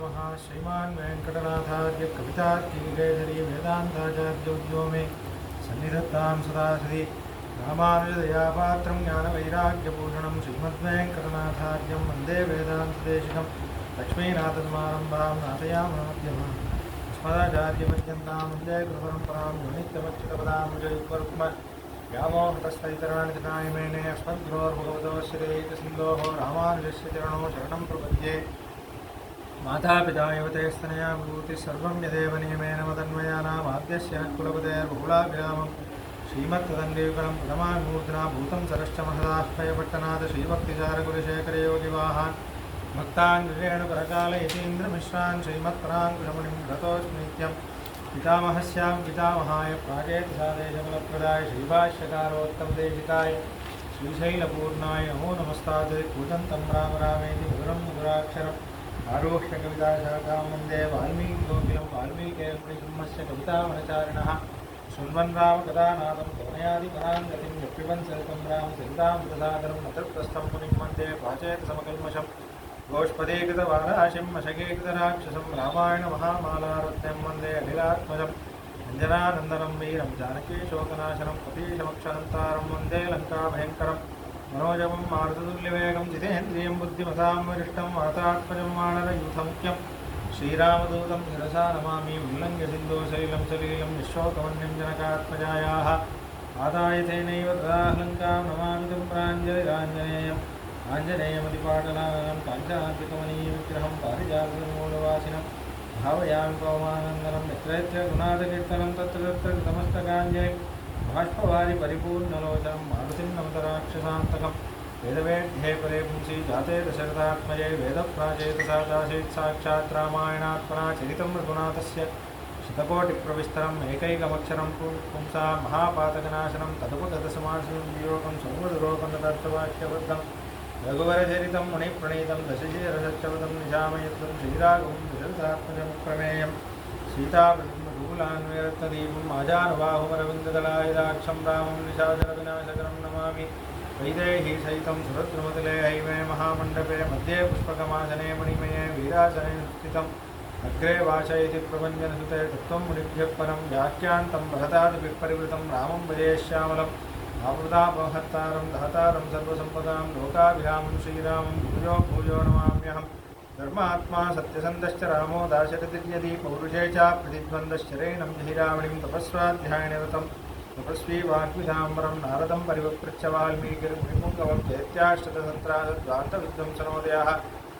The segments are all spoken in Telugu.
श्रीमान वेंकटनाथार्य कवितार्किकेसरी वेदांताचार्योद्यो मे सन्निधत्तां सदा सति रामानुजदयापात्रं ज्ञानवैराग्यभूषणं श्रीमद्वेंकटनाथार्यं वन्दे वेदान्तदेशिकं लक्ष्मीनाथसमारम्भां नाथयामनमध्यमाम् अस्मदाचार्यपर्यन्तां वन्दे गुरुपरम्परां नित्यमच्युतपदाम्बुजयुग्मरुक्म व्यामोहतस्तैतराणितनाय मेने अस्मद्गुरोर्भगवतोऽस्यैकसिन्धोः रामानुजस्य चरणौ शरणं प्रपद्ये मातापिता युवते स्तनया भूति सर्वं यदेव नियमेन मदन्वयानामाद्यस्य कुलपतेर्बहुलाभिरामं श्रीमत्तदङ्गयुगलं प्रथमान्मूर्धना भूतं सरश्च महदाह्वयपट्टनाथ श्रीभक्तिचारकुलशेखरयोगिवाहान् भक्तान् विरेणुकरकालयतीन्द्रमिश्रान् श्रीमत्पराङ्कुशमुनिं व्रतोऽस्मि नित्यं पितामहस्यां पितामहाय प्राचेतसादेशफलप्रदाय श्रीभाष्यकारोत्तमदेशिकाय श्रीशैलपूर्णाय नमो नमस्तात् कूजन्तं राम रामेति मधुरं मधुराक्षरम् आरोह्य कविताशाखां वन्दे वाल्मीकिकोकिलं वाल्मीकिमुनिसिंहस्य कवितावनचारिणः शृण्वन् रामकथानादं कवनयादिपराङ्गतिं यप्पिबन् सरितं रामचरितामृतसागरं नतृप्रस्थं मुनिं वन्दे प्राचेतसमकल्मषं गोष्पदीकृतवाराशिं मशकीकृतराक्षसं रामायणमहामालारत्नं वन्दे अखिलात्मजं अञ्जनानन्दनं वीरं जानकीशोकनाशनं कपीशमक्षहन्तारं वन्दे लङ्काभयङ्करं मनोजवं मारुततुल्यवेगं जितेन्द्रियं बुद्धिमतां वरिष्ठं वातात्मजं वानरयूथमुख्यं श्रीरामदूतं शिरसा नमामि उल्लङ्घ्य सिन्धुशैलं सलीलं निःशोकवन्यं जनकात्मजायाः आदाय तेनैव तदाहलङ्कां नमामि तं प्राञ्जलिराञ्जनेयम् आञ्जनेयमतिपाटलानं काञ्चनाद्रिकमनीयविग्रहं पारिजातमूलवासिनं भावयामि पवमानन्दनं यत्र यत्र गुणादकीर्तनं तत्र तत्र कृतमस्तकाञ्जलिं बाष्पवारि परिपूर्णलोचनं मारुतिं नमतराक्षसान्तकं वेदवेद्ये परे पुंसि जाते दशरथात्मजे वेदप्राचेतसा दासीत् साक्षात् रामायणात्मना चरितं रघुनाथस्य शतकोटिप्रविस्तरम् एकैकमक्षरं पुंसा महापातकनाशनं तदुपगतसमासयोगं सर्वदुरोगमदर्थवाक्यबद्धं रघुवरचरितं मुनिप्रणीतं दशजीरसत्यवदं निशामयत्वं श्रीराघवं दशरथात्मजं प्रमेयं सीतामृगुलान्वेरत्नदीपम् आजानुबाहुमरविन्ददलायुधाक्षं रामं निशाचरविनाशकरं नमामि वैदेही सहितं सुरद्रुमतले हैमे महामण्डपे मध्ये पुष्पकमासने मणिमये वीरासने स्थितम् अग्रे वाचयति प्रपञ्चनसुते तत्त्वं मुनिभ्यः परं व्याख्यान्तं भरतादपि परिवृतं रामं भजे श्यामलम् आवृतापहर्तारं दातारं सर्वसम्पदां लोकाभिरामं श्रीरामं भूयो भूयो नमाम्यहम् धर्मात्मा सत्यसन्धश्च रामो दाशरथिर्यदि पौरुषे च प्रतिद्वन्द्वश्चरेणं जहिरावणिं तपस्वाध्यायनिरतं तपस्वी वाग्विधाम्बरं नारदं परिवपृच्छ वाल्मीकिर्मुनिपुङ्गवं चैत्याष्टतसन्त्रासद्वान्तविध्वंसनोदयः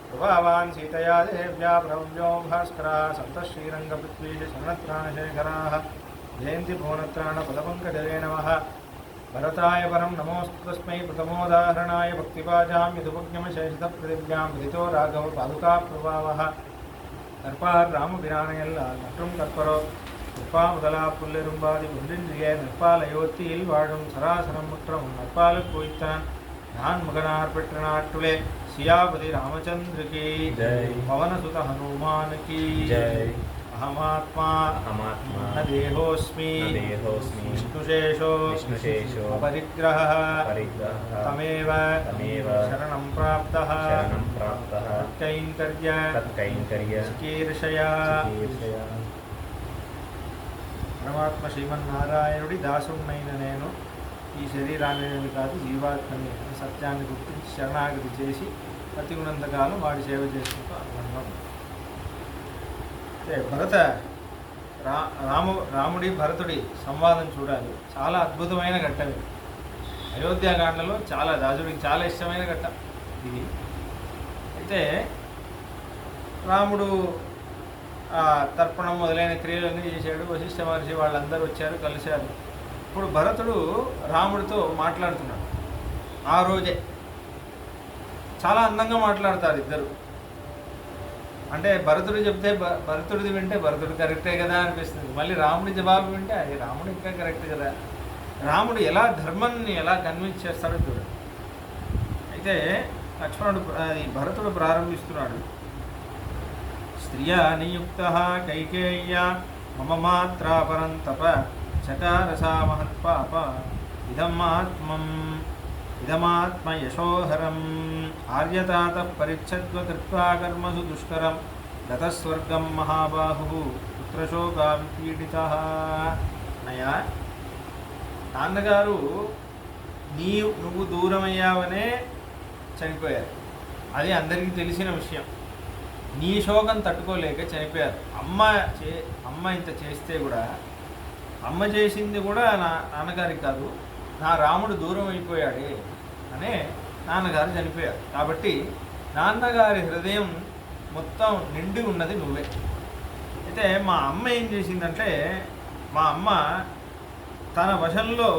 प्रभावान् सीतया देव्या प्रव्यो भास्कराः सन्तः श्रीरङ्गपृथ्वीशरणत्राणशेखराः जयन्ति भुवनत्राणपदपङ्कजये नमः भरताय परं नमोऽस्तु तस्मै प्रथमोदाहरणाय भक्तिपाजां यदुपज्ञमशेषितपृथिव्यां विदितो राघव पादुकाप्रभावः கற்பார் ராமபிரானையல்ல மற்றும் கற்பரோ கற்பா முதலா புல்லெரும்பாதி ஒன்றின்றிய நற்பால் அயோத்தியில் வாழும் சராசரம் முற்றம் நற்பாலுக்கு உய்த்தான் நான் மகனார் பெற்ற நாட்டுளே சியாபதி ராமச்சந்திரகி பவனசுத ஹனுமானுக்கு अहमात्मा न देहोऽस्मि विष्णुशेषो अपरिग्रहः तमेव शरणं प्राप्तः तत्कैङ्कर्य चिकीर्षया పరమాత్మ శ్రీమన్నారాయణుడి దాసుడినైన నేను ఈ శరీరాన్ని కాదు జీవాత్మని సత్యాన్ని గుర్తించి శరణాగతి చేసి ప్రతి ఉన్నంతకాలం వాడి సేవ చేసుకుంటూ అనుకున్నాం. భరత రాముడి భరతుడి సంవాదం చూడాలి. చాలా అద్భుతమైన ఘట్టం ఇది. అయోధ్యాకాండలో చాలా రాజుడికి చాలా ఇష్టమైన ఘట్టం ఇది. అయితే రాముడు తర్పణం మొదలైన క్రియలన్నీ చేశాడు. వశిష్ఠ మహర్షి వాళ్ళందరూ వచ్చారు, కలిశారు. ఇప్పుడు భరతుడు రాముడితో మాట్లాడుతున్నాడు. ఆ రోజే చాలా అందంగా మాట్లాడతారు ఇద్దరు. అంటే భరతుడు చెప్తే భరతుడిది వింటే భరతుడు కరెక్టే కదా అనిపిస్తుంది. మళ్ళీ రాముడి జవాబు వింటే అది రాముడు ఇంకా కరెక్ట్ కదా. రాముడు ఎలా ధర్మాన్ని ఎలా కన్విన్స్ చేస్తాడో చూడండి. అయితే లక్ష్మణుడు భరతుడు ప్రారంభిస్తున్నాడు. స్త్రియా నియుక్త కైకేయ్య మమ మాత్రా పరంతప చకారసా మహత్పాప ఇదమాత్మ యశోహరం ఆర్యతాత పరిచ్ఛద్వ కృత్వా కర్మసు దుష్కరం గతస్వర్గం మహాబాహు పుత్రశోకావిపీడిత. అన్నయ్య, నాన్నగారు నువ్వు దూరమయ్యావనే చనిపోయారు. అది అందరికీ తెలిసిన విషయం. నీ శోకం తట్టుకోలేక చనిపోయారు. అమ్మ ఇంత చేస్తే కూడా, అమ్మ చేసింది కూడా నాన్నగారికి కాదు, నా రాముడు దూరం అయిపోయాడే అనే నాన్నగారు చనిపోయారు. కాబట్టి నాన్నగారి హృదయం మొత్తం నిండి ఉన్నది నువ్వే. అయితే మా అమ్మ ఏం చేసిందంటే, మా అమ్మ తన వశంలో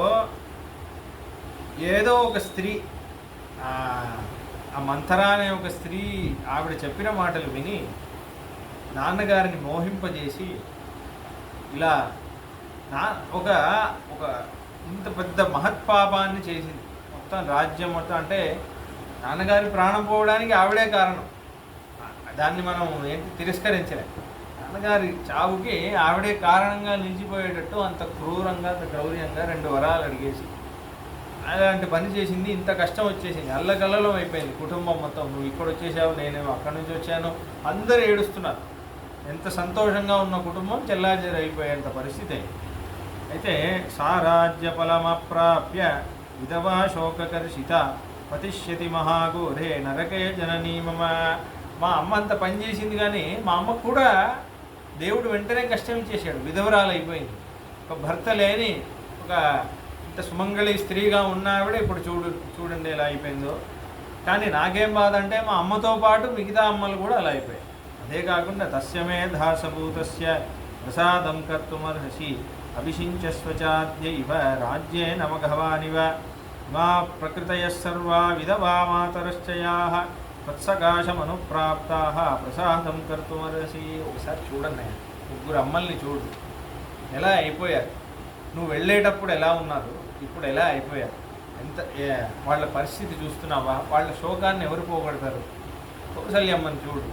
ఏదో ఒక స్త్రీ, ఆ మంథర అనే ఒక స్త్రీ, ఆవిడ చెప్పిన మాటలు విని నాన్నగారిని మోహింపజేసి ఇలా ఒక ఒక ఇంత పెద్ద మహత్పాపాన్ని చేసింది. మొత్తం రాజ్యం మొత్తం, అంటే నాన్నగారి ప్రాణం పోవడానికి ఆవిడే కారణం. దాన్ని మనం తిరస్కరించలేం. నాన్నగారి చావుకి ఆవిడే కారణంగా నిలిచిపోయేటట్టు అంత క్రూరంగా, అంత క్రౌర్యంగా 2 వరాలు అడిగేసి అలాంటి పని చేసింది. ఇంత కష్టం వచ్చేసింది, అల్లకల్లలో అయిపోయింది కుటుంబం మొత్తం. నువ్వు ఇక్కడ వచ్చేసావు, నేనేమో అక్కడి నుంచి వచ్చాను, అందరూ ఏడుస్తున్నారు. ఎంత సంతోషంగా ఉన్న కుటుంబం చెల్లాచెదరు అయిపోయేంత పరిస్థితి. అయితే సారాజ్య ఫలమప్రాప్య విధవా శోకకర్షిత పతిష్యతి మహాఘోరే నరకే జననీ మమ. మా అమ్మ అంత పని చేసింది, కానీ మా అమ్మకు కూడా దేవుడు వెంటనే కష్టం ఇచ్చేసాడు. విధవరాలు అయిపోయింది. ఒక భర్త లేని, ఒక ఇంత సుమంగళి స్త్రీగా ఉన్న ఆవిడ ఇప్పుడు చూడండి ఎలా అయిపోయిందో. కానీ నాకేం బాధ అంటే, మా అమ్మతో పాటు మిగతా అమ్మలు కూడా అలా అయిపోయాయి. అదే కాకుండా తస్యమే దాసభూతస్య ప్రసాదం కర్తుమర్హసి అభిషించస్వచాద్యైవ రాజ్యే నమఘవానివ మా ప్రకృతయః సర్వా విధవా మాతరశ్చయాః తత్సకాశమనుప్రాప్తాః ప్రసాదం కర్తుమర్హసి. ఒకసారి చూడండి, 3 అమ్మల్ని చూడు ఎలా అయిపోయారు. నువ్వు వెళ్ళేటప్పుడు ఎలా ఉన్నారు, ఇప్పుడు ఎలా అయిపోయారు. వాళ్ళ పరిస్థితి చూస్తున్నావా? వాళ్ళ శోకాన్ని ఎవరు పోగొడతారు? కౌసల్యమ్మని చూడు.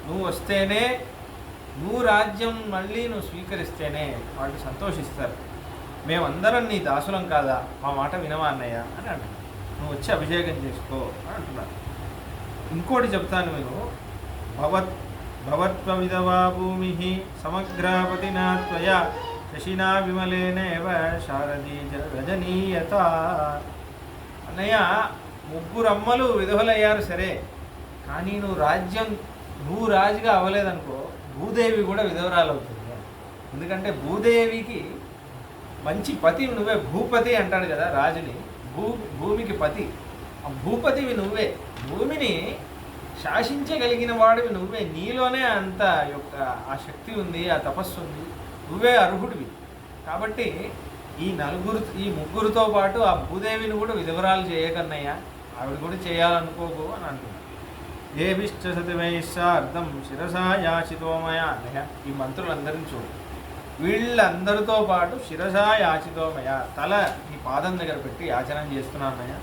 నువ్వు వస్తేనే, నువ్వు రాజ్యం మళ్ళీ నువ్వు స్వీకరిస్తేనే వాళ్ళు సంతోషిస్తారు. మేమందరం నీ దాసులం కాదా, మా మాట వినవా అన్నయ్య అని అంటున్నాను. నువ్వు వచ్చి అభిషేకం చేసుకో అని అంటున్నాను. ఇంకోటి చెప్తాను విను. భవత్వ విధవా భూమి సమగ్రాపతినా త్వయా శశినా విమలేనేవ శారదీ రజనీయత. అన్నయ్య, 3 అమ్మలు విధవలయ్యారు సరే, కానీ నువ్వు రాజుగా అవ్వలేదనుకో, భూదేవి కూడా విధవరాలు అవుతుంది. ఎందుకంటే భూదేవికి మంచి పతి నువ్వే. భూపతి అంటాడు కదా రాజుని, భూమికి పతి. ఆ భూపతివి నువ్వే. భూమిని శాసించగలిగిన వాడివి నువ్వే. నీలోనే అంత ఆ శక్తి ఉంది, ఆ తపస్సు ఉంది. నువ్వే అర్హుడివి. కాబట్టి ఈ 3తో పాటు ఆ భూదేవిని కూడా విధవరాలు చేయకన్నయ్యా, ఆవిడ కూడా చేయాలనుకోకు అని అంటున్నాడు. ఏభిశ్చ సతివైస్సార్థం శిరసా యాచితోమయ అన్నయ్య. ఈ మంత్రులందరినీ చూడు. వీళ్ళందరితో పాటు శిరసా యాచితోమయ, తల ఈ పాదం దగ్గర పెట్టి యాచనం చేస్తున్నానయ్య.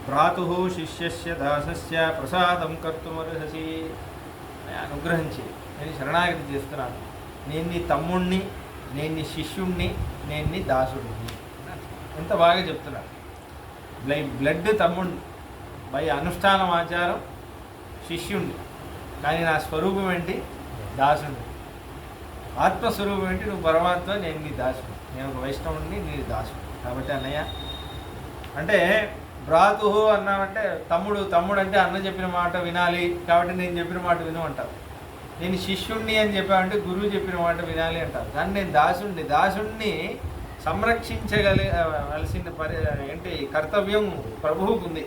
భ్రాతు శిష్యస్య దాసస్య ప్రసాదం కర్తుమర్హసి. అనుగ్రహించి నేను శరణాగతి చేస్తున్నాను. నేను నీ తమ్ముణ్ణి, నేను నీ శిష్యుణ్ణి, నేను నీ దాసుడిని. ఎంత బాగా చెప్తున్నాడు. బ్లడ్ తమ్ముణ్ణి, బై అనుష్ఠానం ఆచారం శిష్యుణ్ణి, కానీ నా స్వరూపం ఏంటి? దాసుడు. ఆత్మస్వరూపం ఏంటి? నువ్వు పరమాత్మ, నేను నీ దాసుడు. నేను ఒక వైష్ణవుడిని, నీ దాసుడు. కాబట్టి అన్నయ్య అంటే భ్రాతు అన్నామంటే తమ్ముడు అంటే అన్న చెప్పిన మాట వినాలి, కాబట్టి నేను చెప్పిన మాట విను అంటారు. నేను శిష్యుణ్ణి అని చెప్పామంటే గురువు చెప్పిన మాట వినాలి అంటారు. కానీ నేను దాసుణ్ణి సంరక్షించవలసిన ఏంటి కర్తవ్యం ప్రభువుకు ఉంది.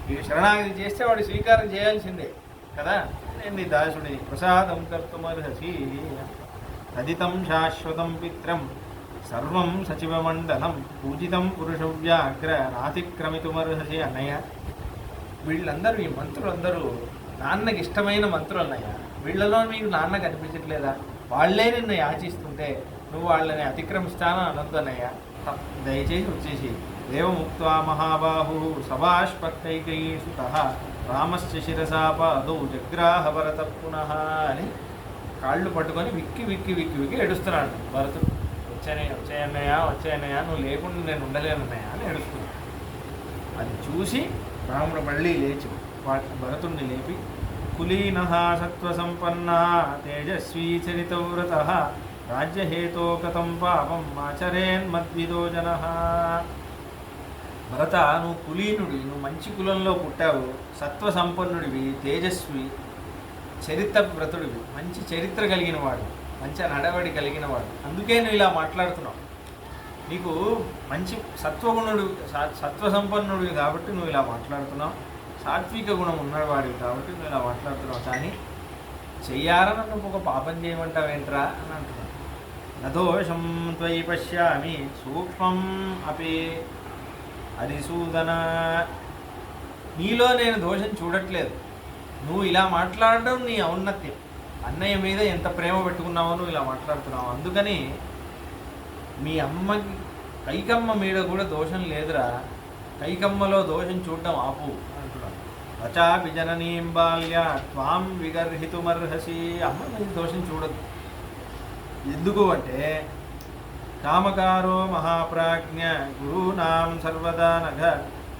వీడు శరణాగతి చేస్తే వాడు స్వీకారం చేయాల్సిందే కదా. నేను నీ దాసుడిని. ప్రసాదం కర్తుమర్హసి తదితం శాశ్వతం పిత్రం సర్వం సచివమండలం పూజితం పురుషవ్యాగ్ర నాతిక్రమితుమర్హసి. అన్నయ్య, వీళ్ళందరూ, ఈ మంత్రులందరూ నాన్నకి ఇష్టమైన మంత్రులు అన్నయ్య. వీళ్ళలో మీకు నాన్న కనిపించట్లేదా? వాళ్ళే నిన్ను యాచిస్తుంటే నువ్వు వాళ్ళని అతిక్రమిస్తాను అనొద్దు అన్నయ్య. దయచేసి వచ్చేసి దేవముక్త్వా మహాబాహు సభాష్పక్కైకైసుత రామస్య శిరసాపాదౌ జగ్రాహ భరత పునః అని కాళ్ళు పట్టుకొని విక్కి ఏడుస్తున్నాడు భరతుడు. వచ్చాయన్నయ్య, నువ్వు లేకుండా నేను ఉండలేనన్నయ్య అని ఏడుస్తున్నాడు. అది చూసి రాముడు మళ్ళీ లేచి భరతుడిని లేపి కులీనః సత్వసంపన్నः తేజస్వీ చరితవ్రతః రాజ్యహేతో కథం పాపం ఆచరేన్మద్విదో జనః. భరత, నువ్వు కులీనుడివి, నువ్వు మంచి కులంలో పుట్టావు, సత్వ సంపన్నుడివి, తేజస్వి, చరిత్రవ్రతుడివి, మంచి చరిత్ర కలిగిన వాడు, మంచి నడవడి కలిగిన వాడు. అందుకే నువ్వు ఇలా మాట్లాడుతున్నావు. నీకు మంచి సత్వగుణుడు, సత్వ సంపన్నుడివి కాబట్టి నువ్వు ఇలా మాట్లాడుతున్నావు. సాత్విక గుణం ఉన్నవాడివి కాబట్టి నువ్వు ఇలా మాట్లాడుతున్నావు. కానీ చెయ్యాలని నువ్వు ఒక పాపం చేయమంటావేంట్రా అని అంటున్నావు. నదోషం త్వయి పశ్యామి సూక్ష్మం అపి హరిసూదన. నీలో నేను దోషం చూడట్లేదు. నువ్వు ఇలా మాట్లాడడం నీ ఔన్నత్యం. అన్నయ్య మీద ఎంత ప్రేమ పెట్టుకున్నావో నువ్వు ఇలా మాట్లాడుతున్నావు. అందుకని మీ అమ్మకి కైకమ్మ మీద కూడా దోషం లేదురా, కైకమ్మలో దోషం చూడడం ఆపు అంటున్నాను. రచాపి జననీం బాల్య త్వాం విగర్హితుమర్హసి. అమ్మ మీద దోషం చూడదు. ఎందుకు అంటే కామకారో మహాప్రాజ్ఞ గురూనాం సర్వదా నఘ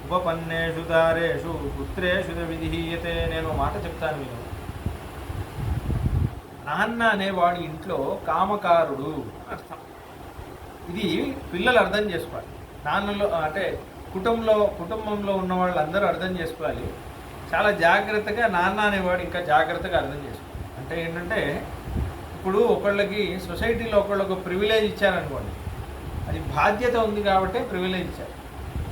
ఉపపన్నేషు దారేషు పుత్రేషు విధిహీయతే. నేను మాట చెప్తాను మీరు. నాన్న అనేవాడు ఇంట్లో కామకారుడు అర్థం. ఇది పిల్లలు అర్థం చేసుకోవాలి. నాన్నలో అంటే కుటుంబంలో ఉన్న వాళ్ళు అందరూ అర్థం చేసుకోవాలి. చాలా జాగ్రత్తగా నాన్న అనేవాడు ఇంకా జాగ్రత్తగా అర్థం చేసుకోవాలి. అంటే ఏంటంటే ఇప్పుడు ఒకళ్ళకి సొసైటీలో ఒకళ్ళకు ప్రివిలేజ్ ఇచ్చారనుకోండి, అది బాధ్యత ఉంది కాబట్టి ప్రివిలేజ్ ఇచ్చారు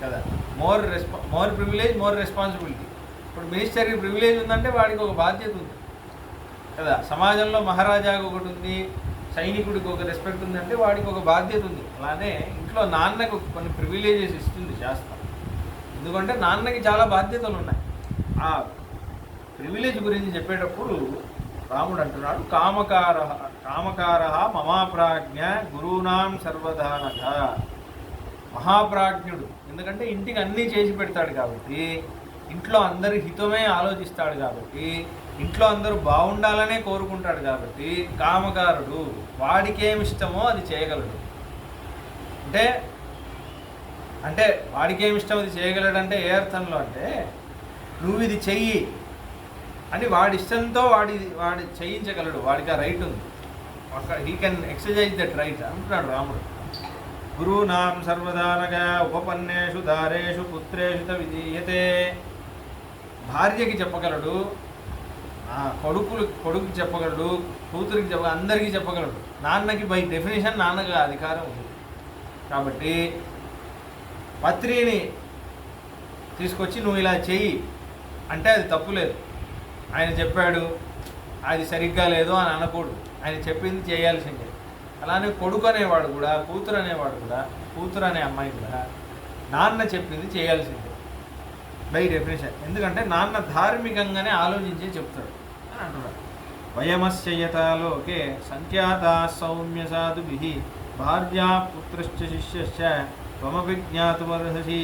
కదా. More privilege more responsibility. ఇప్పుడు మినిస్టర్కి ప్రివిలేజ్ ఉందంటే వాడికి ఒక బాధ్యత ఉంది కదా. సమాజంలో మహారాజాకు ఒకటి ఉంది, సైనికుడికి ఒక రెస్పెక్ట్ ఉందంటే వాడికి ఒక బాధ్యత ఉంది. అలానే ఇంట్లో నాన్నకు కొన్ని ప్రివిలేజెస్ ఇస్తుంది శాస్త్రం. ఎందుకంటే నాన్నకి చాలా బాధ్యతలు ఉన్నాయి. ఆ ప్రివిలేజ్ గురించి చెప్పేటప్పుడు రాముడు అంటున్నాడు, కామకార మమాప్రాజ్ఞ గురూనాం సర్వధానక. మహాప్రాజ్ఞుడు, ఎందుకంటే ఇంటికి అన్నీ చేసి పెడతాడు కాబట్టి, ఇంట్లో అందరి హితమే ఆలోచిస్తాడు కాబట్టి, ఇంట్లో అందరూ బాగుండాలనే కోరుకుంటాడు కాబట్టి కామకారుడు. వాడికి ఏమి ఇష్టమో అది చేయగలడు. అంటే వాడికి ఏమి ఇష్టం అది చేయగలడంటే ఏ అర్థంలో అంటే, నువ్వు ఇది చెయ్యి అని వాడి ఇష్టంతో వాడి చేయించగలడు. వాడికి ఆ రైట్ ఉంది. He can exercise that right అంటున్నాడు రాముడు. గురూనాం సర్వదానగా ఉపపన్నేషు దారేషు పుత్రేషు విధీయతే. భార్యకి చెప్పగలడు, కొడుకుకి చెప్పగలడు, కూతురికి చెప్పగలడు, అందరికీ చెప్పగలడు. నాన్నకి బై డెఫినేషన్ నాన్నగా అధికారం ఉంది. కాబట్టి పత్రిని తీసుకొచ్చి నువ్వు ఇలా చెయ్యి అంటే అది తప్పులేదు. ఆయన చెప్పాడు, అది సరిగ్గా లేదు అని అనకూడదు. ఆయన చెప్పింది చేయాల్సిందే. అలానే కొడుకు అనేవాడు కూడా, కూతురు అనేవాడు కూడా, కూతురు అనే అమ్మాయి కూడా నాన్న చెప్పింది చేయాల్సిందే బై డెఫినేషన్. ఎందుకంటే నాన్న ధార్మికంగానే ఆలోచించి చెప్తాడు అని అంటున్నాడు. వయమస్యయతాలోకే సంఖ్యాతా సౌమ్య సాధుభిః భార్యా పుత్రశ్చ శిష్యశ్చ త్వమపి జ్ఞాతుమర్హసి.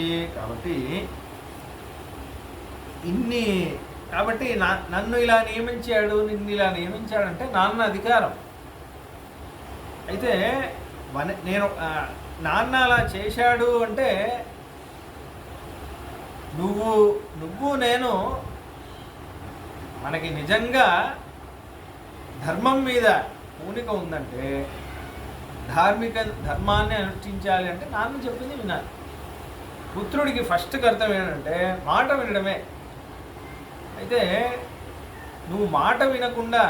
కాబట్టి నన్ను ఇలా నియమించాడు, నిన్ను ఇలా నియమించాడంటే నాన్న అధికారం. అయితే నేను నాన్న అలా చేశాడు అంటే నువ్వు నేను మనకి నిజంగా ధర్మం మీద పూనిక ఉందంటే, ధర్మాన్ని అనుష్ఠించాలి అంటే నాన్న చెప్పింది వినాలి. పుత్రుడికి ఫస్ట్ కర్తవ్యం ఏంటంటే మాట వినడమే. అయితే నువ్వు మాట వినకుండా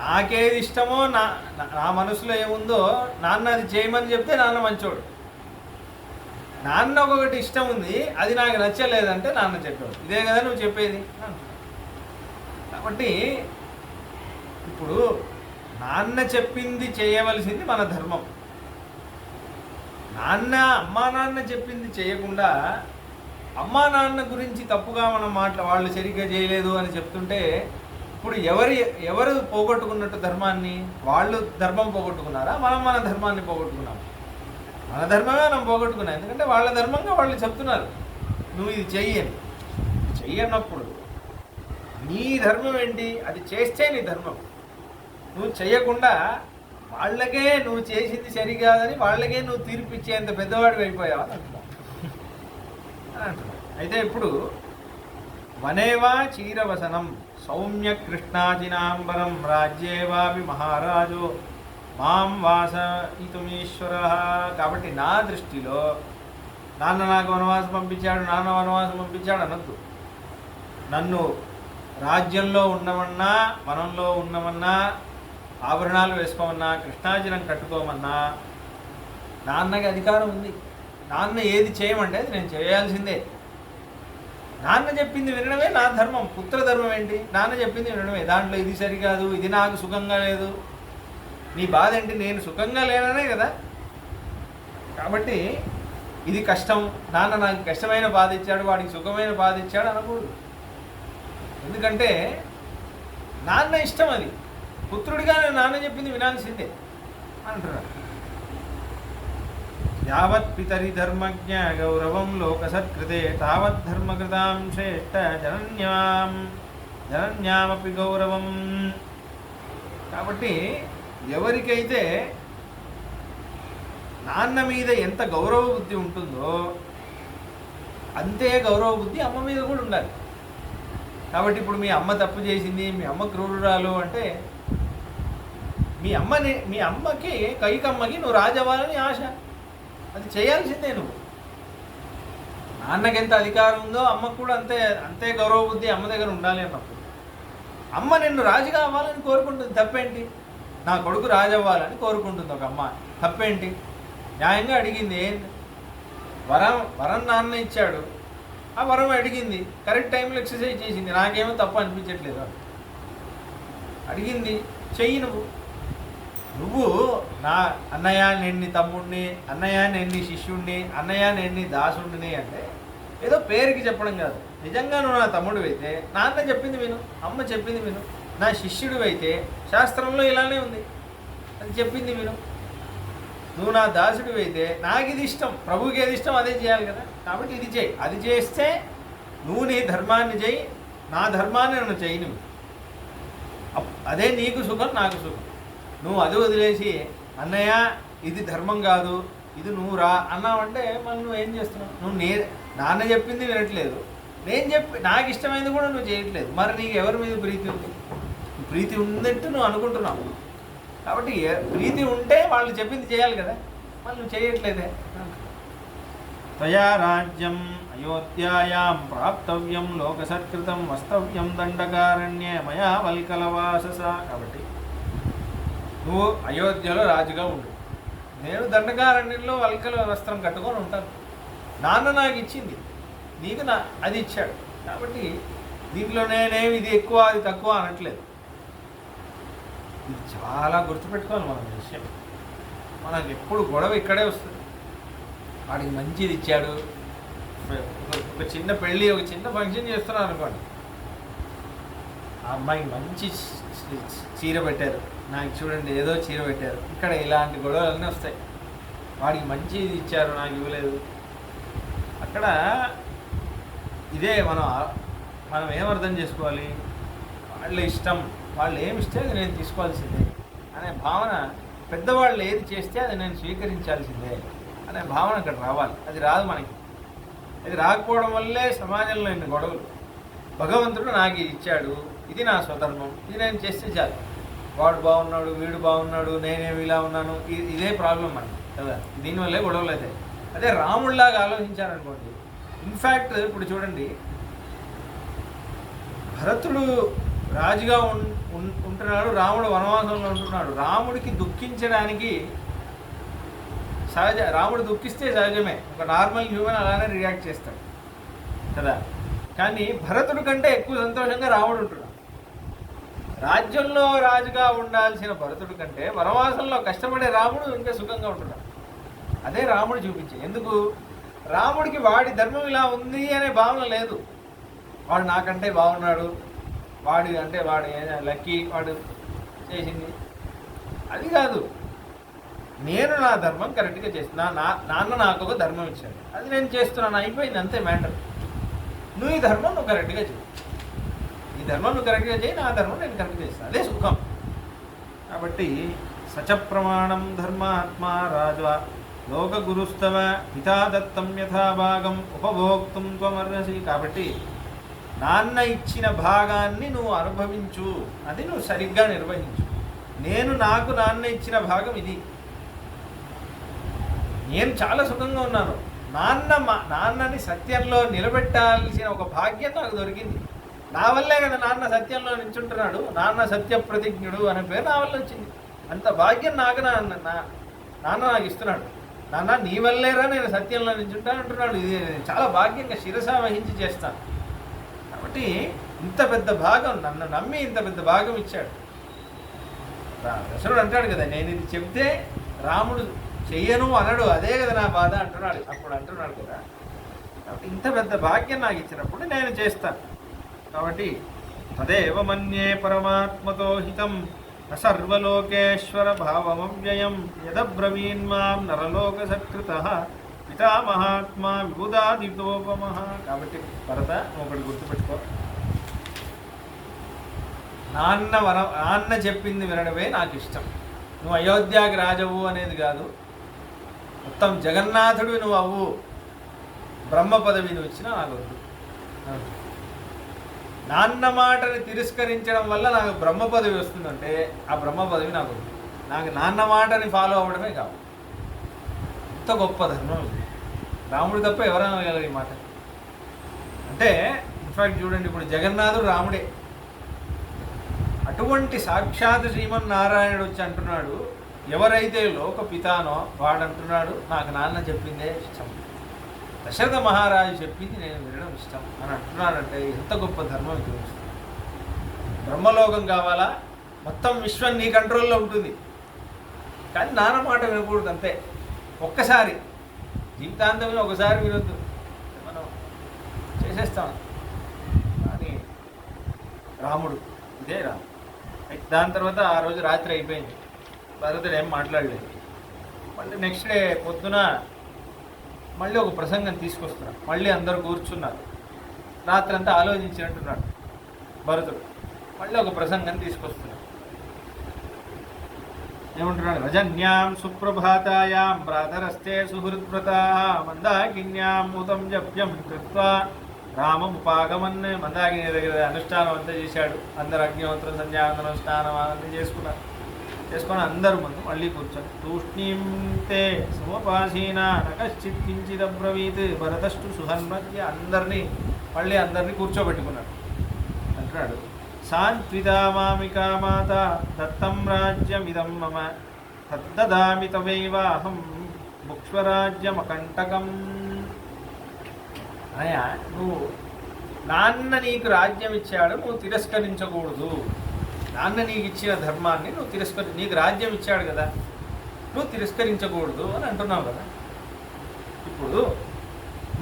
నాకేది ఇష్టమో నా మనసులో ఏముందో నాన్న అది చేయమని చెప్తే నాన్న మంచోడు. నాన్న ఒకటి ఇష్టం ఉంది, అది నాకు నచ్చలేదంటే నాన్న చెప్పాడు. ఇదే కదా నువ్వు చెప్పేది. కాబట్టి ఇప్పుడు నాన్న చెప్పింది చేయవలసింది మన ధర్మం. అమ్మా నాన్న చెప్పింది చేయకుండా అమ్మా నాన్న గురించి తప్పుగా మనం వాళ్ళు సరిగ్గా చేయలేదు అని చెప్తుంటే, ఇప్పుడు ఎవరు పోగొట్టుకున్నట్టు ధర్మాన్ని? వాళ్ళు ధర్మం పోగొట్టుకున్నారా, మన ధర్మాన్ని పోగొట్టుకున్నాం? మన ధర్మమే మనం పోగొట్టుకున్నాం. ఎందుకంటే వాళ్ళ ధర్మంగా వాళ్ళు చెప్తున్నారు నువ్వు ఇది చెయ్యనప్పుడు నీ ధర్మం ఏంటి? అది చేస్తే నీ ధర్మం. నువ్వు చెయ్యకుండా వాళ్ళకే నువ్వు చేసింది సరికాదని వాళ్ళకే నువ్వు తీర్పిచ్చేంత పెద్దవాడివి అయిపోయావు అని అంటున్నావు. అయితే ఇప్పుడు వనేవా చీరవసనం సౌమ్య కృష్ణాజినాంబరం రాజ్యేవాపి మహారాజు మాం వాసయితుమీశ్వర. కాబట్టి నా దృష్టిలో నాన్న నాకు వనవాసం పంపించాడు, నాన్న వనవాసం పంపించాడు అనొద్దు. నన్ను రాజ్యంలో ఉండమన్నా, వనంలో ఉండమన్నా, ఆభరణాలు వేసుకోమన్నా, కృష్ణాజినం కట్టుకోమన్నా నాన్నకి అధికారం ఉంది. నాన్న ఏది చేయమంటే అది నేను చేయాల్సిందే. నాన్న చెప్పింది వినడమే నా ధర్మం. పుత్రధర్మం ఏంటి? నాన్న చెప్పింది వినడమే. దాంట్లో ఇది సరికాదు, ఇది నాకు సుఖంగా లేదు, నీ బాధ ఏంటి, నేను సుఖంగా లేననే కదా. కాబట్టి ఇది కష్టం, నాన్న నాకు కష్టమైన బాధ ఇచ్చాడు, వాడికి సుఖమైన బాధ ఇచ్చాడు అనకూడదు. ఎందుకంటే నాన్న ఇష్టం అది. పుత్రుడిగా నాన్న చెప్పింది వినాల్సిందే అంటున్నాడు. యావత్ పితరి ధర్మజ్ఞ గౌరవం లోకసత్కృతే తావత్ ధర్మకృతాం శ్రేష్ఠ జనన్యామపి గౌరవం. కాబట్టి ఎవరికైతే నాన్న మీద ఎంత గౌరవ బుద్ధి ఉంటుందో అంతే గౌరవ బుద్ధి అమ్మ మీద కూడా ఉండాలి. కాబట్టి ఇప్పుడు మీ అమ్మ తప్పు చేసింది, మీ అమ్మ క్రూరురాలు అంటే మీ అమ్మకి కైకమ్మకి నువ్వు రాజవ్వాలని ఆశ, అది చేయాల్సిందే. నువ్వు నాన్నకి ఎంత అధికారం ఉందో అమ్మకు కూడా అంతే గౌరవ బుద్ధి అమ్మ దగ్గర ఉండాలి అన్నప్పుడు అమ్మ నిన్ను రాజుగా అవ్వాలని కోరుకుంటుంది. తప్పేంటి? నా కొడుకు రాజు అవ్వాలని కోరుకుంటుంది ఒక అమ్మ. తప్పేంటి? న్యాయంగా అడిగింది. వరం నాన్న ఇచ్చాడు, ఆ వరం అడిగింది, కరెక్ట్ టైంలో ఎక్సర్సైజ్ చేసింది. నాకేమో తప్పు అనిపించట్లేదు. అడిగింది, చెయ్యి. నువ్వు నా అన్నయ్య నేను తమ్ముడిని, అన్నయ్య నేను శిష్యుడిని, అన్నయ్య నేను దాసుడిని అంటే ఏదో పేరుకి చెప్పడం కాదు. నిజంగా నువ్వు నా తమ్ముడు అయితే నాన్న చెప్పింది విను, అమ్మ చెప్పింది విను. నా శిష్యుడు అయితే శాస్త్రంలో ఇలానే ఉంది, అది చెప్పింది విను. నువ్వు నా దాసుడు అయితే నాకు ఇది ఇష్టం, ప్రభువుకి ఏది ఇష్టం అదే చేయాలి కదా. కాబట్టి ఇది చేయి. అది చేస్తే నువ్వు నీ ధర్మాన్ని చేయి, నా ధర్మాన్ని నన్ను చేయి. నువ్వు అదే నీకు సుఖం, నాకు సుఖం. నువ్వు అది వదిలేసి అన్నయ్య ఇది ధర్మం కాదు, ఇది నువ్వు రా అన్నావంటే మళ్ళీ నువ్వు ఏం చేస్తున్నావు? నువ్వు నాన్న చెప్పింది వినట్లేదు, నాకు ఇష్టమైంది కూడా నువ్వు చేయట్లేదు. మరి నీకు ఎవరి మీద ప్రీతి ఉంది? ప్రీతి ఉందంటూ నువ్వు అనుకుంటున్నావు. కాబట్టి ప్రీతి ఉంటే వాళ్ళు చెప్పింది చేయాలి కదా, మళ్ళీ నువ్వు చేయట్లేదే. తయా రాజ్యం అయోధ్యాయాం ప్రాప్తవ్యం లోకసత్కృతం వస్తవ్యం దండకారణ్యే మయా వల్కలవాసస. కాబట్టి నువ్వు అయోధ్యలో రాజుగా ఉండు, నేను దండకారణ్యంలో వల్కల వస్త్రం కట్టుకొని ఉంటాను. నాన్న నాకు ఇచ్చింది, నీకు అది ఇచ్చాడు. కాబట్టి దీంట్లో నేనేమి ఇది ఎక్కువ అది తక్కువ అనట్లేదు. ఇది చాలా గుర్తుపెట్టుకోవాలి మనం విషయం. మనకు ఎప్పుడు గొడవ ఇక్కడే వస్తుంది. వాడికి మంచిది ఇచ్చాడు, ఒక చిన్న పెళ్ళి, ఒక చిన్న ఫంక్షన్ చేస్తున్నాను అనుకోండి, ఆ అమ్మాయికి మంచి చీర పెట్టారు, నాకు చూడండి ఏదో చీర పెట్టారు. ఇక్కడ ఇలాంటి గొడవలన్నీ వస్తాయి. వాడికి మంచిది ఇచ్చారు, నాకు ఇవ్వలేదు. అక్కడ ఇదే మనం ఏమర్థం చేసుకోవాలి? వాళ్ళ ఇష్టం, వాళ్ళు ఏమి ఇస్తే అది నేను తీసుకోవాల్సిందే అనే భావన, పెద్దవాళ్ళు ఏది చేస్తే అది నేను స్వీకరించాల్సిందే అనే భావన అక్కడ రావాలి. అది రాదు మనకి. అది రాకపోవడం వల్లే సమాజంలో ఇన్ని గొడవలు. భగవంతుడు నాకు ఇది ఇచ్చాడు, ఇది నా స్వధర్మం, ఇది నేను చేస్తే చాలు. వాడు బాగున్నాడు, వీడు బాగున్నాడు, నేనేమి ఇలా ఉన్నాను, ఇదే ప్రాబ్లం మనకి కదా. దీనివల్లే గొడవలు అవుతాయి. అదే రాముడిలాగా ఆలోచించారనుకోండి. ఇన్ఫ్యాక్ట్ ఇప్పుడు చూడండి, భరతుడు రాజుగా ఉంటున్నాడు, రాముడు వనవాసంలో ఉంటున్నాడు. రాముడికి దుఃఖించడానికి రాముడు దుఃఖిస్తే సహజమే, ఒక నార్మల్ హ్యూమన్ అలానే రియాక్ట్ చేస్తాడు కదా. కానీ భరతుడి కంటే ఎక్కువ సంతోషంగా రాముడు ఉంటున్నాడు. రాజ్యంలో రాజుగా ఉండాల్సిన భరతుడి కంటే వనవాసంలో కష్టపడే రాముడు ఇంకా సుఖంగా ఉంటున్నాడు. అదే రాముడు చూపించే. ఎందుకు? రాముడికి వాడి ధర్మం ఇలా ఉంది అనే భావన లేదు. వాడు నాకంటే బాగున్నాడు, వాడు లక్కీ, వాడు చేసింది అది కాదు. నేను నా ధర్మం కరెక్ట్గా చేస్తున్నా, నాన్న నాకు ఒక ధర్మం ఇచ్చాడు, అది నేను చేస్తున్నాను, అయిపోయింది, అంతే మ్యాటర్. నువ్వు ఈ ధర్మం నువ్వు కరెక్ట్గా చేయి, ఈ ధర్మం నువ్వు కరెక్ట్గా చేయి, నా ధర్మం నేను కరెక్ట్గా చేస్తాను, అదే సుఖం. కాబట్టి సచ ప్రమాణం ధర్మాత్మా లోకగురుస్తవ పితా దత్తం యథాభాగం ఉపభోక్తుం త్వమర్హసి. కాబట్టి నాన్న ఇచ్చిన భాగాన్ని నువ్వు అనుభవించు, అది నువ్వు సరిగ్గా నిర్వహించు. నాకు నాన్న ఇచ్చిన భాగం ఇది. నేను చాలా సుఖంగా ఉన్నాను. నాన్నని సత్యంలో నిలబెట్టాల్సిన ఒక భాగ్యం నాకు దొరికింది. నా వల్లే కదా నాన్న సత్యంలో నిల్చుంటున్నాడు. నాన్న సత్య ప్రతిజ్ఞుడు అనే పేరు నా వల్ల వచ్చింది. అంత భాగ్యం నాన్న నాకు ఇస్తున్నాడు. నాన్న నీ వల్లేరా నేను సత్యంలో నిల్చుంటాను అంటున్నాడు. ఇది చాలా భాగ్యంగా శిరస వహించి చేస్తాను. కాబట్టి ఇంత పెద్ద భాగం, నన్ను నమ్మి ఇంత పెద్ద భాగం ఇచ్చాడు. దశరుడు అంటాడు కదా, నేను ఇది చెప్తే రాముడు చెయ్యను అనడు, అదే కదా నా బాధ అంటున్నాడు. అప్పుడు అంటున్నాడు కదా, కాబట్టి ఇంత పెద్ద భాగ్యం నాకు ఇచ్చినప్పుడు నేను చేస్తాను. కాబట్టి తదేవ మన్యే పరమాత్మతో హితం సర్వలోకేశ్వర భావమవ్యయం యదబ్రవీన్మాం నరలోక సత్కృతః పితామహాత్మా విబుధాదితోపమః. కాబట్టి భరత ఒకటి గుర్తుపెట్టుకో, నాన్న చెప్పింది వినడమే నాకు ఇష్టం. నువ్వు అయోధ్యకి రాజవు అనేది కాదు, మొత్తం జగన్నాథుడు నువ్వు అవ్వు, బ్రహ్మ పదవి నువ్వు ఇచ్చినా నాకు వద్దు. నాన్న మాటని తిరస్కరించడం వల్ల నాకు బ్రహ్మ పదవి వస్తుందంటే ఆ బ్రహ్మ పదవి నాకు వద్దు. నాకు నాన్న మాటని ఫాలో అవ్వడమే కాదు. ఎంత గొప్ప ధర్మం ఇది. రాముడు తప్ప ఎవరైనా అనగలరు ఈ మాట. అంటే ఇన్ఫాక్ట్ చూడండి, ఇప్పుడు జగన్నాథుడు రాముడే. అటువంటి సాక్షాత్ శ్రీమన్నారాయణుడు వచ్చి అంటున్నాడు, ఎవరైతే లోక పితానో వాడంటున్నాడు నాకు నాన్న చెప్పిందే ఇష్టం, దశరథ మహారాజు చెప్పింది నేను వినడం ఇష్టం అని అంటున్నాడంటే ఎంత గొప్ప ధర్మం చూపిస్తుంది. బ్రహ్మలోకం కావాలా, మొత్తం విశ్వం నీ కంట్రోల్లో ఉంటుంది, కానీ నాన్న మాట వినకూడదు అంతే. ఒక్కసారి జీవితాంతంలో ఒకసారి వినొద్దు, మనం చేసేస్తాం. కానీ రాముడు ఇదే రాముడు. దాని తర్వాత ఆ రోజు రాత్రి అయిపోయింది, భరతుడు ఏం మాట్లాడలేదు. మళ్ళీ నెక్స్ట్ డే పొద్దున మళ్ళీ ఒక ప్రసంగం తీసుకొస్తున్నాడు. మళ్ళీ అందరూ కూర్చున్నారు, రాత్రి అంతా ఆలోచించినట్టున్నాడు భరతుడు. మళ్ళీ ఒక ప్రసంగం తీసుకొస్తున్నాడు. ఏమంటున్నాడు? రజన్యాం సుప్రభాతాయాం భ్రాతరస్తే సుహృద్వ్రతాః మందాకిన్యాం ఊతం జప్యం కృత్వా రామముపాగమన్. మందాకిని దగ్గర అనుష్ఠానం అంతా చేశాడు. అందరు అగ్నిహోత్రం, సంధ్యావందనం, స్నానం అన్నీ చేసుకొని అందరూ ముందు మళ్ళీ కూర్చొని తూష్ణీం తే సమోపాసీన నకశ్చిత్ కించిదబ్రవీత్ భరతష్టు సుహన్మధ్య. అందరినీ కూర్చోబెట్టుకున్నాడు. అంటున్నాడు, సాంత్వితా మామికా మాత దత్తం రాజ్యమిదం మమ తద్దదామి తవైవాహం భుక్ష్వరాజ్యమకంటకం. అయ్యా, నువ్వు నాన్న నీకు రాజ్యం ఇచ్చాడు, నువ్వు తిరస్కరించకూడదు. నాన్న నీకు ఇచ్చిన ధర్మాన్ని నువ్వు నీకు రాజ్యం ఇచ్చాడు కదా, నువ్వు తిరస్కరించకూడదు అని అంటున్నావు కదా. ఇప్పుడు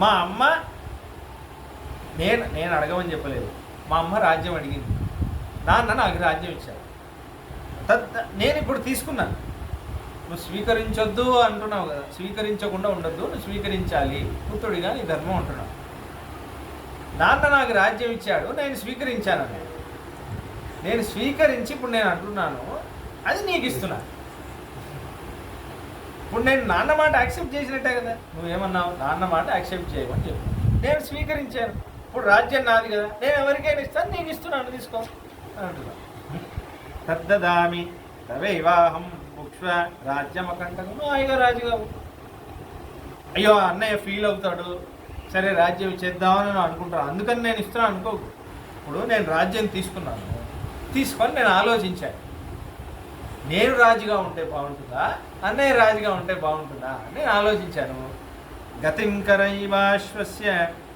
మా అమ్మ నేను అడగమని చెప్పలేదు, మా అమ్మ రాజ్యం అడిగింది, నాన్న నాకు రాజ్యం ఇచ్చాడు. నేను ఇప్పుడు తీసుకున్నాను, నువ్వు స్వీకరించొద్దు అంటున్నావు కదా, స్వీకరించకుండా ఉండొద్దు, నువ్వు స్వీకరించాలి పుత్రుడిగా నీ ధర్మం అంటున్నావు. నాన్న నాకు రాజ్యం ఇచ్చాడు, నేను స్వీకరించాను. నేను స్వీకరించి ఇప్పుడు నేను అంటున్నాను, అది నీకు ఇస్తున్నాను. ఇప్పుడు నేను నాన్న మాట యాక్సెప్ట్ చేసినట్టే కదా. నువ్వేమన్నావు? నాన్న మాట యాక్సెప్ట్ చేయమని చెప్పు. నేను స్వీకరించాను, ఇప్పుడు రాజ్యం నాది కదా, నేను ఎవరికైనా ఇస్తాను, నీకు ఇస్తున్నాను, తీసుకో అని అంటున్నాను. తద్దదామి తవైవాహం భుక్ష్వ రాజ్యమకంటకం. హాయిగా రాజుగా అయ్యో అన్నయ్య ఫీల్ అవుతాడు, సరే రాజ్యం ఇచ్చేద్దామని అనుకుంటాను, అందుకని నేను ఇస్తున్నాను అనుకో. ఇప్పుడు నేను రాజ్యం తీసుకొని నేను ఆలోచించాను, నేను రాజుగా ఉంటే బాగుంటుందా, అన్నయ్య రాజుగా ఉంటే బాగుంటుందా అని నేను ఆలోచించాను. గతిం కరైవాశ్వస్య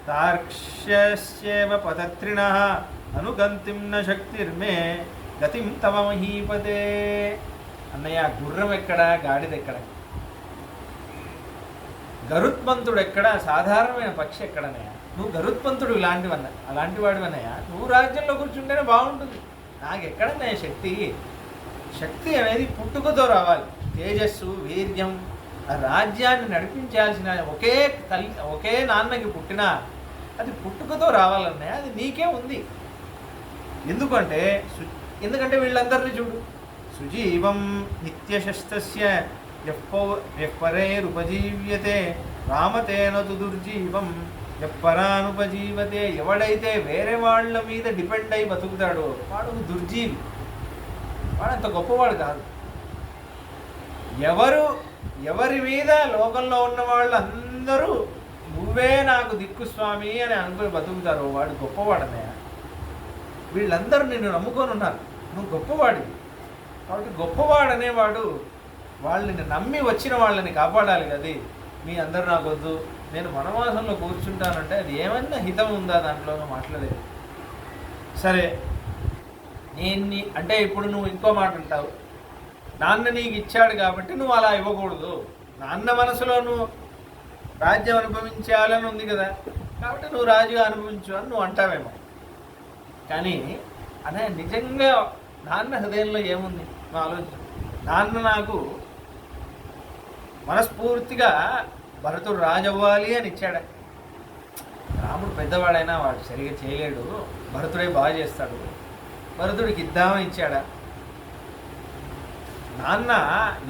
తార్క్ష్యస్యేవ పతత్రిణః అనుగంతిం న శక్తిర్మే గతిం తవ మహీపతే. అన్నయ్య గుర్రం ఎక్కడ, గాడిద ఎక్కడ, గరుత్మంతుడు ఎక్కడ, సాధారణమైన పక్షి ఎక్కడనయ్యా? నువ్వు గరుత్మంతుడు అలాంటి వాడివన్నయ్యా, నువ్వు రాజ్యంలో కూర్చుంటేనే బాగుంటుంది. నాకెక్కడన్నయ్య శక్తి అనేది పుట్టుకతో రావాలి. తేజస్సు, వీర్యం, ఆ రాజ్యాన్ని నడిపించాల్సిన ఒకే నాన్నకి పుట్టినా అది పుట్టుకతో రావాలన్నయ్య, అది నీకే ఉంది. ఎందుకంటే వీళ్ళందరినీ చూడు, సుజీవం నిత్యశస్తస్య ఎప్పరైరుపజీవ్యతే రామతేన తు దుర్జీవం ఎప్పరానుపజీవతే. ఎవడైతే వేరే వాళ్ళ మీద డిపెండ్ అయి బతుకుతాడో వాడు దుర్జీవి, వాడంత గొప్పవాడు కాదు. ఎవరి మీద లోకంలో ఉన్న వాళ్ళు అందరూ నువ్వే నాకు దిక్కు స్వామి అని అనుకుని బతుకుతారు, వాడు గొప్పవాడనయ్య. వీళ్ళందరూ నిన్ను నమ్ముకొని ఉన్నారు, నువ్వు గొప్పవాడివి. కాబట్టి గొప్పవాడనేవాడు వాళ్ళని నమ్మి వచ్చిన వాళ్ళని కాపాడాలి కదా. మీ అందరూ నాకు వద్దు, నేను వనవాసంలో కూర్చుంటానంటే అది ఏమన్నా హితం ఉందా దాంట్లోనూ? మాట్లాడలేదు. సరే అంటే ఇప్పుడు నువ్వు ఇంకో మాట అంటావు, నాన్న నీకు ఇచ్చాడు కాబట్టి నువ్వు అలా ఇవ్వకూడదు, నాన్న మనసులో నువ్వు రాజ్యం అనుభవించాలని ఉంది కదా, కాబట్టి నువ్వు రాజుగా అనుభవించు అని నువ్వు అంటావేమో. కానీ అనే నిజంగా నాన్న హృదయంలో ఏముంది నువ్వు ఆలోచించు. నాన్న నాకు మనస్ఫూర్తిగా భరతుడు రాజు అవ్వాలి అని ఇచ్చాడు. రాముడు పెద్దవాడైనా వాడు సరిగా చేయలేడు, భరతుడే బాగా చేస్తాడు, భరతుడికి ఇద్దామని ఇచ్చాడా? నాన్న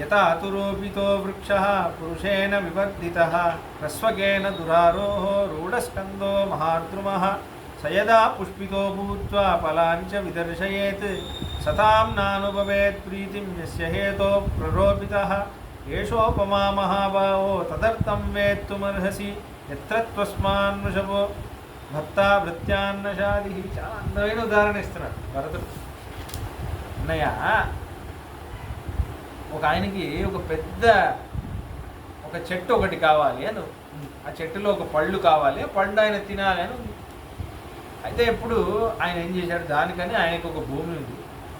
యథాతురోపితో వృక్ష పురుషేణ వివర్ధిత హ్రస్వకేన దురారోహో రూఢస్కందో మహాద్రుమ సయదా పుష్పితో భూత్వా ఫలాని చ విదర్శయేత్ సతాం నానుభవేత్ ప్రీతిం యస్య హేతో ప్రరోపితః ఏషోపమా మహాభావో తదర్థం వేత్తుమర్హసి యత్ర త్వస్మాన్ వృషభో భర్త భృత్యాన్నశాది. చాలా అందమైన ఉదాహరణ ఇస్తున్నాడు భరతుడు. అన్నయ్య, ఒక ఆయనకి ఒక చెట్టు ఒకటి కావాలి అని, ఆ చెట్టులో ఒక పళ్ళు కావాలి, పళ్ళు ఆయన తినాలి అని ఉంది. అయితే ఇప్పుడు ఆయన ఏం చేశాడు, దానికని ఆయనకు ఒక భూమి ఉంది,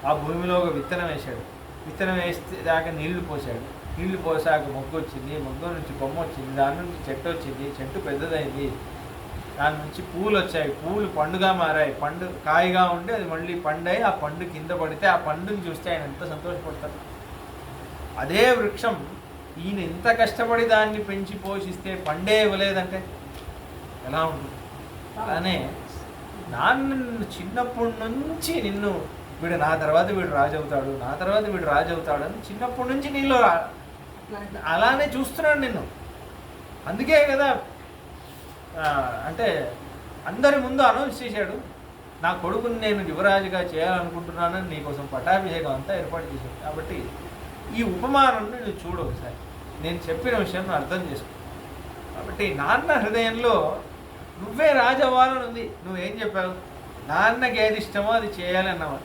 ఆ భూమిలో ఒక విత్తనం వేశాడు. విత్తనం వేస్తే దాకా నీళ్లు పోసాడు, నీళ్లు పోసాక మొగ్గు వచ్చింది, మొగ్గు నుంచి కొమ్మ వచ్చింది, దాని నుంచి చెట్టు వచ్చింది, చెట్టు పెద్దదైంది, దాని నుంచి పూలు వచ్చాయి, పూలు పండుగా మారాయి, పండు కాయగా ఉండి అది మళ్ళీ పండయి ఆ పండు కింద పడితే ఆ పండుని చూస్తే ఆయన ఎంత సంతోషపడతారు. అదే వృక్షం ఈయన ఎంత కష్టపడి దాన్ని పెంచి పోషిస్తే పండే ఇవ్వలేదంటే ఎలా ఉంటుంది? అలానే నాన్న చిన్నప్పటి నుంచి నిన్ను నా తర్వాత వీడు రాజు అవుతాడు, నా తర్వాత వీడు రాజు అవుతాడు అని చిన్నప్పటి నుంచి నీళ్ళు అలానే చూస్తున్నాడు నిన్ను. అందుకే కదా అంటే అందరి ముందు అనౌన్స్ చేశాడు, నా కొడుకుని నేను యువరాజుగా చేయాలనుకుంటున్నానని నీకోసం పట్టాభిషేకం అంతా ఏర్పాటు చేశాడు. కాబట్టి ఈ ఉపమానాన్ని నువ్వు చూడు ఒకసారి, నేను చెప్పిన విషయం అర్థం చేసుకో. కాబట్టి నాన్న హృదయంలో నువ్వే రాజు అవ్వాలని ఉంది. నువ్వేం చెప్పావు? నాన్నకి ఏది ఇష్టమో అది చేయాలి అన్నావా?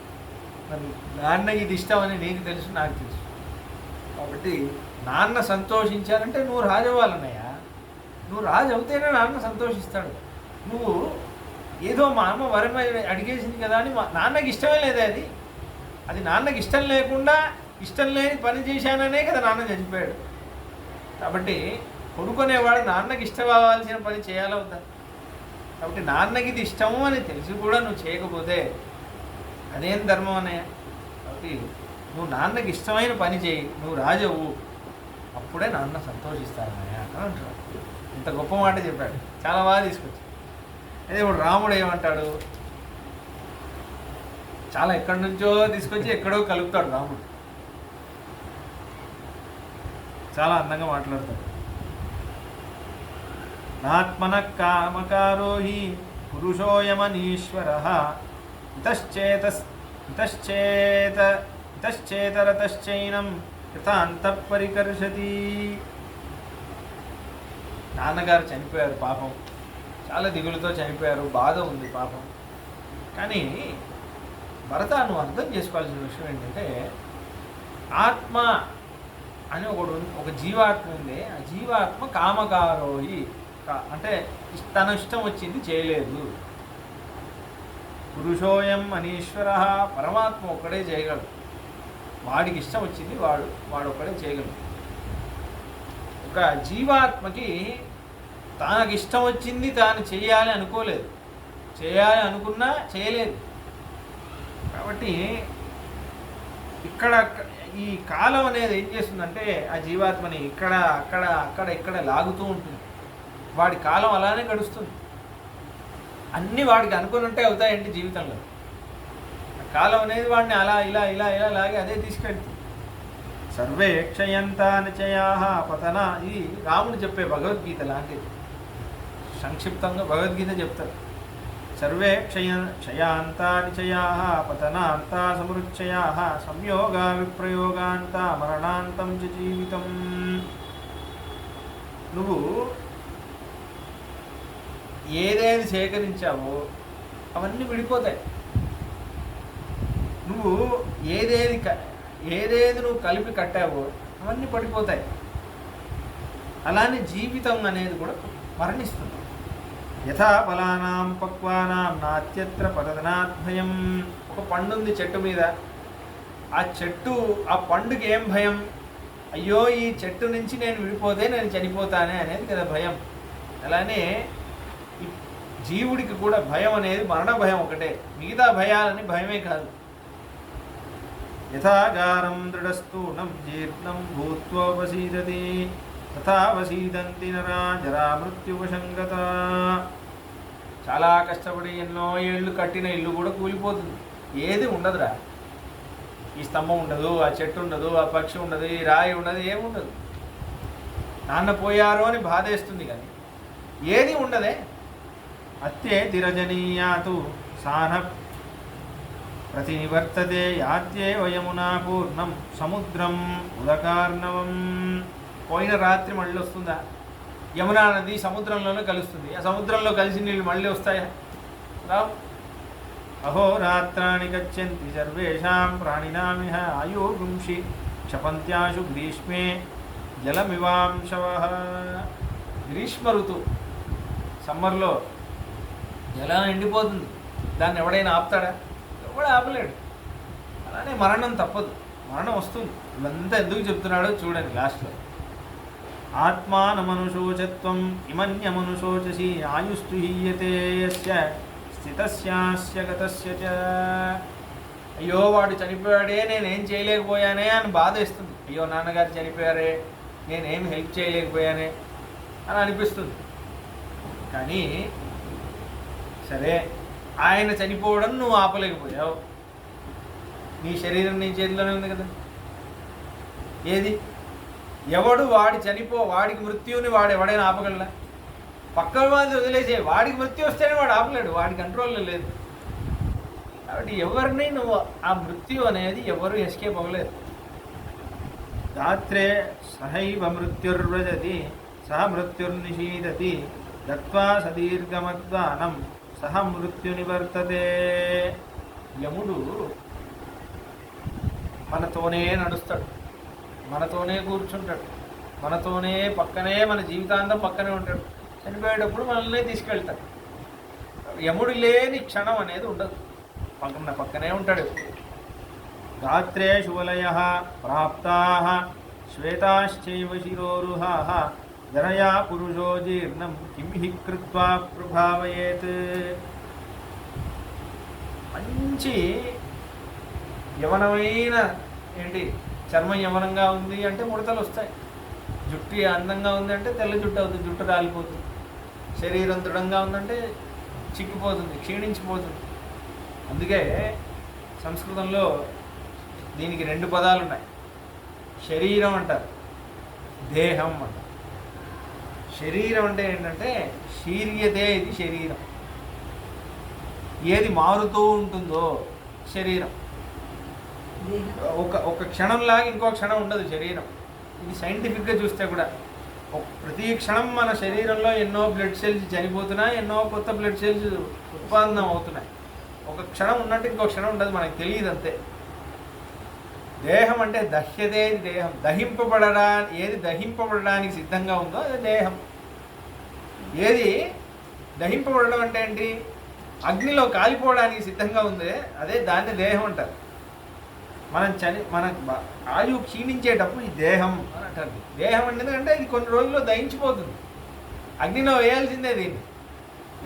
మరి నాన్నకి ఇది ఇష్టం అని నీకు తెలుసు, నాకు తెలుసు. కాబట్టి నాన్న సంతోషించాలంటే నువ్వు రాజు అవ్వాలన్నయ్యా. నువ్వు రాజు అవుతేనే నాన్న సంతోషిస్తాడు. నువ్వు ఏదో మా అమ్మ వరం అడిగేసింది కదా అని నాన్నకి ఇష్టమే లేదా? అది నాన్నకి ఇష్టం లేకుండా ఇష్టం లేని పని చేశాననే కదా నాన్న చనిపోయాడు. కాబట్టి కొడుకునేవాడు నాన్నకి ఇష్టం అవ్వాల్సిన పని చేయాలా వద్దా? కాబట్టి నాన్నకి ఇది ఇష్టము అని తెలిసి కూడా నువ్వు చేయకపోతే అదేం ధర్మం అన్నయ్య? కాబట్టి నువ్వు నాన్నకి ఇష్టమైన పని చేయి, నువ్వు రాజవు, అప్పుడే నాన్న సంతోషిస్తానన్నయ్య అని అంటున్నాడు. ఇంత గొప్ప మాట చెప్పాడు, చాలా బాగా తీసుకొచ్చి. అదే ఇప్పుడు రాముడు ఏమంటాడు, చాలా ఎక్కడి నుంచో తీసుకొచ్చి ఎక్కడో కలుపుతాడు రాముడు. చాలా అందంగా మాట్లాడతాడు. నాత్మన కామకారో హి పురుషోయమనీశ్వర ఇతశ్చేతరతశ్చైనం కృతాంతః పరికర్షతి. నాన్నగారు చనిపోయారు పాపం, చాలా దిగులుతో చనిపోయారు, బాధ ఉంది పాపం. కానీ భరత, నువ్వు అర్థం చేసుకోవాల్సిన విషయం ఏంటంటే, ఆత్మ అని ఒక జీవాత్మ ఉంది. ఆ జీవాత్మ కామకారోహి, అంటే తన ఇష్టం వచ్చింది చేయలేదు. పురుషోయం అనీశ్వర, పరమాత్మ ఒక్కడే చేయగలడు. వాడికి ఇష్టం వచ్చింది వాడు ఒక్కడే చేయగలడు. ఒక జీవాత్మకి తనకి ఇష్టం వచ్చింది తాను చేయాలి అనుకోలేదు, చేయాలి అనుకున్నా చేయలేదు. కాబట్టి ఇక్కడ ఈ కాలం అనేది ఏం చేస్తుందంటే ఆ జీవాత్మని ఇక్కడ అక్కడ అక్కడ ఇక్కడ లాగుతూ ఉంటుంది. వాడి కాలం అలానే గడుస్తుంది. అన్నీ వాడికి అనుకున్నట్టే అవుతాయండి జీవితంలో. కాలం అనేది వాడిని అలా ఇలా ఇలా ఇలా లాగి అదే తీసుకెళ్తుంది. సర్వే క్షయంతా నిచయా పతన. ఇది రాముడు చెప్పే భగవద్గీత లాంటిది. సంక్షిప్తంగా భగవద్గీత చెప్తారు. సర్వే క్షయాంతా నిచయా పతనాంతా సమృచ్చయా సంయోగా విప్రయోగాంతా మరణాంతం చ జీవితం. నువ్వు ఏదేది సేకరించావో అవన్నీ విడిపోతాయి. నువ్వు ఏదేది నువ్వు కలిపి కట్టావో అవన్నీ పడిపోతాయి. అలానే జీవితం అనేది కూడా మరణిస్తుంది. యథా ఫలానాం పక్వానాం నాత్యత్ర పతనాత్ భయం. ఒక పండు ఉంది చెట్టు మీద. ఆ పండుకి ఏం భయం? అయ్యో ఈ చెట్టు నుంచి నేను విడిపోతే నేను చనిపోతానే అనేది కదా భయం. అలానే జీవుడికి కూడా భయం అనేది మరణ భయం ఒకటే. మిగతా భయాలని భయమే కాదు. యథాగారం దృఢస్థూణం జీర్ణం భూత్వోపసీదతి తథా వసీదంతి నరా జరా మృత్యువశంగత. చాలా కష్టపడి ఎన్నో ఏళ్ళు కట్టిన ఇల్లు కూడా కూలిపోతుంది. ఏది ఉండదురా. ఈ స్తంభం ఉండదు, ఆ చెట్టు ఉండదు, ఆ పక్షి ఉండదు, ఈ రాయి ఉండదు, ఏముండదు. నాన్న పోయారో అని బాధేస్తుంది కానీ ఏది ఉండదే. అత్తే తిరజనీయాతు సాన ప్రతినివర్తతే యాత్యే వయమునా పూర్ణం సముద్రం ఉదకార్ణవం. పోయిన రాత్రి మళ్ళీ వస్తుందా? యమునా నది సముద్రంలోనే కలుస్తుంది. ఆ సముద్రంలో కలిసి నీళ్ళు మళ్ళీ వస్తాయా? రావు. అహోరాత్రాణి గచ్చంతి సర్వేషాం ప్రాణినామిహ ఆయుర్గుంషి క్షపంత్యాశు గ్రీష్మే జలమివాంశవః. గ్రీష్మ ఋతువు సమ్మర్లో జలం ఎండిపోతుంది. దాన్ని ఎవడైనా ఆపుతాడా? ఎవడు ఆపలేడు. అలానే మరణం తప్పదు, మరణం వస్తుంది. ఇవంతా ఎందుకు చెప్తున్నాడో చూడండి లాస్ట్లో. ఆత్మానమనుశోచత్వం ఇమన్యమనుశోచసి ఆయుస్తు హీయతే యస్య స్థితస్యాస్య గతస్య చ. అయ్యో వాడు చనిపోయాడే, నేనేం చేయలేకపోయానే అని బాధేస్తుంది. అయ్యో నాన్నగారు చనిపోయారే, నేనేం హెల్ప్ చేయలేకపోయానే అని అనిపిస్తుంది. కానీ సరే, ఆయన చనిపోవడం నువ్వు ఆపలేకపోయావు. నీ శరీరం నీ చేతిలోనే ఉంది కదా. ఏది ఎవడు వాడికి మృత్యువుని ఎవడైనా ఆపగలరా? పక్కన వాళ్ళు వదిలేసే, వాడికి మృత్యు వస్తేనే వాడు ఆపలేడు. వాడి కంట్రోల్లో లేదు. కాబట్టి ఎవరిని నువ్వు ఆ మృత్యు అనేది ఎవరు ఎస్కేప్ అవ్వలేదు. రాత్రే సహైవ మృత్యుర్వ్రజతి సహ మృత్యుర్నిషీదతి దత్వా సదీర్ఘమద్వానం సహ మృత్యు నివర్తతే. యముడు మనతోనే నడుస్తాడు, మనతోనే కూర్చుంటాడు, మనతోనే పక్కనే, మన జీవితాంతం పక్కనే ఉంటాడు. చనిపోయేటప్పుడు మనల్ని తీసుకెళ్తాడు. యముడు లేని క్షణం అనేది ఉండదు. పక్కనే ఉంటాడు. రాత్రే శువలయ ప్రాప్తా శ్వేతాశ్చైవ శిరోరుహా జనయా పురుషో జీర్ణం కిం హి కృత్వా ప్రభావయేత్. మంచి యవనమైన చర్మం యవనంగా ఉంది అంటే ముడతలు వస్తాయి. జుట్టు అందంగా ఉంది అంటే తెల్ల జుట్టు అవుతుంది, జుట్టు రాలిపోతుంది. శరీరం దృఢంగా ఉందంటే చిక్కిపోతుంది, క్షీణించిపోతుంది. అందుకే సంస్కృతంలో దీనికి 2 పదాలు ఉన్నాయి. శరీరం అంటారు, దేహం అంటారు. శరీరం అంటే ఏంటంటే శీర్యతే, ఇది శరీరం. ఏది మారుతూ ఉంటుందో శరీరం. ఒక క్షణంలాగా ఇంకో క్షణం ఉండదు శరీరం. ఇది సైంటిఫిక్గా చూస్తే కూడా ప్రతి క్షణం మన శరీరంలో ఎన్నో బ్లడ్ సెల్స్ చనిపోతున్నాయి, ఎన్నో కొత్త బ్లడ్ సెల్స్ ఉత్పాదనం అవుతున్నాయి. ఒక క్షణం ఉన్నట్టు ఇంకో క్షణం ఉండదు, మనకు తెలియదు అంతే. దేహం అంటే దహ్యతే దేహం. ఏది దహింపబడడానికి సిద్ధంగా ఉందో అది దేహం. ఏది దహింపబడడం అంటే ఏంటి? అగ్నిలో కాలిపోవడానికి సిద్ధంగా ఉంది, అదే దాన్ని దేహం అంటారు. మన ఆయువు క్షీణించేటప్పుడు ఈ దేహం అని అంటారు. దేహం అంటే ఇది కొన్ని రోజుల్లో దహించిపోతుంది. అగ్నిలో వేయాల్సిందే దీన్ని.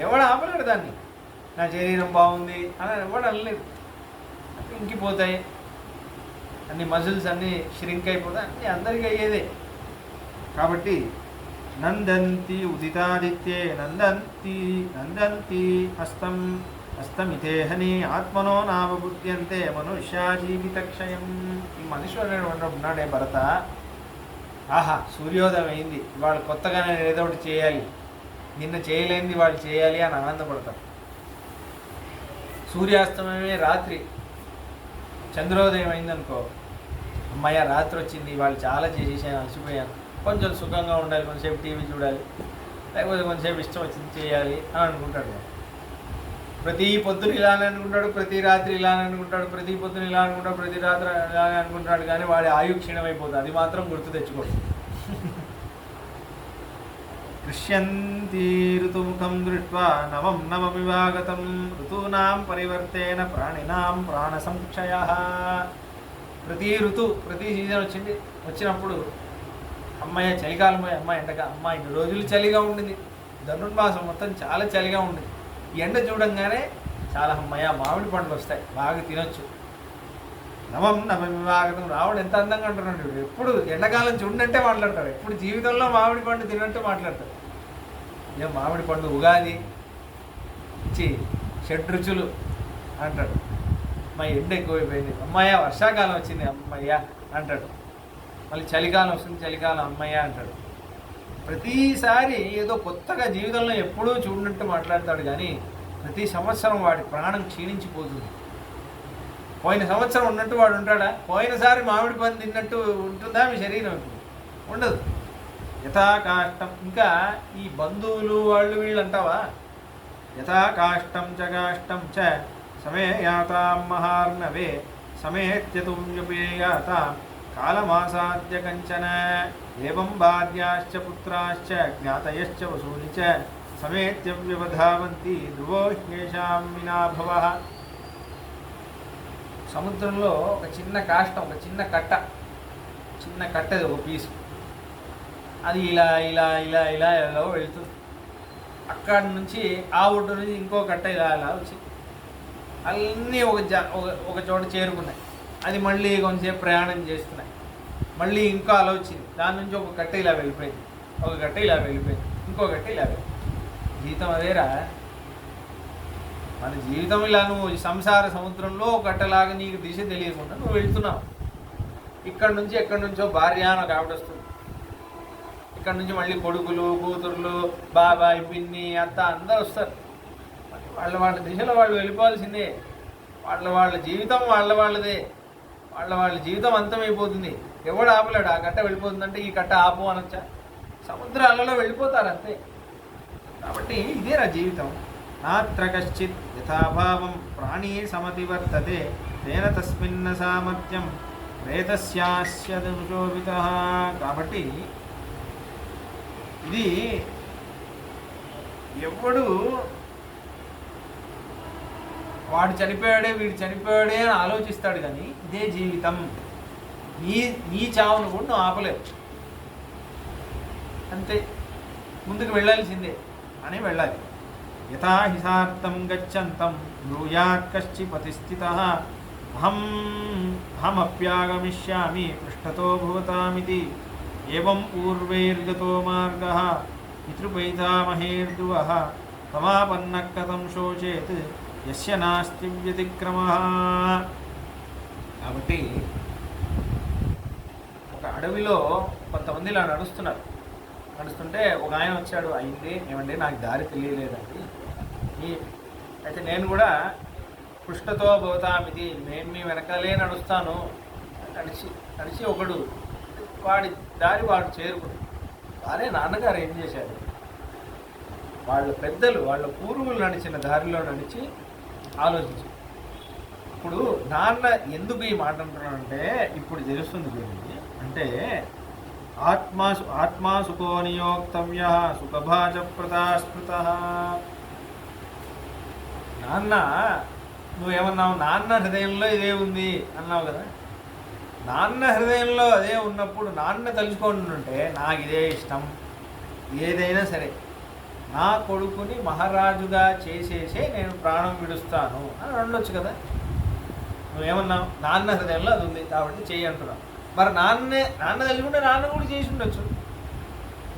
ఎవడు ఆపలేడు దాన్ని. నా శరీరం బాగుంది అని ఎవడు అనలేదు. ఇంకిపోతాయి అన్ని మజిల్స్ అన్నీ ష్రింక్ అయిపోతాయి. అన్నీ అందరికీ అయ్యేదే. కాబట్టి నందంతి ఉదితాదిత్యే నందంతి హస్తం అస్తమితేహని ఆత్మనో నావబుద్ధ్యంతే మనుష్యా జీవితక్షయం. ఈ మనుషుడు ఉన్నాడే భరత, ఆహా సూర్యోదయం అయింది, వాళ్ళు కొత్తగా నేను ఏదో ఒకటి చేయాలి, నిన్న చేయలేనిది వాళ్ళు చేయాలి అని ఆనందపడతారు. సూర్యాస్తమయమే రాత్రి, చంద్రోదయం అయిందనుకో, అమ్మాయ రాత్రి వచ్చింది, వాళ్ళు చాలా చేసేసాను, అలసిపోయాను, కొంచెం సుఖంగా ఉండాలి, కొంచెంసేపు టీవీ చూడాలి, లేకపోతే కొంచెంసేపు ఇష్టం వచ్చింది చేయాలి అని అనుకుంటాడు. ప్రతి పొద్దున ఇలానే అనుకుంటాడు, ప్రతి రాత్రి ఇలానే అనుకుంటాడు, ప్రతి పొద్దున ఇలా అనుకుంటాడు, ప్రతి రాత్రి ఇలానే అనుకుంటాడు, కానీ వాడి ఆయు క్షీణమైపోతుంది. అది మాత్రం గుర్తు తెచ్చుకోడు. దృశ్యంతి ఋతుముఖం దృష్ట్వా నవం నవమివాగతం ఋతూనాం పరివర్తేన ప్రాణినాం ప్రాణ సంక్షయ. ప్రతి ప్రతి సీజన్ వచ్చినప్పుడు అమ్మాయి చలికాలం పోయి అమ్మాయి ఎండగా, అమ్మాయి ఇన్ని రోజులు చలిగా ఉండింది, ధనుర్మాసం మొత్తం చాలా చలిగా ఉండింది, ఎండ చూడంగానే చాలా అమ్మాయి మామిడి పండ్లు వస్తాయి, బాగా తినొచ్చు. నవం నవమివాగతం, రావడం ఎంత అందంగా అంటున్నాడు. ఎప్పుడు ఎండాకాలం చూడంటే మాట్లాడతాడు, ఎప్పుడు జీవితంలో మామిడి పండు తిన్నట్టు మాట్లాడతాడు. ఏం మామిడి పండు ఉగాది ఇచ్చి షడ్రుచులు అంటాడు. అమ్మాయి ఎండ ఎక్కువైపోయింది, అమ్మాయ వర్షాకాలం వచ్చింది అమ్మయ్య అంటాడు. మళ్ళీ చలికాలం వస్తుంది, చలికాలం అమ్మయ్య అంటాడు. ప్రతిసారి ఏదో కొత్తగా జీవితంలో ఎప్పుడూ చూడనట్టు మాట్లాడతాడు, కానీ ప్రతి సంవత్సరం వాడి ప్రాణం క్షీణించిపోతుంది. పోయిన సంవత్సరం ఉన్నట్టు వాడు ఉంటాడా? పోయినసారి మామిడి పండు తిన్నట్టు ఉంటుందా మీ శరీరం? ఇప్పుడు ఉండదు. యథాకాష్టం. ఇంకా ఈ బంధువులు వాళ్ళు వీళ్ళు అంటావా? యథాకాష్టం చ కాష్టం చ సమేయాతాం మహార్ణవే సమేత్యతుమ్యుపేయాతాం కాలమాసాద్య కంచన ఏవం బాధ్యాశ్చ పుత్రాశ్చ జ్ఞాతయశ్చ వసూని చ సమేత్య వ్యవధావంతి ధ్రువో హ్యేషాం వినాభవ. సముద్రంలో ఒక చిన్న కాష్టం, ఒక చిన్న కట్టది ఒక పీసు, అది ఇలా ఇలా ఇలా ఇలా ఇలా వెళ్తుంది. అక్కడి నుంచి ఆ ఒడ్డు నుంచి ఇంకో కట్ట ఇలా ఇలా వచ్చి అన్నీ ఒక చోట చేరుకున్నాయి. అది మళ్ళీ కొంచెంసేపు ప్రయాణం చేస్తున్నాయి, మళ్ళీ ఇంకో అలా వచ్చింది, దాని నుంచి ఒక కట్ట ఇలా వెళ్ళిపోయింది, ఒక కట్ట ఇలా వెళ్ళిపోయింది, ఇంకో కట్ట ఇలా వెళ్ళిపోయింది. జీవితం అదేరా. మన జీవితం ఇలా నువ్వు సంసార సముద్రంలో ఒక కట్టలాగా నీకు దిశ తెలియకుండా నువ్వు వెళ్తున్నావు. ఇక్కడి నుంచి ఎక్కడి నుంచో భార్య అని ఒక ఆవిడ వస్తుంది, ఇక్కడ నుంచి మళ్ళీ కొడుకులు కూతుర్లు బాబాయ్ పిన్ని అత్త అందరూ వస్తారు. వాళ్ళ దిశలో వాళ్ళు వెళ్ళిపోవాల్సిందే. వాళ్ళ జీవితం వాళ్ళదే, వాళ్ళ జీవితం అంతమైపోతుంది. ఎవడు ఆపలేడు. ఆ కట్ట వెళ్ళిపోతుందంటే ఈ కట్ట ఆపు అనొచ్చా? సముద్రాలలో వెళ్ళిపోతారు అంతే. కాబట్టి ఇదే నా జీవితం. నాత్ర కశ్చిత్ యథాభావం ప్రాణీ సమతి వర్తతే తేన తస్మిన్న సామర్థ్యం ప్రేతస్యాస్యదనుశోభిత. కాబట్టి ఇది ఎవడు వాడు చనిపోయాడే వీడు చనిపోయాడే అని ఆలోచిస్తాడు, కానీ ఇదే జీవితం, నీ చావును కూడా నువ్వు ఆపలేవు, అంతే, ముందుకు వెళ్ళాల్సిందే అని వెళ్ళాలి. యథా హిసార్థం గచ్చంతం బ్రూయాత్ కశ్చిపతి స్థితః అహమప్యాగమిష్యామి పృష్ఠతో భవతామితి ఏవం పూర్వైర్గతో మార్గః పితృపైతామహేర్ధ్రువః తమాపన్నః కథం శోచేత్ యస్య నాస్తి వ్యతిక్రమః. కాబట్టి ఒక అడవిలో కొంతమంది ఇలా నడుస్తుంటే ఒక ఆయన వచ్చాడు. అయింది ఏమండి, నాకు దారి తెలియలేదండి, అయితే నేను కూడా పృష్ఠతో భవతామిది, నేను మీ వెనకాలే నడుస్తాను. నడిచి ఒకడు వాడి దారి వాడు చేరుకుని, వారే నాన్నగారు ఏం చేశారు, వాళ్ళ పెద్దలు వాళ్ళ పూర్వులు నడిచిన దారిలో నడిచి ఆలోచించు. ఇప్పుడు నాన్న ఎందుకు ఈ మాట అంటున్నానంటే ఇప్పుడు తెలుస్తుంది గురించి. అంటే ఆత్మా సుఖో నియోక్తవ్య సుఖభాజ ప్రతాస్పృత. నాన్న నువ్వేమన్నావు, నాన్న హృదయంలో ఇదే ఉంది అన్నావు కదా. నాన్న హృదయంలో అదే ఉన్నప్పుడు నాన్న తలుచుకుంటుంటే నాకు ఇదే ఇష్టం, ఏదైనా సరే నా కొడుకుని మహారాజుగా చేసేసే నేను ప్రాణం విడుస్తాను అని అనొచ్చు కదా. నువ్వేమన్నావు, నాన్న హృదయంలో అది ఉంది కాబట్టి చేయి అంటున్నావు. మరి నాన్న తలుచుకుంటే నాన్న కూడా చేసి ఉండొచ్చు,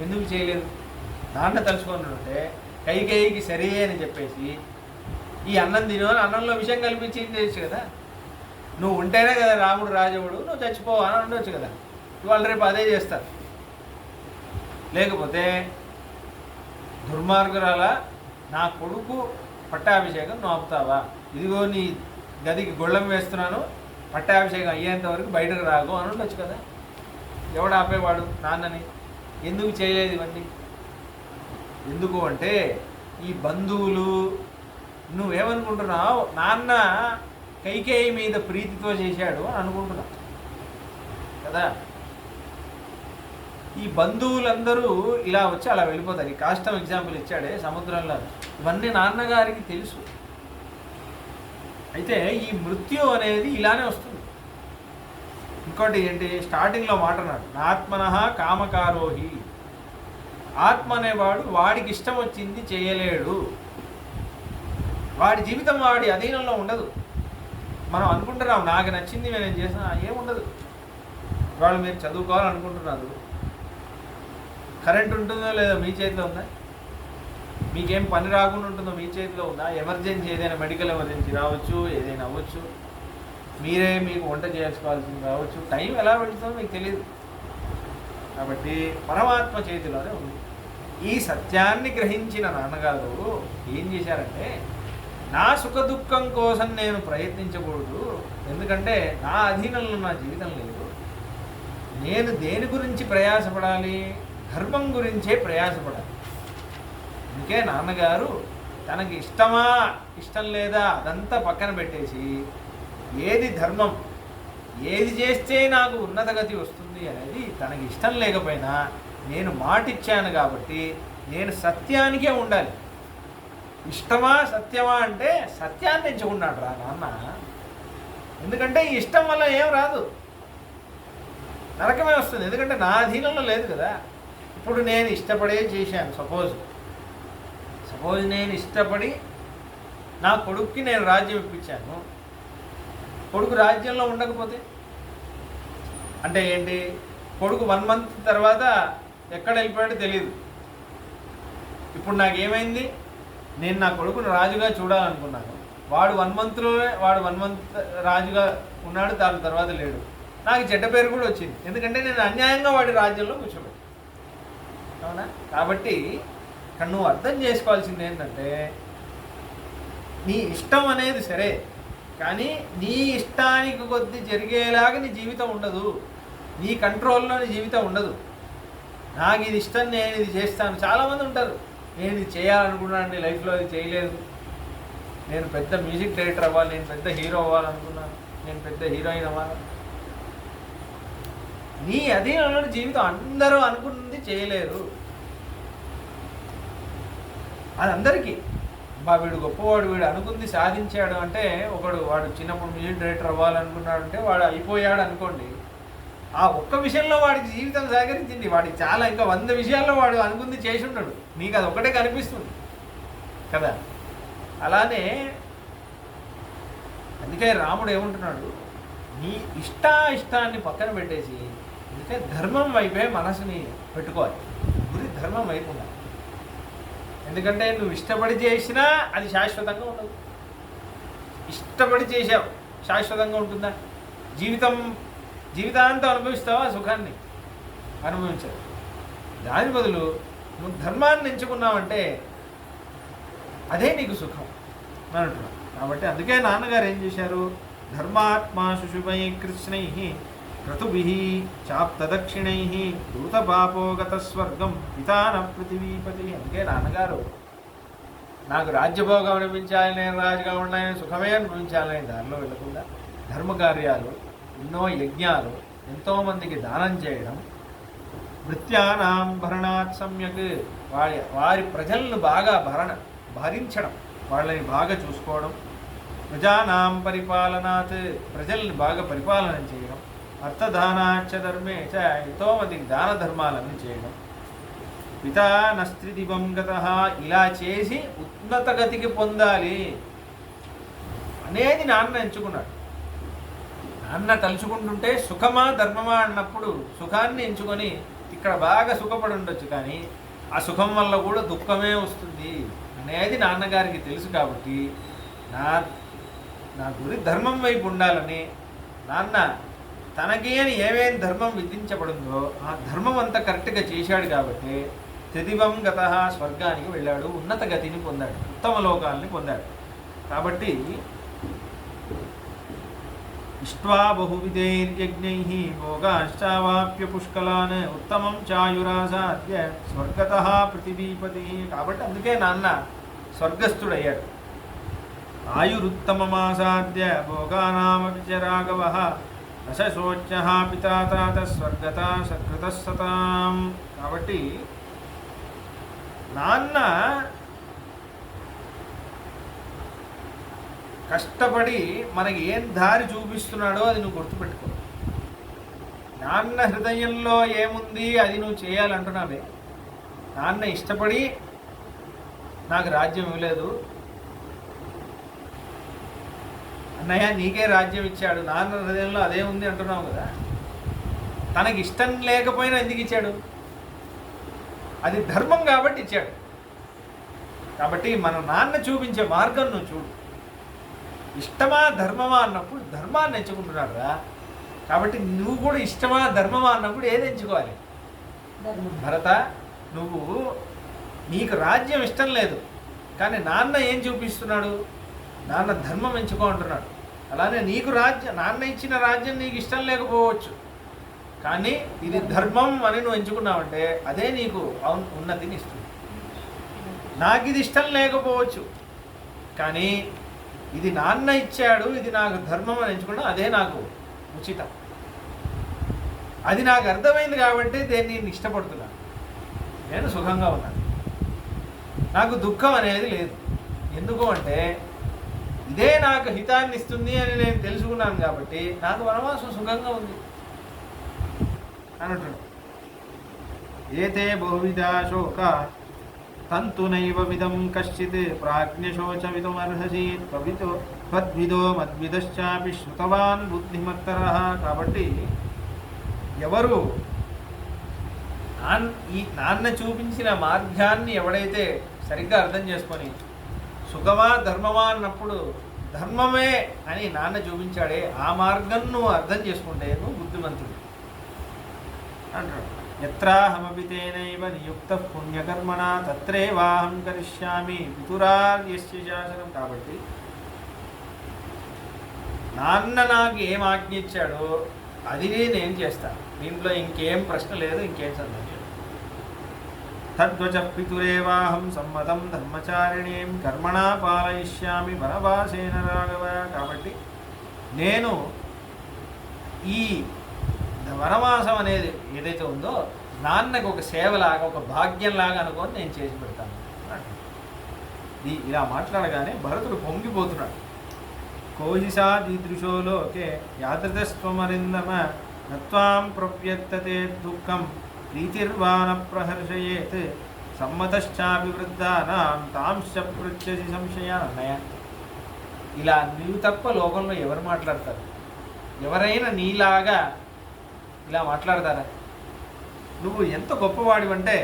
ఎందుకు చేయలేదు? నాన్న తలుచుకొని ఉంటే కైకేయికి సరే అని చెప్పేసి ఈ అన్నం తిను అని అన్నంలో విషయం కల్పించి చేయొచ్చు కదా. నువ్వు ఉంటేనే కదా రాముడు రాజవుడు, నువ్వు చచ్చిపోవు అని ఉండొచ్చు కదా. ఇవాళ రేపు అదే చేస్తారు. లేకపోతే దుర్మార్గురాల నా కొడుకు పట్టాభిషేకం నువ్వు ఆపుతావా, ఇదిగో నీ గదికి గొళ్ళం వేస్తున్నాను, పట్టాభిషేకం అయ్యేంత వరకు బయటకు రాగు అని ఉండొచ్చు కదా. ఎవడు ఆపేవాడు నాన్నని? ఎందుకు చేయలేదు ఇవన్నీ? ఎందుకు అంటే ఈ బంధువులు, నువ్వేమనుకుంటున్నావు నాన్న కైకేయి మీద ప్రీతితో చేశాడు అని అనుకుంటున్నావు కదా. ఈ బంధువులందరూ ఇలా వచ్చి అలా వెళ్ళిపోతారు. ఈ కాష్టం ఎగ్జాంపుల్ ఇచ్చాడే సముద్రంలో, ఇవన్నీ నాన్నగారికి తెలుసు. అయితే ఈ మృత్యు అనేది ఇలానే వస్తుంది. ఇంకోటి ఏంటి, స్టార్టింగ్లో మాట అన్నాడు, ఆత్మనః కామకారోహి. ఆత్మ అనేవాడు వాడికి ఇష్టం వచ్చింది చేయలేడు. వాడి జీవితం వాడి అధీనంలో ఉండదు. మనం అనుకుంటున్నాం నాకు నచ్చింది నేను చేసిన, ఏముండదు. వాళ్ళు మీరు చదువుకోవాలనుకుంటున్నారు, కరెంట్ ఉంటుందో లేదో మీ చేతిలో ఉందా? మీకేం పని రాకుండా ఉంటుందో మీ చేతిలో ఉందా? ఎమర్జెన్సీ, ఏదైనా మెడికల్ ఎమర్జెన్సీ రావచ్చు, ఏదైనా అవ్వచ్చు, మీరే మీకు వంట చేసుకోవాల్సింది రావచ్చు. టైం ఎలా వెళ్తుందో మీకు తెలియదు. కాబట్టి పరమాత్మ చేతిలోనే ఉంది. ఈ సత్యాన్ని గ్రహించిన నాన్నగారు ఏం చేశారంటే, నా సుఖ దుఃఖం కోసం నేను ప్రయత్నించకూడదు, ఎందుకంటే నా అధీనంలో నా జీవితం లేదు. నేను దేని గురించి ప్రయాసపడాలి? ధర్మం గురించే ప్రయాసపడాలి. అందుకే నాన్నగారు తనకి ఇష్టమా ఇష్టం లేదా అదంతా పక్కన పెట్టేసి, ఏది ధర్మం, ఏది చేస్తే నాకు ఉన్నతగతి వస్తుంది అనేది తనకి ఇష్టం లేకపోయినా నేను మాటిచ్చాను కాబట్టి నేను సత్యానికే ఉండాలి. ఇష్టమా సత్యమా అంటే సత్యాన్ని ఎంచుకున్నాడు రా నాన్న. ఎందుకంటే ఈ ఇష్టం వల్ల ఏం రాదు, నరకమే వస్తుంది. ఎందుకంటే నా అధీనంలో లేదు కదా. ఇప్పుడు నేను ఇష్టపడే చేశాను, సపోజ్ నేను ఇష్టపడి నా కొడుక్కి నేను రాజ్యం ఇప్పించాను. కొడుకు రాజ్యంలో ఉండకపోతే అంటే ఏంటి, కొడుకు 1 month తర్వాత ఎక్కడ వెళ్ళిపోయాడో తెలియదు. ఇప్పుడు నాకేమైంది, నేను నా కొడుకును రాజుగా చూడాలనుకున్నాను, వాడు 1 monthలోనే వాడు 1 month రాజుగా ఉన్నాడు, దాని తర్వాత లేడు. నాకు చెడ్డ పేరు కూడా వచ్చింది, ఎందుకంటే నేను అన్యాయంగా వాడి రాజ్యంలో కూర్చోబెట్టాను. అవునా? కాబట్టి ఇక్కడ నువ్వు అర్థం చేసుకోవాల్సింది ఏంటంటే, నీ ఇష్టం అనేది సరే, కానీ నీ ఇష్టానికి కొద్ది జరిగేలాగా నీ జీవితం ఉండదు. నీ కంట్రోల్లో నీ జీవితం ఉండదు. నాకు ఇది ఇష్టం, నేను ఇది చేస్తాను. చాలామంది ఉంటారు, నేను ఇది చేయాలనుకున్నాను, నీ లైఫ్లో అది చేయలేదు. నేను పెద్ద మ్యూజిక్ డైరెక్టర్ అవ్వాలి, నేను పెద్ద హీరో అవ్వాలనుకున్నాను, నేను పెద్ద హీరోయిన్ అవ్వాలి. నీ అధీనంలో జీవితం అందరూ అనుకున్నది చేయలేరు. అది అందరికీ వీడు గొప్పవాడు, వీడు అనుకుంది సాధించాడు అంటే, వాడు చిన్నప్పుడు మ్యూజిక్ డైరెక్టర్ అవ్వాలనుకున్నాడు అంటే వాడు అయిపోయాడు అనుకోండి. ఆ ఒక్క విషయంలో వాడికి జీవితం సహకరించింది, వాడికి చాలా ఇంకా 100 విషయాల్లో వాడు అనుకుంది చేసి ఉంటాడు. నీకు అది ఒకటే కనిపిస్తుంది కదా. అలానే అందుకే రాముడు ఏమంటున్నాడు, నీ ఇష్టాన్ని పక్కన పెట్టేసి, అందుకే ధర్మం వైపే మనసుని పెట్టుకోవాలి. గురి ధర్మం వైపు ఉండాలి. ఎందుకంటే నువ్వు ఇష్టపడి చేసినా అది శాశ్వతంగా ఉండదు. ఇష్టపడి చేసావు, శాశ్వతంగా ఉంటుందా? జీవితాంతం అనుభవిస్తావా? సుఖాన్ని అనుభవించావు. దాని బదులు నువ్వు ధర్మాన్ని ఎంచుకున్నావంటే అదే నీకు సుఖం అని అంటున్నావు. కాబట్టి అందుకే నాన్నగారు ఏం చేశారు, ధర్మాత్మా శుశుభై కృష్ణై క్రతుభిః చాప్తదక్షిణైః దూతపాపోగత స్వర్గం పితాన పృథివీపతి. అందుకే నాన్నగారు నాకు రాజ్యభోగం అనిపించాలి, నేను రాజుగా ఉండాలని, సుఖమే అనుభవించాలని దారిలో వెళ్ళకుండా ధర్మకార్యాలు, ఎన్నో యజ్ఞాలు, ఎంతోమందికి దానం చేయడం, భృత్యానాం భరణాత్ సమ్యక్, వారి ప్రజలను బాగా భరించడం, వాళ్ళని బాగా చూసుకోవడం, ప్రజానాం పరిపాలనాత్, ప్రజల్ని బాగా పరిపాలన చేయడం, అర్థదానాచ ధర్మే చ, ఎంతోమందికి దాన ధర్మాలన్నీ చేయడం, పితా నస్త్రిదివం గతః, ఇలా చేసి ఉన్నత గతికి పొందాలి అనేది నాన్న ఎంచుకున్నాడు. నాన్న తలుచుకుంటుంటే సుఖమా ధర్మమా అన్నప్పుడు సుఖాన్ని ఎంచుకొని ఇక్కడ బాగా సుఖపడి ఉండొచ్చు, కానీ ఆ సుఖం వల్ల కూడా దుఃఖమే వస్తుంది అనేది నాన్నగారికి తెలుసు. కాబట్టి నా నా గురి ధర్మం వైపు ఉండాలని నాన్న తనకి అని ఏమేం ధర్మం విధించబడిందో ఆ ధర్మం అంతా కరెక్ట్గా చేశాడు కాబట్టి త్రిదివం గత స్వర్గానికి వెళ్ళాడు, ఉన్నత గతిని పొందాడు, ఉత్తమ లోకాలని పొందాడు. కాబట్టి ఇష్ట్వా బహువిధైర్యజ్ఞైః భోగాశ్చావాప్య పుష్కలాన్ ఉత్తమం చాయురాసాద్య స్వర్గతః పృథివీపతి. కాబట్టి అందుకే నాన్న స్వర్గస్థుడయ్యాడు. ఆయురుత్తమమాసాద్య భోగానామపి చ రాఘవః రసశోచ్యః పితా తాత స్వర్గత సకృతః సతాం. కాబట్టి నాన్న కష్టపడి మనకి ఏం దారి చూపిస్తున్నాడో అది నువ్వు గుర్తుపెట్టుకో. నాన్న హృదయంలో ఏముంది అది నువ్వు చేయాలంటున్నావే. నాన్న ఇష్టపడి నాకు రాజ్యం ఇవ్వలేదు, అన్నయ్య నీకే రాజ్యం ఇచ్చాడు, నాన్న హృదయంలో అదే ఉంది అంటున్నావు కదా. తనకి ఇష్టం లేకపోయినా ఎందుకు ఇచ్చాడు? అది ధర్మం కాబట్టి ఇచ్చాడు. కాబట్టి మన నాన్న చూపించే మార్గం నువ్వు చూడు. ఇష్టమా ధర్మమా అన్నప్పుడు ధర్మాన్ని ఎంచుకుంటున్నాడు రా. కాబట్టి నువ్వు కూడా ఇష్టమా ధర్మమా అన్నప్పుడు ఏది ఎంచుకోవాలి? భరత, నువ్వు నీకు రాజ్యం ఇష్టం లేదు, కానీ నాన్న ఏం చూపిస్తున్నాడు? నాన్న ధర్మం ఎంచుకో అంటున్నాడు. అలానే నీకు రాజ్యం, నాన్న ఇచ్చిన రాజ్యం నీకు ఇష్టం లేకపోవచ్చు, కానీ ఇది ధర్మం అని నువ్వు ఎంచుకున్నావంటే అదే నీకు ఉన్నతిని ఇస్తుంది. నాకు ఇది ఇష్టం లేకపోవచ్చు, కానీ ఇది నాన్న ఇచ్చాడు, ఇది నాకు ధర్మం అని ఎంచుకున్నా అదే నాకు ఉచితం. అది నాకు అర్థమైంది కాబట్టి దేన్ని నేను ఇష్టపడుతున్నాను. నేను సుఖంగా ఉన్నాను, నాకు దుఃఖం అనేది లేదు. ఎందుకు అంటే ఇదే నాకు హితాన్ని ఇస్తుంది అని నేను తెలుసుకున్నాను కాబట్టి నాకు వనవాసం సుఖంగా ఉంది అన్నట్టు. ఏతే బహువిధా శోక తంతునైవ విధం కశ్చిత్ ప్రాజ్ఞశోచమిదమర్హసి త్వద్విదో మద్విదశ్చాపి శ్రుతవాన్ బుద్ధిమత్తరః. కాబట్టి ఎవరు ఈ నాన్న చూపించిన మార్గాన్ని ఎవడైతే సరిగ్గా అర్థం చేసుకొని సుఖమా ధర్మమా అన్నప్పుడు ధర్మమే అని నాన్న చూపించాడే ఆ మార్గం నువ్వు అర్థం చేసుకుంటే నువ్వు బుద్ధిమంతుడు అంటాడు. యత్రాహమపి తేనైవ నియుక్త పుణ్యకర్మణ తత్రేవాహం కరిష్యామి పితురార్యస్య శాసనం. కాబట్టి నాన్న నాకు ఏం ఆజ్ఞ ఇచ్చాడో అది నేను చేస్తాను. దీంట్లో ఇంకేం ప్రశ్న లేదు, ఇంకేం సందేహం లేదు. తద్వచ పితురేవాహం సమ్మతం ధర్మచారిణీం కర్మణా పాలయిష్యామి వనవాసేన రాఘవ. కాబట్టి నేను ఈ వనవాసం అనేది ఏదైతే ఉందో నాన్నకు ఒక సేవలాగా, ఒక భాగ్యంలాగా అనుకొని నేను చేసి పెడతాను. ఇలా మాట్లాడగానే భరతుడు పొంగిపోతున్నాడు. కోహిసా దీదృశో లోకే యాదృతస్త్వమరిందమ నత్వాం ప్రవ్యక్తతే దుఃఖం ప్రీతిర్వాన ప్రహర్షయేత్ సమ్మతశ్చాభివృద్ధానాం తాంశ పృచ్ఛసి సంశయాన్. అన్నయ్య, ఇలా నీవు తప్ప లోకంలో ఎవరు మాట్లాడతారు? ఎవరైనా నీలాగా ఇలా మాట్లాడతారా? నువ్వు ఎంత గొప్పవాడివంటే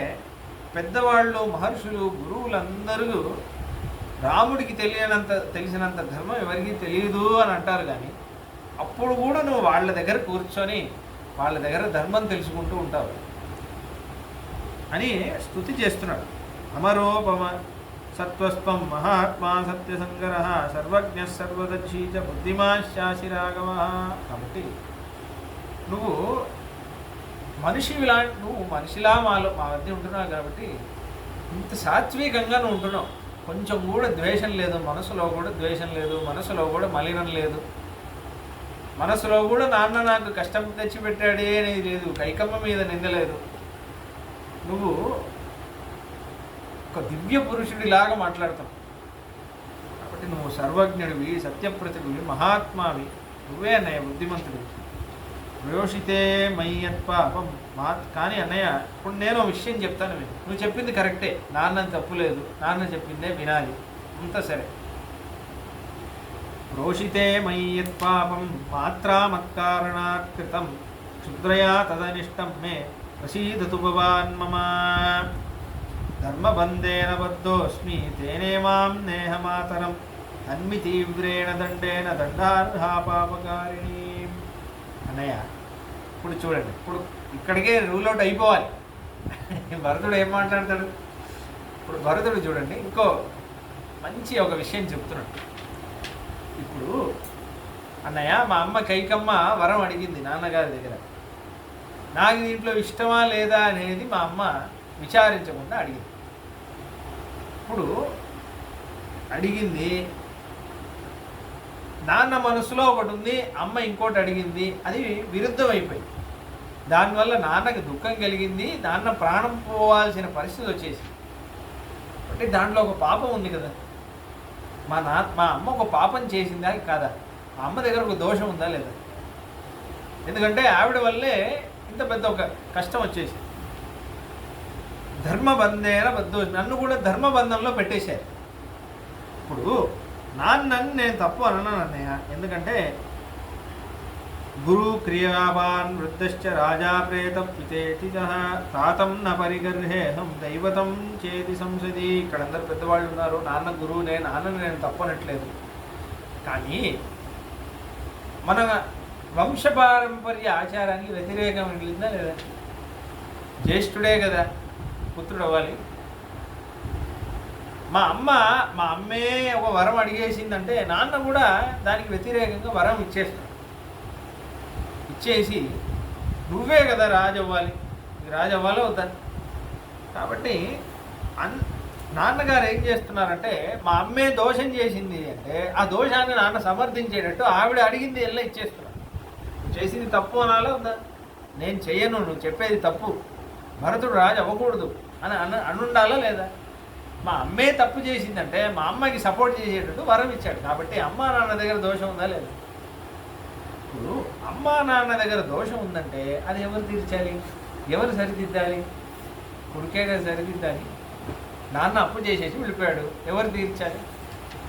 పెద్దవాళ్ళు, మహర్షులు, గురువులందరూ రాముడికి తెలిసినంత ధర్మం ఎవరికి తెలియదు అని అంటారు. కానీ అప్పుడు కూడా నువ్వు వాళ్ళ దగ్గర కూర్చొని వాళ్ళ దగ్గర ధర్మం తెలుసుకుంటూ ఉంటావు అని స్తుతి చేస్తున్నాడు. అమరోపమ సత్వస్వం మహాత్మా సత్యసంగర సర్వజ్ఞ సర్వదర్శీచ బుద్ధిమాశాసి రాఘవ. కాబట్టి నువ్వు మనిషిలా మా మధ్య ఉంటున్నావు కాబట్టి ఇంత సాత్వికంగా నువ్వు ఉంటున్నావు. కొంచెం కూడా ద్వేషం లేదు, మనసులో కూడా ద్వేషం లేదు, మనసులో కూడా మలినం లేదు, మనసులో కూడా నాన్న నాకు కష్టం తెచ్చిపెట్టాడే అనేది లేదు, కైకమ్మ మీద నిందలేదు. నువ్వు ఒక దివ్య పురుషుడిలాగా మాట్లాడతావు. కాబట్టి నువ్వు సర్వజ్ఞుడివి, సత్యప్రతివి, మహాత్మావి, నువ్వే అన్నయ్య బుద్ధిమంతుడివి. ప్రయోషితే మయ్యత్పాపం కానీ అన్నయ్య ఇప్పుడు నేను విషయం చెప్తాను విను. నువ్వు చెప్పింది కరెక్టే, నాన్న తప్పు లేదు, నాన్న చెప్పిందే వినాలి, అంతా సరే. ప్రోషితే మయ్యత్పాపం మాత్రామత్కారణాత్ కృతం క్షుద్రయా తదనిష్టం మే ప్రసీదతు భవాన్ మమ ధర్మబంధేన బద్ధోస్మి తేనే మాం నేహమాతరం అన్మి తీవ్రేణ దండేన దండార్హా పాపకారిణి. అన్నయ్య ఇప్పుడు చూడండి, ఇప్పుడు ఇక్కడికే రూల్ అవుట్ అయిపోవాలి. భరతుడు ఏం మాట్లాడతాడు? ఇప్పుడు భరతుడు చూడండి ఇంకో మంచి ఒక విషయం చెప్తున్నాడు. ఇప్పుడు అన్నయ్య మా అమ్మ కైకమ్మ వరం అడిగింది నాన్నగారి దగ్గర. నాకు దీంట్లో ఇష్టమా లేదా అనేది మా అమ్మ విచారించకుండా అడిగింది. ఇప్పుడు అడిగింది, నాన్న మనసులో ఒకటి ఉంది, అమ్మ ఇంకోటి అడిగింది, అది విరుద్ధం అయిపోయింది. దానివల్ల నాన్నకి దుఃఖం కలిగింది, నాన్న ప్రాణం పోవాల్సిన పరిస్థితి వచ్చేసి. అంటే దాంట్లో ఒక పాపం ఉంది కదా, మా అమ్మ ఒక పాపం చేసిందా కాదా, మా అమ్మ దగ్గర ఒక దోషం ఉందా లేదా? ఎందుకంటే ఆవిడ వల్లే ఇంత పెద్ద ఒక కష్టం వచ్చేసి. ధర్మబంధేన బద్ధోషి, నన్ను కూడా ధర్మబంధంలో పెట్టేశారు. ఇప్పుడు నన్ను నేను తప్పు అన్నాను అన్నయ్య, ఎందుకంటే గురు క్రియావాన్ వృద్ధశ్చ రాజా ప్రేత పితేతి తాతం న పరిగర్హేహం దైవతం చేతి సంసది. ఇక్కడ అందరు పెద్దవాళ్ళు ఉన్నారు, నాన్న గురువునే, నాన్నని నేను తప్పనట్లేదు. కానీ మన వంశపారంపర్య ఆచారానికి వ్యతిరేకం వెళ్ళిందా లేదా? జ్యేష్ఠుడే కదా పుత్రుడు అవ్వాలి. మా అమ్మే ఒక వరం అడిగేసిందంటే నాన్న కూడా దానికి వ్యతిరేకంగా వరం ఇచ్చేసి నువ్వే కదా రాజు అవ్వాలి, రాజు అవ్వాలో వద్దా? కాబట్టి నాన్నగారు ఏం చేస్తున్నారంటే, మా అమ్మే దోషం చేసింది అంటే ఆ దోషాన్ని నాన్న సమర్థించేటట్టు ఆవిడ అడిగింది ఎలా ఇచ్చేస్తున్నాను. నువ్వు చేసింది తప్పు అనాలా వద్దా? నేను చెయ్యను, నువ్వు చెప్పేది తప్పు, భరతుడు రాజు అవ్వకూడదు అని అనుండాలా లేదా? మా అమ్మే తప్పు చేసిందంటే మా అమ్మకి సపోర్ట్ చేసేటట్టు వరం ఇచ్చాడు. కాబట్టి అమ్మా నాన్న దగ్గర దోషం ఉందా లేదా? ఇప్పుడు అమ్మా నాన్న దగ్గర దోషం ఉందంటే అది ఎవరు తీర్చాలి, ఎవరు సరిదిద్దాలి? కొడుకే కదా సరిదిద్దాలి. నాన్న అప్పు చేసేసి వెళ్ళిపోయాడు, ఎవరు తీర్చాలి?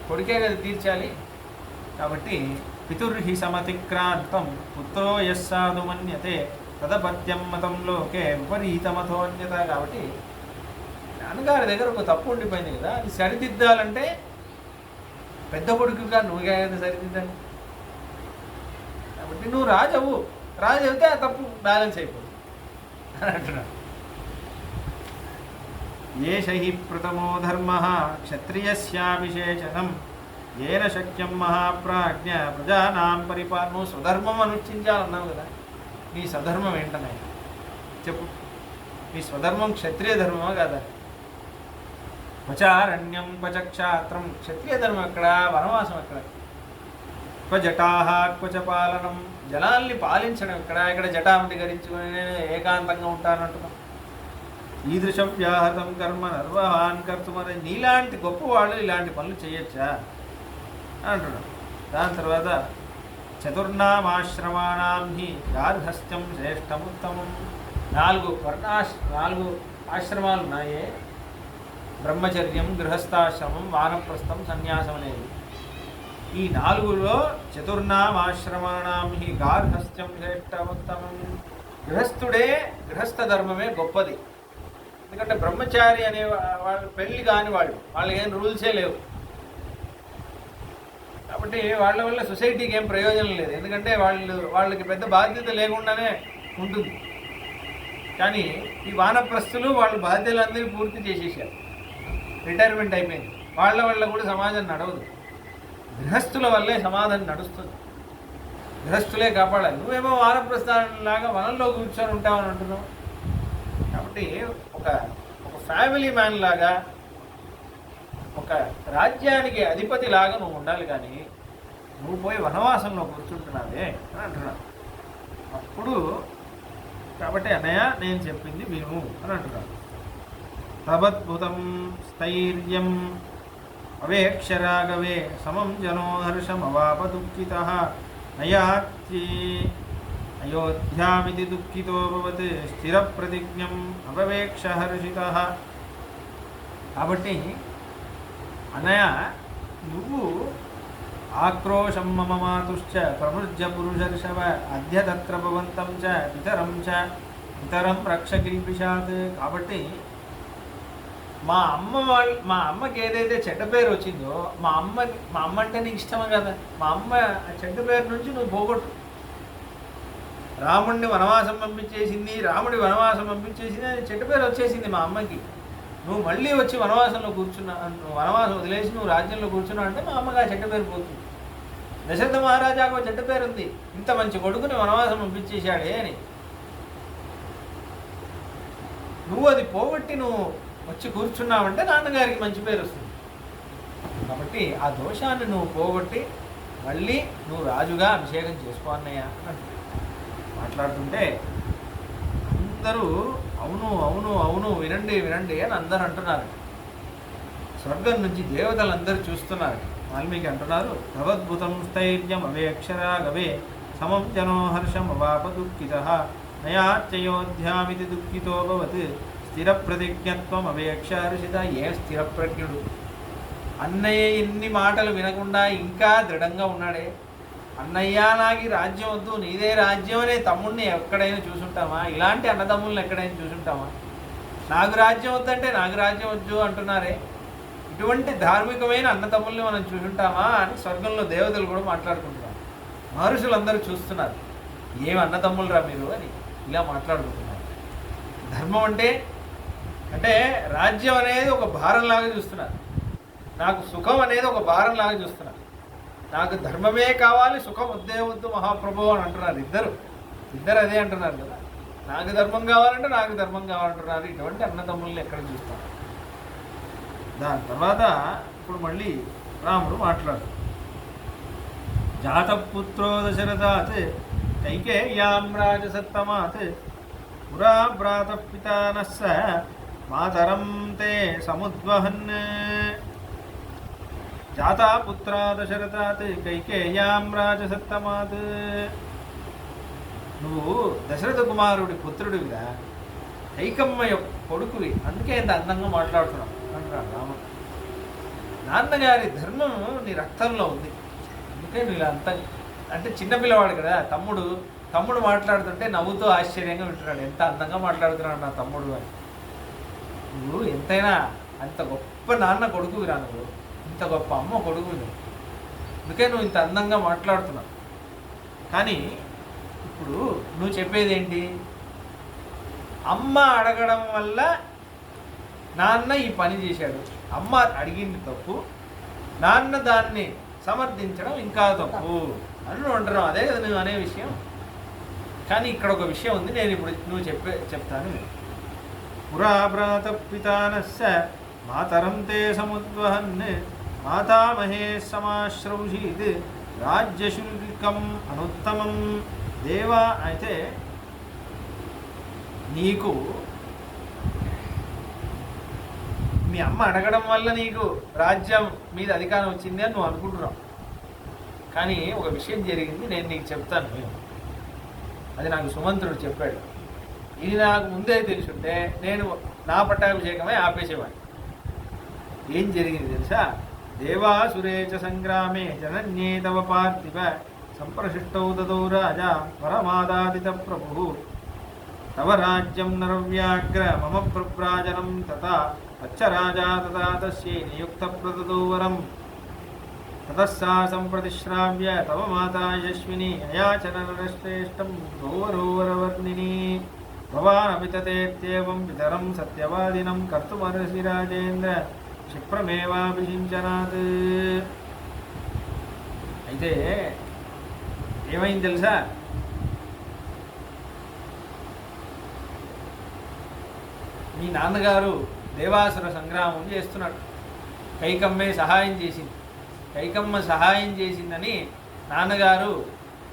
కొడుకే కదా తీర్చాలి. కాబట్టి పితుర్హి సమతిక్రాంతం పుత్రో యస్సాధు మన్యతే తదపత్యం మతం లోకే విపరీతమథోన్యత. కాబట్టి నాన్నగారి దగ్గర ఒక తప్పు ఉండిపోయింది కదా, అది సరిదిద్దాలంటే పెద్ద కొడుకుగా నువ్వుగా సరిదిద్దాలి. కాబట్టి నువ్వు రాజు అవుతే ఆ తప్పు బ్యాలెన్స్ అయిపోతుంది అని అంటున్నాడు. ఏష హి ప్రథమో ధర్మ క్షత్రియస్యాభిషేచనం ఏన శక్యం మహాప్రాజ్ఞ ప్రజానాం పరిపాలన. స్వధర్మం అనుష్ఠించాలన్నావు కదా, నీ స్వధర్మం ఏంటన్నాయి చెప్పు. నీ స్వధర్మం క్షత్రియ ధర్మమా కాదా? క్వచారణ్యం క్వచ క్షాత్రం. క్షత్రియ ధర్మం ఎక్కడ, వనవాసం ఎక్కడ? క్వజటాహ క్వచ పాలనం, జనాల్ని పాలించడం ఎక్కడ? ఇక్కడ జటామటి ధరించుకొని నేను ఏకాంతంగా ఉంటానంటున్నాను. ఈదృశం వ్యాహతం కర్మ నిర్వహాన్ కర్తుమని. నీలాంటి గొప్పవాళ్ళు ఇలాంటి పనులు చేయొచ్చా అంటున్నాడు. దాని తర్వాత చతుర్నామాశ్రమాణం హి గార్హస్థ్యం శ్రేష్టముత్తమం. 4 ఆశ్రమాలు ఉన్నాయే, బ్రహ్మచర్యం, గృహస్థాశ్రమం, వానప్రస్థం, సన్యాసం అనేది. ఈ 4లో చతుర్నామాశ్రమాణం హి గార్హస్థ్యం శ్రేష్టముత్తమం. గృహస్థ ధర్మమే గొప్పది. ఎందుకంటే బ్రహ్మచారి అనే వాళ్ళు పెళ్ళి కాని వాళ్ళకి ఏం రూల్సే లేవు. కాబట్టి వాళ్ళ వల్ల సొసైటీకి ఏం ప్రయోజనం లేదు, ఎందుకంటే వాళ్ళకి పెద్ద బాధ్యత లేకుండానే ఉంటుంది. కానీ ఈ వానప్రస్థులు వాళ్ళ బాధ్యతలందరినీ పూర్తి చేసేసారు, రిటైర్మెంట్ అయిపోయింది. వాళ్ళ వల్ల కూడా సమాజం నడవదు, గృహస్థుల వల్లే సమాజం నడుస్తుంది. గృహస్థులే కాపాడాలి. నువ్వేమో వానప్రస్థానంలాగా వనంలో కూర్చొని ఉంటావని అంటున్నావు. కాబట్టి ఒక ఫ్యామిలీ మ్యాన్ లాగా, ఒక రాజ్యానికి అధిపతి లాగా నువ్వు ఉండాలి. కానీ నువ్వు పోయి వనవాసంలో కూర్చుంటున్నావే అని అంటున్నావు. అప్పుడు కాబట్టి అన్నయ్య నేను చెప్పింది విను అని అంటున్నాడు. తబద్భుతం స్థైర్యం అవేక్షరాగవే సమం జనో హర్షమవాప దుఃఖితః అయోధ్యామితి దుఃఖితో భవతి స్థిర ప్రతిజ్ఞం అపవేక్ష హర్షితః. కాబట్టి అన్నయ్య నువ్వు ఆక్రోశం మమ మాతుశ్చ ప్రమృజ్య పురుషర్షవ అద్య తత్ర భవంతం చ పితరం రక్ష కిల్పిషాత్. కాబట్టి మా అమ్మకి ఏదైతే చెడ్డ పేరు వచ్చిందో మా అమ్మ అంటే నీకు ఇష్టమే కదా, మా అమ్మ చెడ్డ పేరు నుంచి నువ్వు పోగొట్టు. రాముడిని వనవాసం పంపించేసింది, రాముడి వనవాసం పంపించేసింది, అది చెడ్డ పేరు వచ్చేసింది మా అమ్మకి. నువ్వు మళ్ళీ వచ్చి వనవాసంలో వనవాసం వదిలేసి నువ్వు రాజ్యంలో కూర్చున్నావు అంటే మా అమ్మకి ఆ చెడ్డ పేరు పోతుంది. దశరథ మహారాజాకు చెడ్డ పేరు ఉంది, ఇంత మంచి కొడుకుని వనవాసం పంపించేశాడే అని. నువ్వు అది పోగొట్టి నువ్వు వచ్చి కూర్చున్నావంటే నాన్నగారికి మంచి పేరు వస్తుంది. కాబట్టి ఆ దోషాన్ని నువ్వు పోగొట్టి మళ్ళీ నువ్వు రాజుగా అభిషేకం చేసుకో అన్నయ్య అని మాట్లాడుతుంటే అందరూ అవును అవును అవును వినండి వినండి అని అందరూ అంటున్నారు. స్వర్గం నుంచి దేవతలందరూ చూస్తున్నారు. వాల్మీకి అంటున్నారు, భగవద్భుతం స్థైర్యం అవేక్షరా గవే సమం జనో హర్షం అవాప దుఃఖితః నయాచయోధ్యామితి దుఃఖితో భవత్ స్థిర ప్రతిజ్ఞత్వం అవేక్ష హర్షిత. ఏ స్థిర ప్రజ్ఞుడు అన్నయ్య ఎన్ని మాటలు వినకుండా ఇంకా దృఢంగా ఉన్నాడే. అన్నయ్య నాకు రాజ్యం వద్దు, నీదే రాజ్యం అనే తమ్ముడిని ఎక్కడైనా చూసుంటామా? ఇలాంటి అన్నదమ్ముల్ని ఎక్కడైనా చూసుంటామా? నాకు రాజ్యం వద్దంటే నాకు రాజ్యం వద్దు అంటున్నారే. ఇటువంటి ధార్మికమైన అన్నదమ్ముల్ని మనం చూసుంటామా అని స్వర్గంలో దేవతలు కూడా మాట్లాడుకుంటున్నారు. మహర్షులందరూ చూస్తున్నారు, ఏం అన్నదమ్ములరా మీరు అని ఇలా మాట్లాడుకుంటున్నారు. ధర్మం అంటే రాజ్యం అనేది ఒక భారంలాగా చూస్తున్నారు, నాకు సుఖం అనేది ఒక భారంలాగా చూస్తున్నారు. నాకు ధర్మమే కావాలి, సుఖం వద్దే వద్దు మహాప్రభు అని అంటున్నారు. ఇద్దరు అదే అంటున్నారు కదా, నాకు ధర్మం కావాలంటే నాకు ధర్మం కావాలంటున్నారు. ఇటువంటి అన్నదమ్ముల్ని ఎక్కడ చూస్తారు? దాని తర్వాత ఇప్పుడు మళ్ళీ రాముడు మాట్లాడు. జాతపుత్రో దశరథాత్ కైకేయ్యాం రాజసత్తమాత్ పురా భ్రాత పితానస్స మాతరం తే సముద్వహన్. జాతపుత్ర దశరథాత్ కైకేయ్యాం రాజసత్తమాత్. నువ్వు దశరథ కుమారుడి పుత్రుడివిగా, కైకమ్మ యొక్క కొడుకువి, అందుకే ఇంత అందంగా మాట్లాడుతున్నావు అంటాడు రాముడు. నాన్నగారి ధర్మం నీ రక్తంలో ఉంది, అందుకే నువ్వు ఇలా అంత అంటే చిన్నపిల్లవాడు కదా. తమ్ముడు మాట్లాడుతుంటే నవ్వుతూ ఆశ్చర్యంగా వింటున్నాడు, ఎంత అందంగా మాట్లాడుతున్నాడు నా తమ్ముడు అని. నువ్వు ఎంతైనా అంత గొప్ప నాన్న కొడుకువిరా, నువ్వు ఇంత గొప్ప అమ్మ కొడుకువి, అందుకే నువ్వు ఇంత అందంగా మాట్లాడుతున్నావు. కానీ ఇప్పుడు నువ్వు చెప్పేది ఏంటి? అమ్మ అడగడం వల్ల నాన్న ఈ పని చేశాడు, అమ్మ అడిగింది తప్పు, నాన్న దాన్ని సమర్థించడం ఇంకా తప్పు అని నువ్వు అంటున్నావు. అదే కదా నువ్వు అనే విషయం. కానీ ఇక్కడ ఒక విషయం ఉంది, నేను ఇప్పుడు నువ్వు చెప్తాను. పురాభ్రాత పితానస్స మాతరం తే సముద్వహన్ మాతామహే సమాశ్రౌషీత్ రాజ్యశుల్కం అనుత్తమం. దేవా అయితే నీకు మీ అమ్మ అడగడం వల్ల నీకు రాజ్యం మీద అధికారం వచ్చింది అని నువ్వు అనుకుంటున్నావు. కానీ ఒక విషయం జరిగింది, నేను నీకు చెప్తాను. అది నాకు సుమంత్రుడు చెప్పాడు. ఇది నాకు ముందే తెలుసుంటే నేను నా పట్టాభిషేకమే ఆపేసేవాడిని. ఏం జరిగింది తెలుసా? దేవాసురేచ సంగ్రామే జనన్యే తవ పార్థివ సంప్రశిష్టౌ దదౌ రాజా పరమాదాదిత ప్రభు తవ రాజ్యం నరవ్యాగ్ర మమ ప్రవ్రాజనం తథా అచ్చ రాజా తథా తస్యై నియుక్త ప్రదదో వరం తతస్సా సంప్రతిశ్రావ్య తవ మాతా యశ్విని అయాచన నరశ్రేష్టం గౌరవరవర్ణిని భవానమితతేత్యేవం పితరం సత్యవాదినం కర్తుమర్హసి రాజేంద్ర క్షిప్రమేవాభిషించనాత్. అయితే ఏమైంది తెలుసా? మీ నాన్నగారు దేవాసుర సంగ్రామం చేస్తున్నాడు, కైకమ్మే సహాయం చేసింది. కైకమ్మ సహాయం చేసిందని నాన్నగారు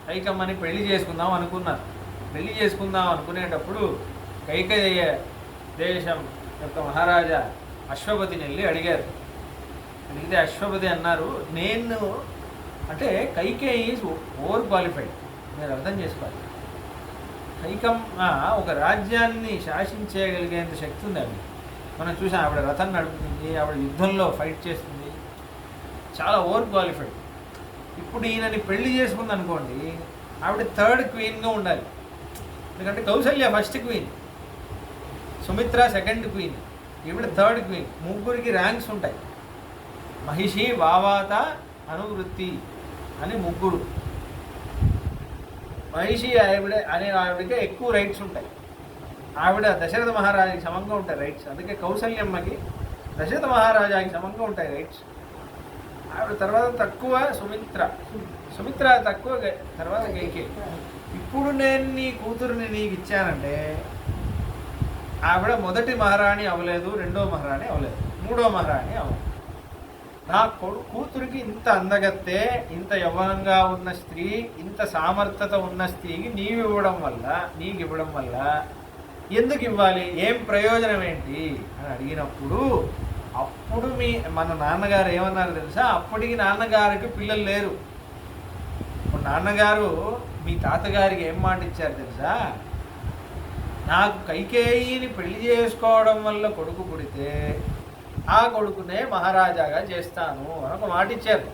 కైకమ్మని పెళ్లి చేసుకుందాం అనుకున్నారు. పెళ్లి చేసుకుందాం అనుకునేటప్పుడు కైకేయ దేశం యొక్క మహారాజా అశ్వపతిని వెళ్ళి అడిగారు. అడిగితే అశ్వపతి అన్నారు, నేను అంటే కైకేయి ఈజ్ ఓవర్ క్వాలిఫైడ్. మీరు అర్థం చేసుకోవాలి, కైకమ్మ ఒక రాజ్యాన్ని శాసించగలిగేంత శక్తి ఉంది. ఆవిడ మనం చూసాం, ఆవిడ రథం నడుపుతుంది, ఆవిడ యుద్ధంలో ఫైట్ చేస్తుంది, చాలా ఓవర్ క్వాలిఫైడ్. ఇప్పుడు ఈయనని పెళ్లి చేసుకుంది అనుకోండి, ఆవిడ థర్డ్ క్వీన్గా ఉండాలి. ఎందుకంటే Kausalya first queen, Sumitra second queen, ఈవిడ థర్డ్ క్వీన్. ముగ్గురికి ర్యాంక్స్ ఉంటాయి. మహిషి, వావాత, అనువృత్తి అని ముగ్గురు. మహిషి ఆవిడకి ఎక్కువ రైట్స్ ఉంటాయి. ఆవిడ దశరథ మహారాజాకి సమంగా ఉంటాయి రైట్స్. అందుకే కౌసల్యమ్మకి దశరథ మహారాజాకి సమంగా ఉంటాయి రైట్స్. ఆవిడ తర్వాత తక్కువ సుమిత్ర తక్కువ, తర్వాత కైకేయి. ఇప్పుడు నేను నీ కూతురుని నీకు ఇచ్చానంటే ఆవిడ మొదటి మహారాణి అవ్వలేదు, రెండో మహారాణి అవ్వలేదు, మూడో మహారాణి అవ్వలేదు. నా కూతురికి ఇంత అందగత్తే, ఇంత యవ్వనంగా ఉన్న స్త్రీ, ఇంత సామర్థ్యత ఉన్న స్త్రీకి నీకు ఇవ్వడం వల్ల ఎందుకు ఇవ్వాలి, ఏం ప్రయోజనం ఏంటి అని అడిగినప్పుడు అప్పుడు మన నాన్నగారు ఏమన్నారు తెలుసా? అప్పటికి నాన్నగారికి పిల్లలు లేరు. ఇప్పుడు నాన్నగారు మీ తాతగారికి ఏం మాట ఇచ్చారు తెలుసా? నాకు కైకేయిని పెళ్లి చేసుకోవడం వల్ల కొడుకు పుడితే ఆ కొడుకునే మహారాజాగా చేస్తాను అని ఒక మాట ఇచ్చారు.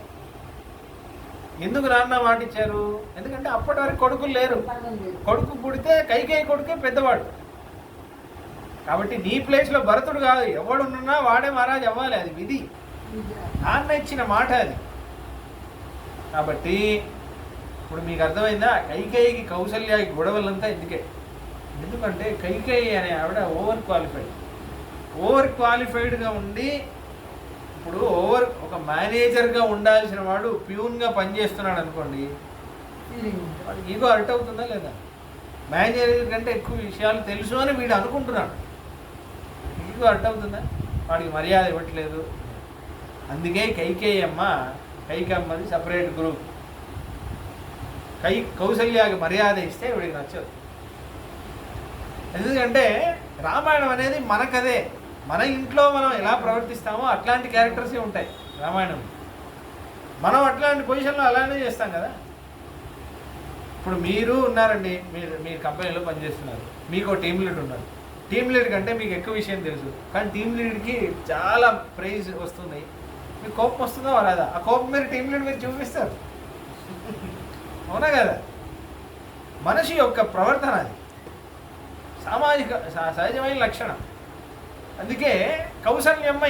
ఎందుకు నాన్న మాట ఇచ్చారు? ఎందుకంటే అప్పటి వరకు కొడుకులు లేరు. కొడుకు పుడితే కైకేయి కొడుకే పెద్దవాడు. కాబట్టి నీ ప్లేస్లో భరతుడు కాదు, ఎవడున్నా వాడే మహారాజు అవ్వాలి. అది విధి, నాన్న ఇచ్చిన మాట అది. కాబట్టి ఇప్పుడు మీకు అర్థమైందా? కైకేయికి కౌసల్యాకి గొడవలంతా ఎందుకంటే కైకేయి అనే ఆవిడ ఓవర్ క్వాలిఫైడ్గా ఉండి, ఇప్పుడు ఒక మేనేజర్గా ఉండాల్సిన వాడు ప్యూన్గా పనిచేస్తున్నాడు అనుకోండి, వాడు ఈగో హర్ట్ అవుతుందా లేదా? మేనేజర్ కంటే ఎక్కువ విషయాలు తెలుసు అని వీడు అనుకుంటున్నాడు, ఈగో హర్ట్ అవుతుందా? వాడికి మర్యాద ఇవ్వట్లేదు. అందుకే కైకమ్మది సపరేట్ గ్రూప్. కౌసల్యాకి మర్యాద ఇస్తే వీడికి నచ్చదు. ఎందుకంటే రామాయణం అనేది మనకదే, మన ఇంట్లో మనం ఎలా ప్రవర్తిస్తామో అట్లాంటి క్యారెక్టర్సే ఉంటాయి రామాయణం. మనం అట్లాంటి పొజిషన్లో అలానే చేస్తాం కదా. ఇప్పుడు మీరు ఉన్నారండి, మీరు కంపెనీలో పనిచేస్తున్నారు, మీకు టీమ్ లీడ్ ఉన్నారు. టీమ్ లీడ్ కంటే మీకు ఎక్కువ విషయం తెలుసు, కానీ టీమ్ లీడ్కి చాలా ప్రైజ్ వస్తుంది. మీకు కోపం వస్తుందో రాదా? ఆ కోపం మీరు టీమ్ లీడ్ మీరు చూపిస్తారు, అవునా కదా? మనిషి యొక్క ప్రవర్తన అది సహజమైన లక్షణం. అందుకే కౌసల్యమ్మ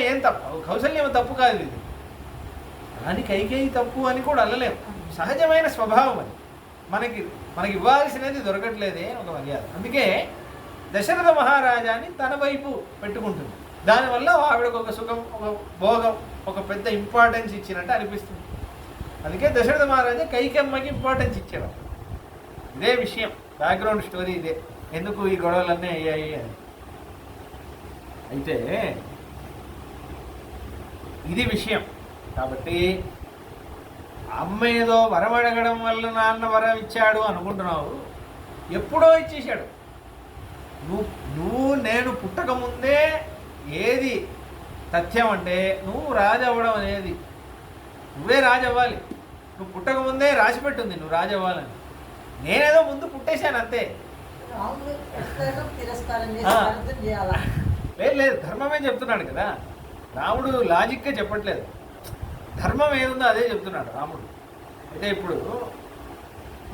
కౌసల్యమ్మ తప్పు కాదు ఇది, అని కైకేయి తప్పు అని కూడా అనలేము. సహజమైన స్వభావం అది. మనకి ఇవ్వాల్సినది దొరకట్లేదే ఒక మర్యాద. అందుకే దశరథ మహారాజాని తన వైపు పెట్టుకుంటుంది. దానివల్ల ఆవిడకు ఒక సుఖం, ఒక భోగం, ఒక పెద్ద ఇంపార్టెన్స్ ఇచ్చినట్టు అనిపిస్తుంది. అందుకే దశరథ మహారాజా కైకమ్మకి ఇంపార్టెన్స్ ఇచ్చాడు. ఇదే విషయం, బ్యాక్గ్రౌండ్ స్టోరీ ఇదే, ఎందుకు ఈ గొడవలన్నీ అయ్యాయి అని. అయితే ఇది విషయం. కాబట్టి అమ్మ ఏదో వరం అడగడం వల్ల నాన్న వరం ఇచ్చాడు అనుకుంటున్నావు, ఎప్పుడో ఇచ్చేసాడు. నేను పుట్టకముందే ఏది తథ్యం అంటే నువ్వు రాజు అవ్వడం అనేది, నువ్వే రాజు అవ్వాలి. నువ్వు పుట్టకముందే రాసిపెట్టుంది నువ్వు రాజు అవ్వాలని. నేనేదో ముందు పుట్టేశాను అంతే. లేదు, ధర్మమే చెప్తున్నాడు కదా రాముడు, లాజిక్గా చెప్పట్లేదు. ధర్మం ఏదుందో అదే చెప్తున్నాడు రాముడు. అయితే ఇప్పుడు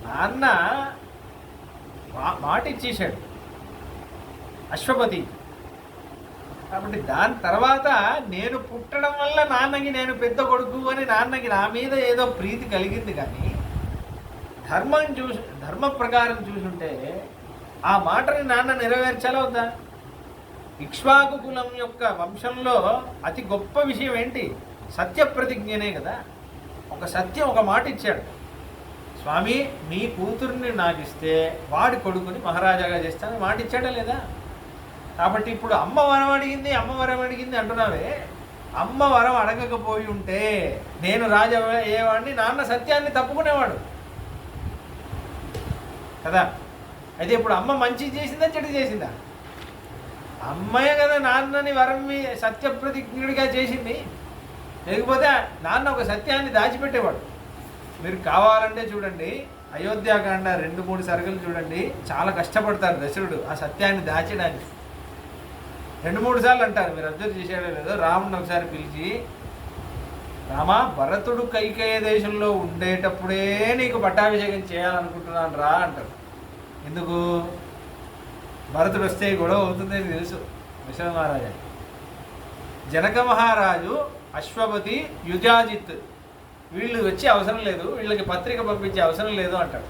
నాన్న మాట ఇచ్చేశాడు అశ్వపతి. కాబట్టి దాని తర్వాత నేను పుట్టడం వల్ల నాన్నకి నేను పెద్ద కొడుకు అని నాన్నకి నా మీద ఏదో ప్రీతి కలిగింది. కానీ ధర్మ ప్రకారం చూసుంటే ఆ మాటని నాన్న నెరవేర్చాలా వద్దా? ఇక్ష్వాకు కులం యొక్క వంశంలో అతి గొప్ప విషయం ఏంటి? సత్యప్రతిజ్ఞనే కదా. ఒక మాట ఇచ్చాడు, స్వామి మీ కూతుర్ని నాకు ఇస్తే వాడి కొడుకుని మహారాజాగా చేస్తానని మాట ఇచ్చాడా లేదా? కాబట్టి ఇప్పుడు అమ్మ వరం అడిగింది అంటున్నావే, అమ్మ వరం అడగకపోయి ఉంటే నేను రాజు అయ్యేవాడిని, నాన్న సత్యాన్ని తప్పుకునేవాడు కదా. అయితే ఇప్పుడు అమ్మ మంచి చేసిందా చెడు చేసిందా? అమ్మాయే కదా నాన్నని వరం సత్యప్రతిజ్ఞుడిగా చేసింది. లేకపోతే నాన్న ఒక సత్యాన్ని దాచిపెట్టేవాడు. మీరు కావాలంటే చూడండి, అయోధ్యాకాండ 2-3 సరుకులు చూడండి, చాలా కష్టపడతారు దశరథుడు ఆ సత్యాన్ని దాచడానికి. 2-3 సార్లు అంటారు, మీరు అబ్జర్వ్ చేసాడో లేదో, రాముడిని ఒకసారి పిలిచి, రామా భరతుడు కైకేయ దేశంలో ఉండేటప్పుడే నీకు పట్టాభిషేకం చేయాలనుకుంటున్నాను రా అంటారు. ఎందుకు? భరతుడు వస్తే గొడవ అవుతుందని తెలుసు దశరథ మహారాజా. జనక మహారాజు, అశ్వపతి, యుజాజిత్ వీళ్ళు వచ్చే అవసరం లేదు, వీళ్ళకి పత్రిక పంపించే అవసరం లేదు అంటాడు.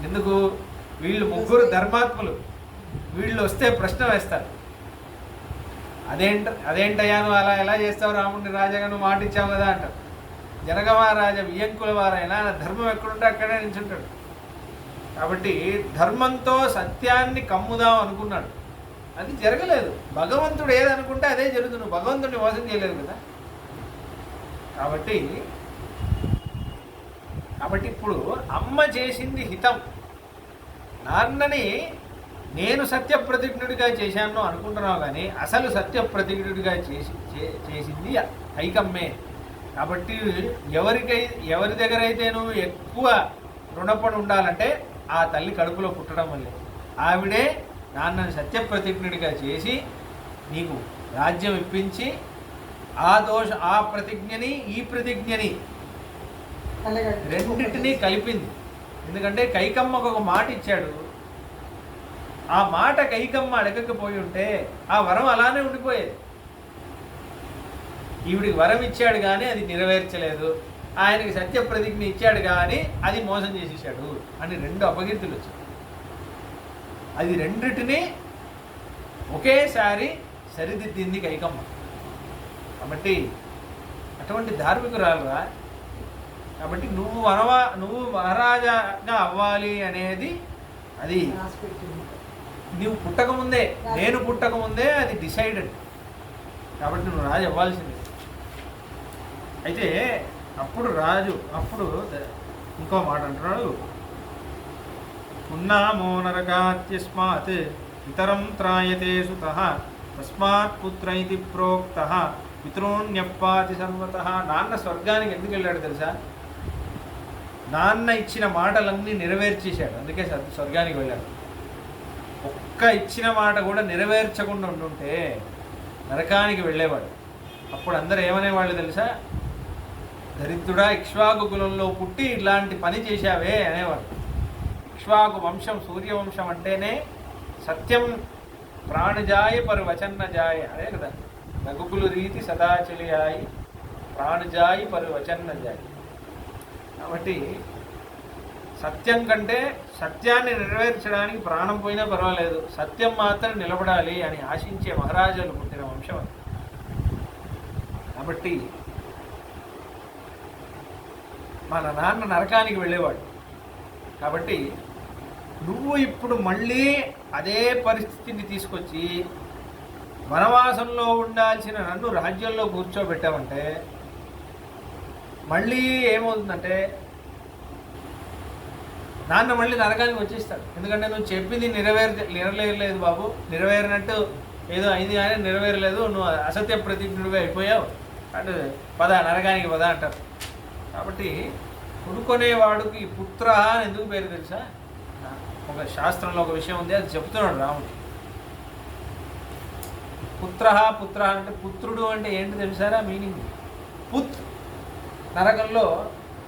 ఎందుకు? వీళ్ళు ముగ్గురు ధర్మాత్ములు, వీళ్ళు వస్తే ప్రశ్న వేస్తారు. అదేంటయ్యా నువ్వు అలా ఎలా చేస్తావు, రాముడిని రాజాగా నువ్వు మాట ఇచ్చావు కదా అంటారు. జనక మహారాజా వియ్యంకుల వారైనా ధర్మం ఎక్కడుంటే అక్కడే నిల్చుంటాడు. కాబట్టి ధర్మంతో సత్యాన్ని కమ్ముదాం అనుకున్నాడు, అది జరగలేదు. భగవంతుడు ఏదనుకుంటే అదే జరుగుతుంది, నువ్వు భగవంతుడిని మోసం చేయలేదు కదా. కాబట్టి ఇప్పుడు అమ్మ చేసింది హితం. నాన్నని నేను సత్యప్రతిజ్ఞుడిగా చేశాను అనుకుంటున్నావు, కానీ అసలు సత్యప్రతిజ్ఞుడిగా చేసింది కైకమ్మే. కాబట్టి ఎవరి దగ్గర అయితే నువ్వు ఎక్కువ రుణపడి ఉండాలంటే ఆ తల్లి కడుపులో పుట్టడం వల్లే. ఆవిడే నాన్నని సత్యప్రతిజ్ఞుడిగా చేసి నీకు రాజ్యం ఇప్పించి ఆ ప్రతిజ్ఞని ఈ ప్రతిజ్ఞని రెండింటినీ కలిపింది. ఎందుకంటే కైకమ్మకు ఒక మాట ఇచ్చాడు, ఆ మాట కైకమ్మ అడగకపోయి ఉంటే ఆ వరం అలానే ఉండిపోయేది. ఈవిడికి వరం ఇచ్చాడు కానీ అది నెరవేర్చలేదు, ఆయనకి సత్యప్రతిజ్ఞ ఇచ్చాడు కానీ అది మోసం చేసేసాడు అని రెండు అపకీర్తులు వచ్చాయి. అది రెండిటిని ఒకేసారి సరిదిద్దింది కైకమ్మ. కాబట్టి అటువంటి ధార్మికురాలురా. కాబట్టి నువ్వు మహారాజాగా అవ్వాలి అనేది అది నువ్వు పుట్టకముందే, నేను పుట్టకముందే అది డిసైడెడ్. కాబట్టి నువ్వు రాజు అవ్వాల్సిందే. అయితే అప్పుడు ఇంకో మాట అంటున్నాడు, ఉన్నామో నరకాత్యస్మాత్ ఇతరం త్రాయతే సుతః తస్మాత్ పుత్ర ఇది ప్రోక్తః పితॄన్యప్పాతి సర్వతః. నాన్న స్వర్గానికి ఎందుకు వెళ్ళాడు తెలుసా? నాన్న ఇచ్చిన మాటలన్నీ నెరవేర్చేశాడు, అందుకే స్వర్గానికి వెళ్ళాడు. ఒక్క ఇచ్చిన మాట కూడా నెరవేర్చకుండా ఉండుంటే నరకానికి వెళ్ళేవాడు. అప్పుడు అందరూ ఏమనేవాళ్ళు తెలుసా? దరిద్రుడా, ఇక్ష్వాకు కులంలో పుట్టి ఇలాంటి పని చేశావే అనేవాడు. ఇక్ష్వాకు వంశం, సూర్యవంశం అంటేనే సత్యం ప్రాణజాయ పరివచన్నజాయ అదే కదా. రఘుకులు రీతి సదాచలియాయి ప్రాణజాయి పరివచన్నజాయి. కాబట్టి సత్యం కంటే సత్యాన్ని నెరవేర్చడానికి ప్రాణం పోయినా పర్వాలేదు, సత్యం మాత్రం నిలబడాలి అని ఆశించే మహారాజులు పుట్టిన వంశం అది. కాబట్టి మన నాన్న నరకానికి వెళ్ళేవాడు. కాబట్టి నువ్వు ఇప్పుడు మళ్ళీ అదే పరిస్థితిని తీసుకొచ్చి వనవాసంలో ఉండాల్సిన నన్ను రాజ్యంలో కూర్చోబెట్టావంటే మళ్ళీ ఏమవుతుందంటే నాన్న మళ్ళీ నరకానికి వచ్చేస్తాడు. ఎందుకంటే నువ్వు చెప్పింది నెరవేరలేదు బాబు, నెరవేరినట్టు ఏదో అయింది కానీ నెరవేరలేదు, నువ్వు అసత్య ప్రతిజ్ఞుడిగా అయిపోయావు అంటే పద నరకానికి పద అంటారు. కాబట్టి కొనుక్కునేవాడికి పుత్ర అని ఎందుకు పేరు తెలుసా? ఒక శాస్త్రంలో ఒక విషయం ఉంది, అది చెప్తున్నాడు రాముడు. పుత్ర అంటే పుత్రుడు అంటే ఏంటి తెలుసారా మీనింగ్? పుత్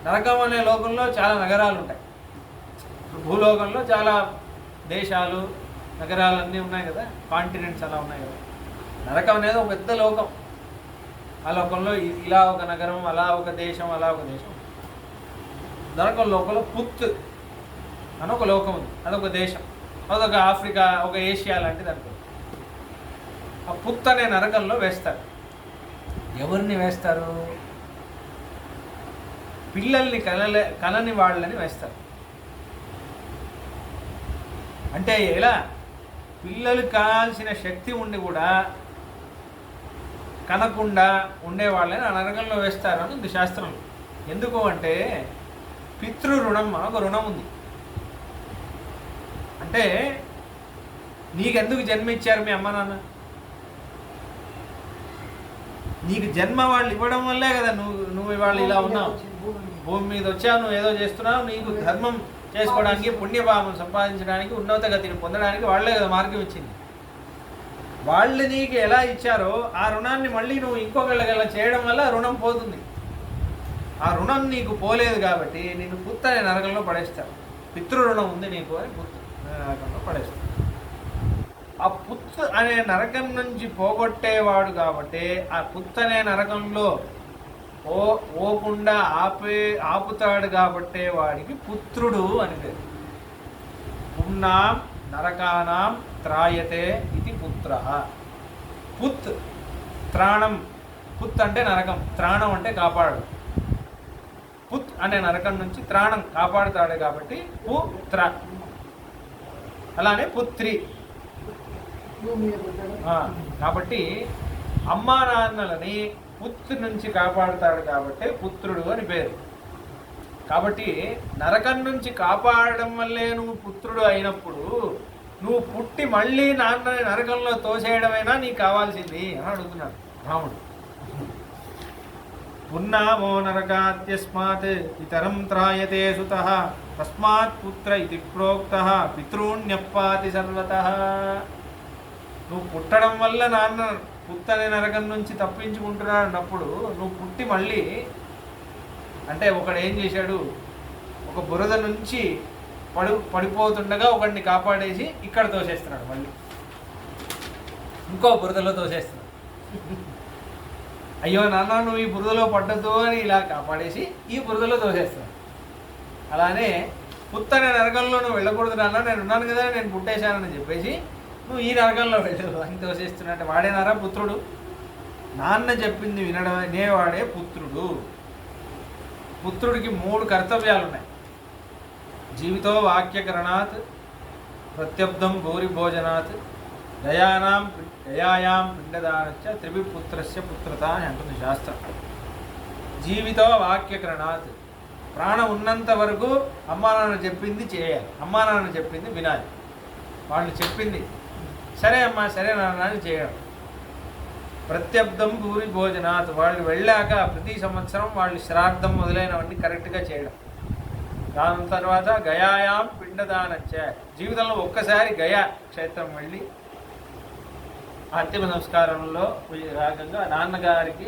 నరకం అనే లోకంలో చాలా నగరాలు ఉంటాయి. భూలోకంలో చాలా దేశాలు నగరాలన్నీ ఉన్నాయి కదా, కాంటినెంట్స్ అలా ఉన్నాయి కదా. నరకం అనేది ఒక పెద్ద లోకం. ఆ లోకంలో ఇలా ఒక నగరం, అలా ఒక దేశం, అలా ఒక దేశం. నరకం లోకంలో పుత్ అని ఒక లోకం ఉంది, అదొక దేశం, అదొక ఆఫ్రికా, ఒక ఏషియా లాంటిది అనుకో. ఆ పుత్ అనే నరకంలో వేస్తారు. ఎవరిని వేస్తారు? పిల్లల్ని కనని వాళ్ళని వేస్తారు. అంటే ఎలా? పిల్లలు కావాల్సిన శక్తి ఉండి కూడా కనకుండా ఉండేవాళ్ళని ఆ నరకంలో వేస్తారు అని ఉంది శాస్త్రంలో. ఎందుకు అంటే పితృ రుణం ఒక రుణం ఉంది. అంటే నీకెందుకు జన్మ ఇచ్చారు మీ అమ్మ నాన్న? నీకు జన్మ వాళ్ళు ఇవ్వడం వల్లే కదా నువ్వు ఇవాళ ఇలా ఉన్నావు, భూమి మీద వచ్చావు, నువ్వు ఏదో చేస్తున్నావు. నీకు ధర్మం చేసుకోవడానికి, పుణ్యభావం సంపాదించడానికి, ఉన్నత గతిని పొందడానికి వాళ్ళే కదా మార్గం ఇచ్చింది. వాళ్ళు నీకు ఎలా ఇచ్చారో ఆ రుణాన్ని మళ్ళీ నువ్వు ఇంకొకళ్ళ చేయడం వల్ల రుణం పోతుంది. ఆ రుణం నీకు పోలేదు కాబట్టి నిన్ను పుత్త అనే నరకంలో పడేస్తారు. పితృ రుణం ఉంది నీకు అని పుత్త నరకంలో పడేస్తారు. ఆ పుత్ అనే నరకం నుంచి పోగొట్టేవాడు కాబట్టి ఆ పుత్ అనే నరకంలో ఓకుండా ఆపుతాడు కాబట్టే వాడికి పుత్రుడు అని పేరు. పున్నాం నరకానాం త్రాయతే ఇది పుత్ర. పుత్ త్రాణం, పుత్ అంటే నరకం, త్రాణం అంటే కాపాడు. పుత్ అనే నరకం నుంచి త్రాణం కాపాడుతాడు కాబట్టి పుత్ర. అలానే పుత్రి. కాబట్టి అమ్మా నాన్నలని పుత్ నుంచి కాపాడుతాడు కాబట్టి పుత్రుడు అని పేరు. కాబట్టి నరకం నుంచి కాపాడడం వల్లే నువ్వు పుత్రుడు అయినప్పుడు నువ్వు పుట్టి మళ్ళీ నాన్నని నరకంలో తోసేయడమైనా నీకు కావాల్సింది అని అడుగుతున్నాడు రాముడు. పున్నామో నరకాత్యస్మాత్ ఇతరం త్రాయతే సుతః తస్మాత్ పుత్ర ఇది ప్రోక్తః పితॄణ్యప్పాతి సర్వతః. నువ్వు పుట్టడం వల్ల నాన్న పుత్తనే నరకం నుంచి తప్పించుకుంటున్నాడు అన్నప్పుడు నువ్వు పుట్టి మళ్ళీ అంటే ఒకడు ఏం చేశాడు, ఒక బురద నుంచి పడిపోతుండగా ఒకడిని కాపాడేసి ఇక్కడ తోసేస్తున్నాడు, మళ్ళీ ఇంకో బురదలో తోసేస్తున్నాడు. అయ్యో నాన్న నువ్వు ఈ బురదలో పడ్డద్దు అని ఇలా కాపాడేసి ఈ బురదలో తోసేస్తున్నాడు. అలానే పుత్తనే నరకంలో నువ్వు వెళ్ళకూడదు నాన్న, నేను ఉన్నాను కదా, నేను పుట్టేశానని చెప్పేసి నువ్వు ఈ నరకంలో వెళ్ళు అని తోసేస్తున్నట్టు వాడేనారా పుత్రుడు? నాన్న చెప్పింది వినడమేవాడే పుత్రుడు. పుత్రుడికి 3 కర్తవ్యాలు ఉన్నాయి. జీవితో వాక్యకరణాత్, ప్రత్యబ్దం భూరి భోజనాత్, గయాయాం పిండదానచ్చ త్రిభిపుత్రస్య పుత్రత అని అంటుంది శాస్త్రం. జీవితో వాక్యకరణాత్, ప్రాణం ఉన్నంత వరకు అమ్మా నాన్న చెప్పింది చేయాలి, అమ్మా నాన్న చెప్పింది వినాలి. వాళ్ళు చెప్పింది సరే అమ్మా సరే నాన్న అని చేయడం. ప్రత్యబ్దం భూరి భోజనాత్, వాళ్ళు వెళ్ళాక ప్రతి సంవత్సరం వాళ్ళు శ్రాద్ధం మొదలైనవన్నీ కరెక్ట్గా చేయడం. దాని తర్వాత గయాయాం పిండదానచ్చ, జీవితంలో ఒక్కసారి గయా క్షేత్రం వెళ్ళి అంతిమ సంస్కారంలో భాగంగా నాన్నగారికి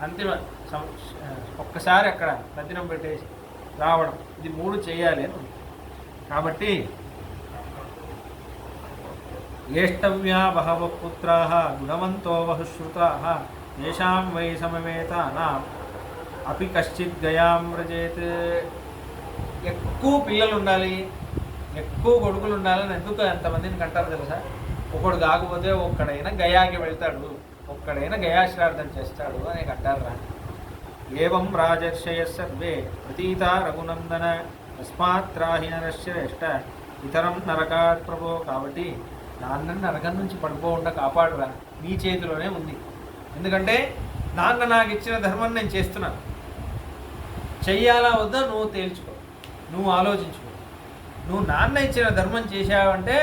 అంతిమ ఒక్కసారి అక్కడ తద్దినం పెట్టేసి రావడం, ఇది 3 చేయాలి అని. కాబట్టి జ్యేష్ఠవ్యా బహవ పుత్రాః గుణవంతో బహుశ్రుతాః తేషాం వై సమవేతానాం అపి కశ్చిత్ గయాం వ్రజేత్. ఎక్కువ పిల్లలు ఉండాలి, ఎక్కువ కొడుకులు ఉండాలని ఎందుకు ఎంతమందిని కంటారు తెలుసా? ఒకడు కాకపోతే ఒక్కడైనా గయాకి వెళ్తాడు, ఒక్కడైనా గయాశ్రార్థం చేస్తాడు అని కంటారా. ఏవం రాజర్షయ సర్వే ప్రతీత రఘునందన తస్మాత్ త్రాహి నరశ్రేష్ఠ ఇతరం నరకాత్ ప్రభో. కాబట్టి నాన్నని నరకం నుంచి పడిపోకుండా కాపాడురా, నీ చేతిలోనే ఉంది. ఎందుకంటే నాన్న నాకు ఇచ్చిన ధర్మం నేను చేస్తున్నాను, చెయ్యాలా వద్దా నువ్వు తేల్చుకో, నువ్వు ఆలోచించుకో. నువ్వు నాన్న ఇచ్చిన ధర్మం చేశావంటే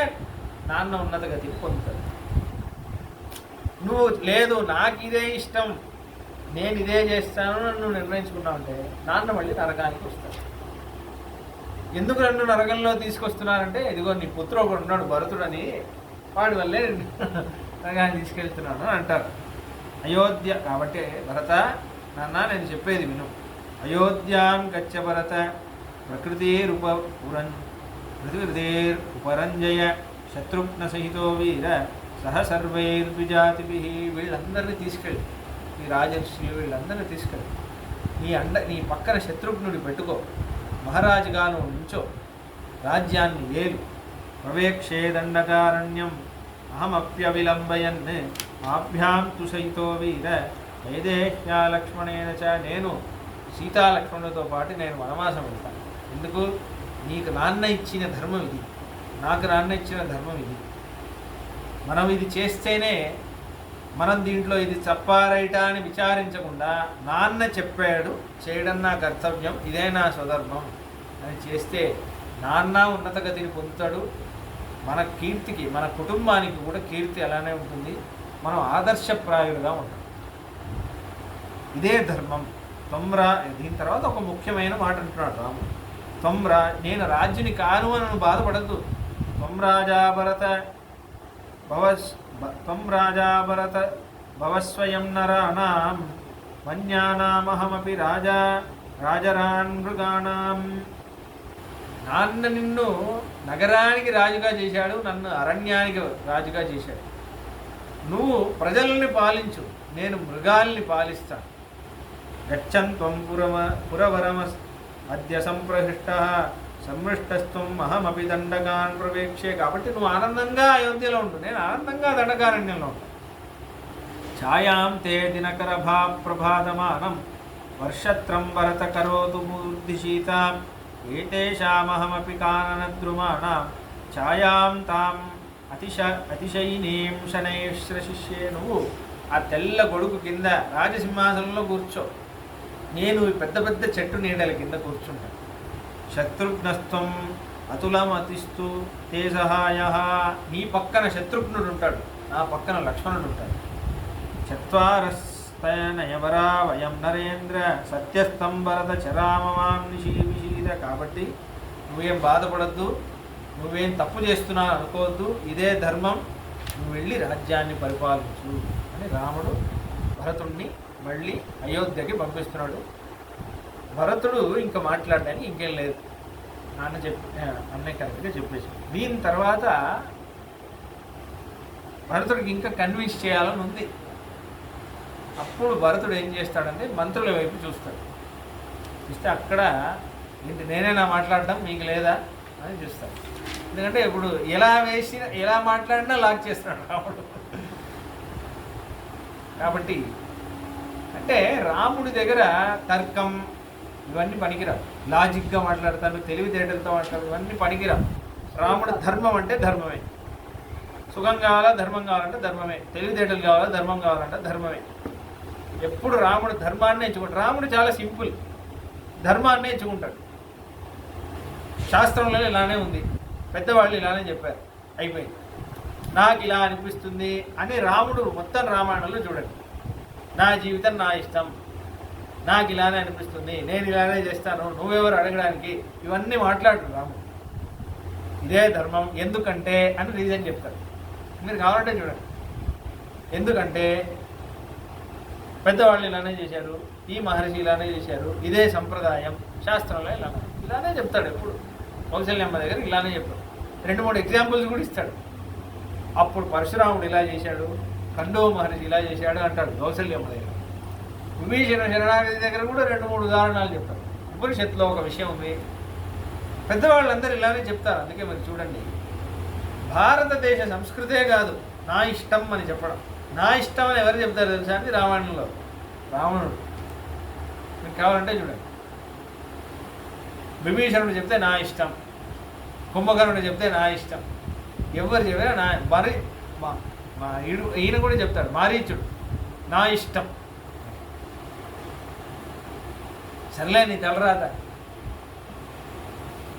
నాన్న ఉన్నత గతిని పొందుతాడు. నువ్వు లేదు నాకు ఇదే ఇష్టం, నేను ఇదే చేస్తాను నువ్వు నిర్ణయించుకున్నావంటే నాన్న మళ్ళీ నరకానికి వస్తాడు. ఎందుకు నన్ను నరకంలో తీసుకొస్తున్నానంటే ఇదిగో నీ పుత్రుడు ఒకడు ఉన్నాడు భరతుడని, వాడి వల్లే నరకాన్ని తీసుకెళ్తున్నాను అంటారు. అయోధ్య కాబట్టి భరత నాన్న నేను చెప్పేది విను. అయోధ్యాం గచ్చ భరత ప్రకృతిరుపరంజయ శత్రుఘ్న సహితో వీర సహ సర్వైర్ద్విజాతిభి. వీళ్ళందరినీ తీసుకెళ్ళి, ఈ రాజర్షులు వీళ్ళందరినీ తీసుకెళ్ళి నీ పక్కన శత్రుఘ్నుడి పెట్టుకో, మహారాజుగా నువ్వు నుంచో, రాజ్యాన్ని వేలు. ప్రవేక్షే దండకారణ్యం అహమప్యవిలంబయన్ ఆభ్యాం తు సహితో వీర వైదేహ్యా లక్ష్మణేన చ. నేను సీతాలక్ష్మణులతో పాటు నేను వనవాసం వెళ్తాను. ఎందుకు? నీకు నాన్న ఇచ్చిన ధర్మం ఇది, నాకు నాన్న ఇచ్చిన ధర్మం ఇది. మనం ఇది చేస్తేనే, మనం దీంట్లో ఇది తప్పా రైటా అని విచారించకుండా నాన్న చెప్పాడు చేయడం నా కర్తవ్యం, ఇదే నా స్వధర్మం అని చేస్తే నాన్న ఉన్నత గతిని పొందుతాడు. మన కీర్తికి, మన కుటుంబానికి కూడా కీర్తి అలానే ఉంటుంది. మనం ఆదర్శప్రాయులుగా ఉంటాం. ఇదే ధర్మం. దీని తర్వాత ఒక ముఖ్యమైన మాట అంటున్నాడు రాముడు. నేను రాజ్యుని కాను అని బాధపడద్దు. త్వం రాజా భరత భవస్వయం నరాణాం మన్యానామహమపి రాజరాన్ మృగాణాం. నాన్న నిన్ను నగరానికి రాజుగా చేశాడు, నన్ను అరణ్యానికి రాజుగా చేశాడు. నువ్వు ప్రజల్ని పాలించు, నేను మృగాల్ని పాలిస్తాను. గచ్చన్ త్వం పురవరమ అద్య సంప్రహిష్ట సంమృష్టస్త్వం అహమపి దండకాన్ ప్రవేక్షే. కాబట్టి నువ్వు ఆనందంగా అయోధ్యలో ఉంటు, నేను ఆనందంగా దండకారణ్యంలో ఉంటాను. ఛాయాం తే దినకరభా ప్రభాతమానం వర్షత్రం భరత కరోతు బుద్ధిశీత ఏతేషామహమపి కాననద్రుమాణం ఛాయాం తాం అతిశయినీం శనైశ్రశిష్యే. నువ్వు ఆ తెల్ల గొడుగు కింద రాజసింహాసనంలో కూర్చో, నేను పెద్ద పెద్ద చెట్టు నీడల కింద కూర్చుంటాను. శత్రుఘ్నస్త్వం అతులమతిస్తూ తే సహాయ. నీ పక్కన శత్రుఘ్నుడు ఉంటాడు, నా పక్కన లక్ష్మణుడు ఉంటాడు. చత్వారస్తనయవరా వయం నరేంద్ర సత్యస్తం భరత చరామమాం నిషీద. కాబట్టి నువ్వేం బాధపడద్దు, నువ్వేం తప్పు చేస్తున్నావు అనుకోవద్దు, ఇదే ధర్మం, నువ్వు వెళ్ళి రాజ్యాన్ని పరిపాలించు అని రాముడు భరతుడిని మళ్ళీ అయోధ్యకి పంపిస్తున్నాడు. భరతుడు ఇంకా మాట్లాడడానికి ఇంకేం లేదు, అన్నయ్య కరెక్ట్గా చెప్పేసి. దీని తర్వాత భరతుడికి ఇంకా కన్విన్స్ చేయాలని ఉంది. అప్పుడు భరతుడు ఏం చేస్తాడంటే మంత్రుల వైపు చూస్తాడు. చూస్తే అక్కడ ఏంటి నేనేనా మాట్లాడడం మీకు లేదా అని చూస్తాడు. ఎందుకంటే ఇప్పుడు ఎలా మాట్లాడినా లాక్ చేస్తున్నాడు రాముడు. కాబట్టి అంటే రాముడి దగ్గర తర్కం ఇవన్నీ పనికిరావు, లాజిక్గా మాట్లాడతాను, తెలివితేటలతో మాట్లాడతాను, ఇవన్నీ పనికిరావు. రాముడు ధర్మం అంటే ధర్మమే, సుఖం కావాలా ధర్మం కావాలంటే ధర్మమే, తెలివితేటలు కావాలా ధర్మం కావాలంటే ధర్మమే. ఎప్పుడు రాముడు ధర్మాన్ని ఎంచుకుంటాడు. రాముడు చాలా సింపుల్, ధర్మాన్ని ఎంచుకుంటాడు. శాస్త్రంలో ఇలానే ఉంది, పెద్దవాళ్ళు ఇలానే చెప్పారు, అయిపోయింది. నాకు ఇలా అనిపిస్తుంది అని రాముడు మొత్తం రామాయణంలో చూడండి. నా జీవితం నా ఇష్టం, నాకు ఇలానే అనిపిస్తుంది, నేను ఇలానే చేస్తాను, నువ్వెవరు అడగడానికి, ఇవన్నీ మాట్లాడు రాముడు. ఇదే ధర్మం, ఎందుకంటే అని రీజన్ చెప్తాడు. మీరు కావాలంటే చూడండి. ఎందుకంటే పెద్దవాళ్ళు ఇలానే చేశారు, ఈ మహర్షి ఇలానే చేశారు, ఇదే సంప్రదాయం, శాస్త్రంలో ఇలానే చెప్తాడు. ఎప్పుడు కౌశల్యమ్మ దగ్గర ఇలానే చెప్పాడు. 2-3 ఎగ్జాంపుల్స్ కూడా ఇస్తాడు. అప్పుడు పరశురాముడు ఇలా చేశాడు, ఖండవ మహర్షి ఇలా చేశాడు అంటాడు కౌశల్యమ్మ దగ్గర. విభీషణ శరణాగతి దగ్గర కూడా 2-3 ఉదాహరణలు చెప్తారు. ఉపనిషత్తులో ఒక విషయం ఉంది, పెద్దవాళ్ళందరూ ఇలానే చెప్తారు. అందుకే మరి చూడండి, భారతదేశ సంస్కృతే కాదు నా ఇష్టం అని చెప్పడం. నా ఇష్టం అని ఎవరు చెప్తారు తెలుసా అని రామాయణంలో రావణుడు. మీకు కావాలంటే చూడండి, విభీషణుడు చెప్తే నా ఇష్టం, కుంభకర్ణుడు చెప్తే నా ఇష్టం, ఎవరు చెప్పినా నా మరి మా ఈయన కూడా చెప్తాడు మారీచుడు నా ఇష్టం. సర్లే నీ తలరాత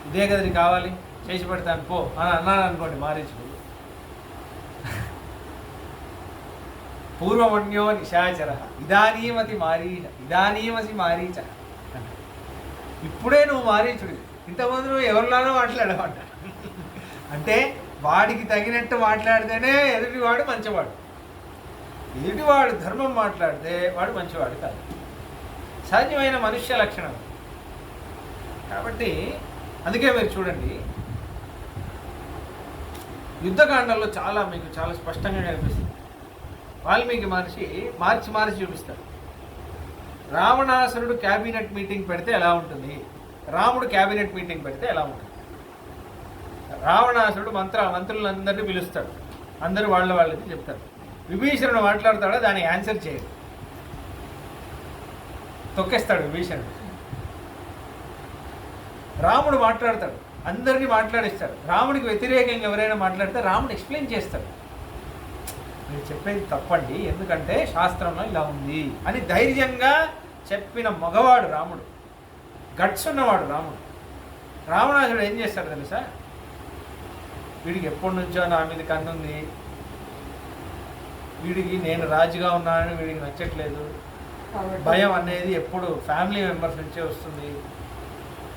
ఇదే కదరికి కావాలి, చేసి పెడతాను పో అని అన్నాను అనుకోండి మారీచుడు. పూర్వమన్యో నిశాచర ఇదానీమసి మారీచ. ఇప్పుడే నువ్వు మారీచుడు, ఇంతకుముందు నువ్వు ఎవరిలానో మాట్లాడమంట. అంటే వాడికి తగినట్టు మాట్లాడితేనే ఎదుటివాడు మంచివాడు, ఎదుటివాడు ధర్మం మాట్లాడితే వాడు మంచివాడు కాదు. సహజమైన మనుష్య లక్షణం. కాబట్టి అందుకే మీరు చూడండి, యుద్ధకాండంలో మీకు చాలా స్పష్టంగా కనిపిస్తుంది. వాల్మీకి మహర్షి మార్చి చూపిస్తారు. రావణాసురుడు క్యాబినెట్ మీటింగ్ పెడితే ఎలా ఉంటుంది, రాముడు క్యాబినెట్ మీటింగ్ పెడితే ఎలా ఉంటుంది. రావణాసురుడు మంత్రులందరినీ పిలుస్తాడు, అందరూ వాళ్ళకి చెప్తారు. విభీషణుడు మాట్లాడతాడో దానికి ఆన్సర్ చేయడు, తొక్కేస్తాడు విభీషణుడు. రాముడు మాట్లాడతాడు, అందరినీ మాట్లాడిస్తాడు. రాముడికి వ్యతిరేకంగా ఎవరైనా మాట్లాడితే రాముడు ఎక్స్ప్లెయిన్ చేస్తాడు, మీరు చెప్పేది తప్పండి, ఎందుకంటే శాస్త్రంలో ఇలా ఉంది అని ధైర్యంగా చెప్పిన మగవాడు రాముడు, గట్స్ ఉన్నవాడు రాముడు. రావణాసుడు ఏం చేస్తాడు తెలుసా, వీడికి ఎప్పటి నుంచో నా మీద కన్నుంది, వీడికి నేను రాజుగా ఉన్నానని వీడికి నచ్చట్లేదు, భయం అనేది ఎప్పుడు ఫ్యామిలీ మెంబర్స్ నుంచే వస్తుంది,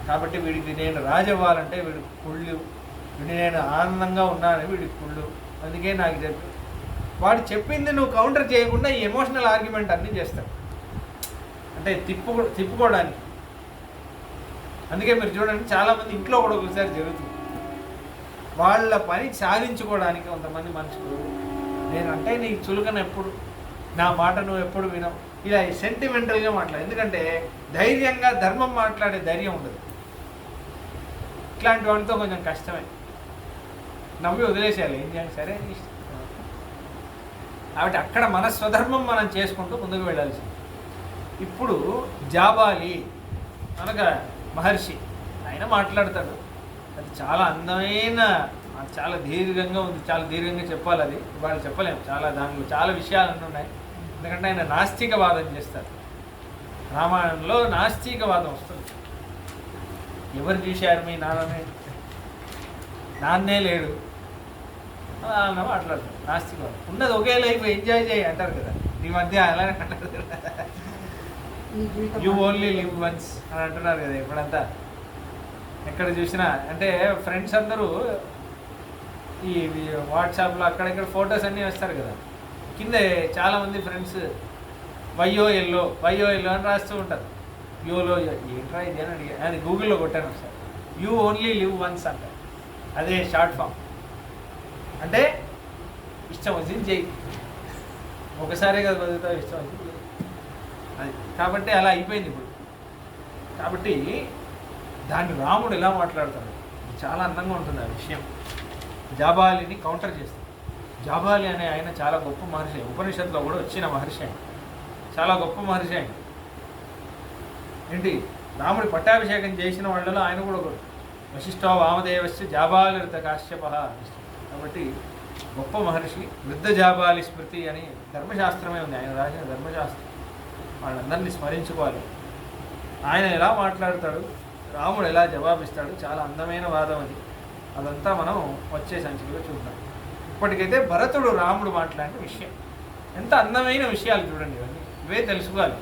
కాబట్టి వీడికి నేను రాజు అవ్వాలంటే వీడికి కుళ్ళు, వీడి నేను ఆనందంగా ఉన్నానని వీడికి కుళ్ళు, అందుకే నాకు చెప్పి వాడు చెప్పింది నువ్వు కౌంటర్ చేయకుండా ఈ ఎమోషనల్ ఆర్గ్యుమెంట్ అన్నీ చేస్తాడు. అంటే తిప్పుకోవడానికి అందుకే మీరు చూడండి చాలామంది ఇంట్లో కూడా ఒకసారి జరుగుతుంది. వాళ్ళ పని సాధించుకోవడానికి కొంతమంది మనుషులు నేనంటే నీకు చులకన ఎప్పుడు, నా మాట నువ్వు ఎప్పుడు వినవు, ఇలా సెంటిమెంటల్గా మాట్లాడు. ఎందుకంటే ధైర్యంగా ధర్మం మాట్లాడే ధైర్యం ఉండదు. ఇట్లాంటి వాటితో కొంచెం కష్టమే, నవ్వి వదిలేసేయాలి, ఏం చేయాలి సరే కాబట్టి అక్కడ మన స్వధర్మం మనం చేసుకుంటూ ముందుకు వెళ్ళాల్సింది. ఇప్పుడు జాబాలి అనగా మహర్షి ఆయన మాట్లాడతాడు. అది చాలా అందమైన, చాలా దీర్ఘంగా ఉంది, చాలా దీర్ఘంగా చెప్పాలి, అది వాళ్ళు చెప్పలేము. దానిలో చాలా విషయాలు ఉన్నాయి. ఎందుకంటే ఆయన నాస్తికవాదం చేస్తారు. రామాయణంలో నాస్తికవాదం వస్తుంది. ఎవరు చూశారు మీ నాన్నే లేడు అన్న మాట్లాడతారు. నాస్తికవాదం ఉన్నది ఒకే లైఫ్ ఎంజాయ్ చేయి అంటారు కదా, ఈ మధ్య అలానే అంటారు కదా, యూ ఓన్లీ లివ్ వన్స్ అని అంటున్నారు కదా ఇప్పుడంతా ఎక్కడ చూసినా. అంటే ఫ్రెండ్స్ అందరూ ఈ వాట్సాప్లో అక్కడెక్కడ ఫొటోస్ అన్నీ వేస్తారు కదా, కింద చాలామంది ఫ్రెండ్స్ వైయో ఎల్లో అని రాస్తూ ఉంటారు. యోలో ఏంట్రా ఇది అని అడిగా, అది గూగుల్లో కొట్టాను ఒకసారి. యూ ఓన్లీ లివ్ వన్స్ అంటారు, అదే షార్ట్ ఫామ్. అంటే ఇష్టం వచ్చింది చెయ్యి, ఒకసారే కదా బతుకుతావు, ఇష్టం వచ్చింది అది. కాబట్టి అలా అయిపోయింది ఇప్పుడు. కాబట్టి దాన్ని రాముడు ఎలా మాట్లాడతాడు, చాలా అందంగా ఉంటుంది ఆ విషయం. జాబాలిని కౌంటర్ చేస్తాడు. జాబాలి అనే ఆయన చాలా గొప్ప మహర్షి, ఉపనిషత్తులో కూడా వచ్చిన మహర్షి ఆయన, చాలా గొప్ప మహర్షి ఆయన. ఏంటి రాముడి పట్టాభిషేకం చేసిన వాళ్ళలో ఆయన కూడా ఒకడు. వశిష్ఠో వామదేవస్య జాబాలిత కాశ్యప. కాబట్టి గొప్ప మహర్షి. వృద్ధ జాబాలి స్మృతి అని ధర్మశాస్త్రమే ఉంది, ఆయన రాసిన ధర్మశాస్త్రం. వాళ్ళందరినీ స్మరించుకోవాలి. ఆయన ఎలా మాట్లాడతాడు, రాముడు ఎలా జవాబిస్తాడు, చాలా అందమైన వాదం అది. అదంతా మనం వచ్చే సంచికలో చూద్దాం. ఇప్పటికైతే భరతుడు రాముడు మాట్లాడిన విషయం, ఎంత అందమైన విషయాలు చూడండి, ఇవే తెలుసుకోవాలి.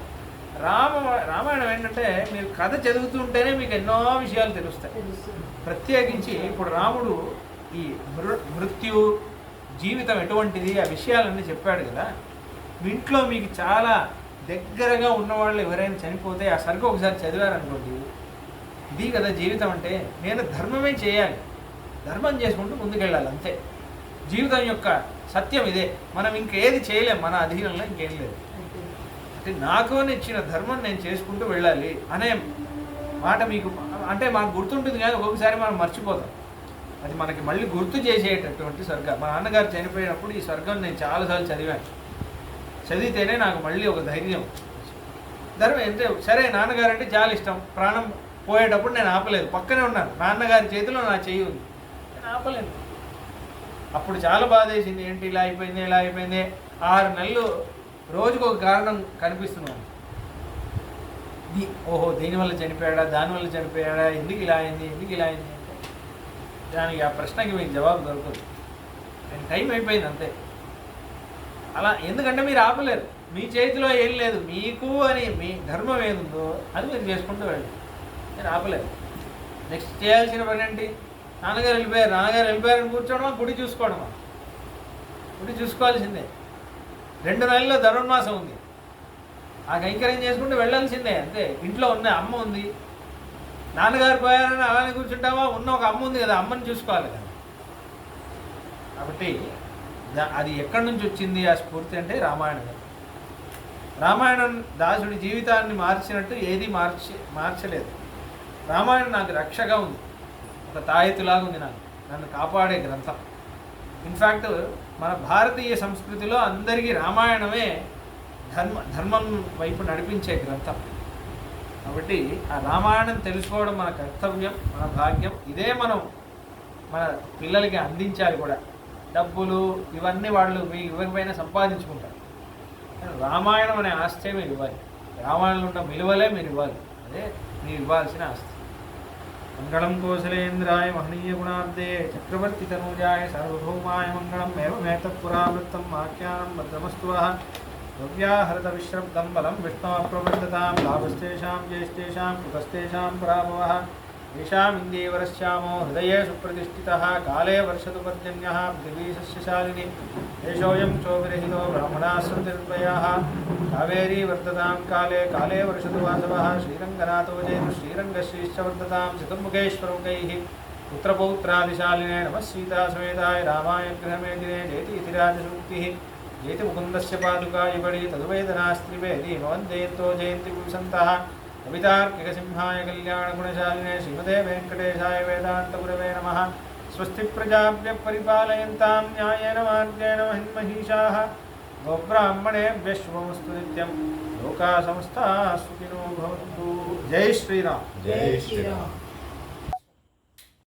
రామాయణం ఏంటంటే మీరు కథ చదువుతుంటేనే మీకు ఎన్నో విషయాలు తెలుస్తాయి. ప్రత్యేకించి ఇప్పుడు రాముడు ఈ మృత్యు జీవితం ఎటువంటిది ఆ విషయాలన్నీ చెప్పాడు కదా. మీ ఇంట్లో మీకు చాలా దగ్గరగా ఉన్నవాళ్ళు ఎవరైనా చనిపోతే ఆ సరిగ్గా ఒకసారి చదివారనుకోండి, ఇది కదా జీవితం అంటే, నేను ధర్మమే చేయాలి, ధర్మం చేసుకుంటూ ముందుకెళ్ళాలి, అంతే జీవితం యొక్క సత్యం ఇదే. మనం ఇంకేది చేయలేం, మన అధీనంలో ఇంకేం లేదు. అంటే నాకు ఇచ్చిన ధర్మం నేను చేసుకుంటూ వెళ్ళాలి అనే మాట మీకు అంటే మాకు గుర్తుంటుంది, కానీ ఒక్కొక్కసారి మనం మర్చిపోతాం. అది మనకి మళ్ళీ గుర్తు చేసేటటువంటి స్వర్గం. మా నాన్నగారు చనిపోయినప్పుడు ఈ స్వర్గం నేను చాలాసార్లు చదివాను. చదివితేనే నాకు మళ్ళీ ఒక ధైర్యం. ధర్మం అంటే సరే, నాన్నగారు అంటే చాలా ఇష్టం. ప్రాణం పోయేటప్పుడు నేను ఆపలేదు, పక్కనే ఉన్నాను, నాన్నగారి చేతిలో నా చెయ్యి ఉంది, నేను ఆపలేదు. అప్పుడు చాలా బాధ వేసింది, ఏంటి ఇలా అయిపోయింది. 6 నెలలు రోజుకు ఒక కారణం కనిపిస్తున్నాను. ఓహో దీనివల్ల చనిపోయాడా, దానివల్ల చనిపోయాడా, ఎందుకు ఇలా అయింది అంటే దానికి ఆ ప్రశ్నకి మీకు జవాబు దొరకదు. టైం అయిపోయింది అంతే. అలా ఎందుకంటే మీరు ఆపలేరు, మీ చేతిలో ఏం లేదు. మీకు అని మీ ధర్మం ఏముందో అది మీరు చేసుకుంటూ వెళ్ళండి, మీరు ఆపలేరు. నెక్స్ట్ చేయాల్సిన పని ఏంటి, నాన్నగారు వెళ్ళిపోయారని కూర్చోవడమా, గుడి చూసుకోవడమా? గుడి చూసుకోవాల్సిందే. 2 నెలల్లో ధనుర్మాసం ఉంది, ఆ కైంకర్యం చేసుకుంటూ వెళ్ళాల్సిందే అంతే. ఇంట్లో ఉన్న అమ్మ ఉంది, నాన్నగారు పోయారని అలానే కూర్చుంటావా? ఉన్న ఒక అమ్మ ఉంది కదా, అమ్మని చూసుకోవాలి కదా. కాబట్టి అది ఎక్కడి నుంచి వచ్చింది ఆ స్ఫూర్తి అంటే రామాయణం. రామాయణం దాసుడి జీవితాన్ని మార్చినట్టు ఏది మార్చలేదు. రామాయణం నాకు రక్షగా ఉంది, ఒక తాయెత్తులాగా ఉంది, నన్ను కాపాడే గ్రంథం. ఇన్ఫ్యాక్ట్ మన భారతీయ సంస్కృతిలో అందరికీ రామాయణమే ధర్మం వైపు నడిపించే గ్రంథం. కాబట్టి ఆ రామాయణం తెలుసుకోవడం మన కర్తవ్యం, మన భాగ్యం. ఇదే మనం మన పిల్లలకి అందించాలి కూడా. డబ్బులు ఇవన్నీ వాళ్ళు మీకు ఇవ్వకపోయినా సంపాదించుకుంటారు, రామాయణం అనే ఆస్తే మీరు ఇవ్వాలి. రామాయణంలో ఉన్న విలువలే మీరు ఇవ్వాలి, అదే మీరు ఇవ్వాల్సిన ఆస్తి. మంగళం కోసలేంద్రాయ మహనీయ గుణాబ్దే చక్రవర్తి తనూజాయ సార్వభౌమాయ మంగళం ఏవమేతత్పురావృత్తం ఆఖ్యానం భద్రమస్తువః. ద్రవ్యాహరత విశ్రబ్దం బలం విష్ణో ప్రవర్తతాం లాభస్తేషాం జ్యేష్ఠేషాం కృతస్తేషాం పరాభవః. येषामिन्दीवरश्यामो हृदये सुप्रतिष्ठितः काले वर्षतु पर्जन्यः पृथिवी सस्यशालिनी एषोऽयं चोभिरहितो ब्राह्मणाः सन्ति निर्भयाः कावेरी वर्धतां काले काले वर्षतु वासवः श्रीरङ्गनाथो जयतु श्रीरङ्गश्रीश्च वर्धतां चतुर्मुखेश्वरमुखैः पुत्रपौत्रादिशालिने नमः सीतासमेताय रामाय गृहमेदिने जयति इति राजसूक्तिः जयति मुकुन्दस्य पादुका युगडी तदुवेदनास्त्रिवेदी भवन्तेऽन्तो जयन्ति पुंसन्तः कवितार्किकसिंहाय कल्याणगुणशालिने श्रीमते वेङ्कटेशाय वेदान्तगुरवे नमः स्वस्ति प्रजाभ्यः परिपालयन्तां न्यायेन मार्गेण महिन्महीषाः गोब्राह्मणेभ्यः शुभमस्तु नित्यं लोकाः समस्ताः सुखिनो भवन्तु। जय श्रीराम। जय श्रीराम।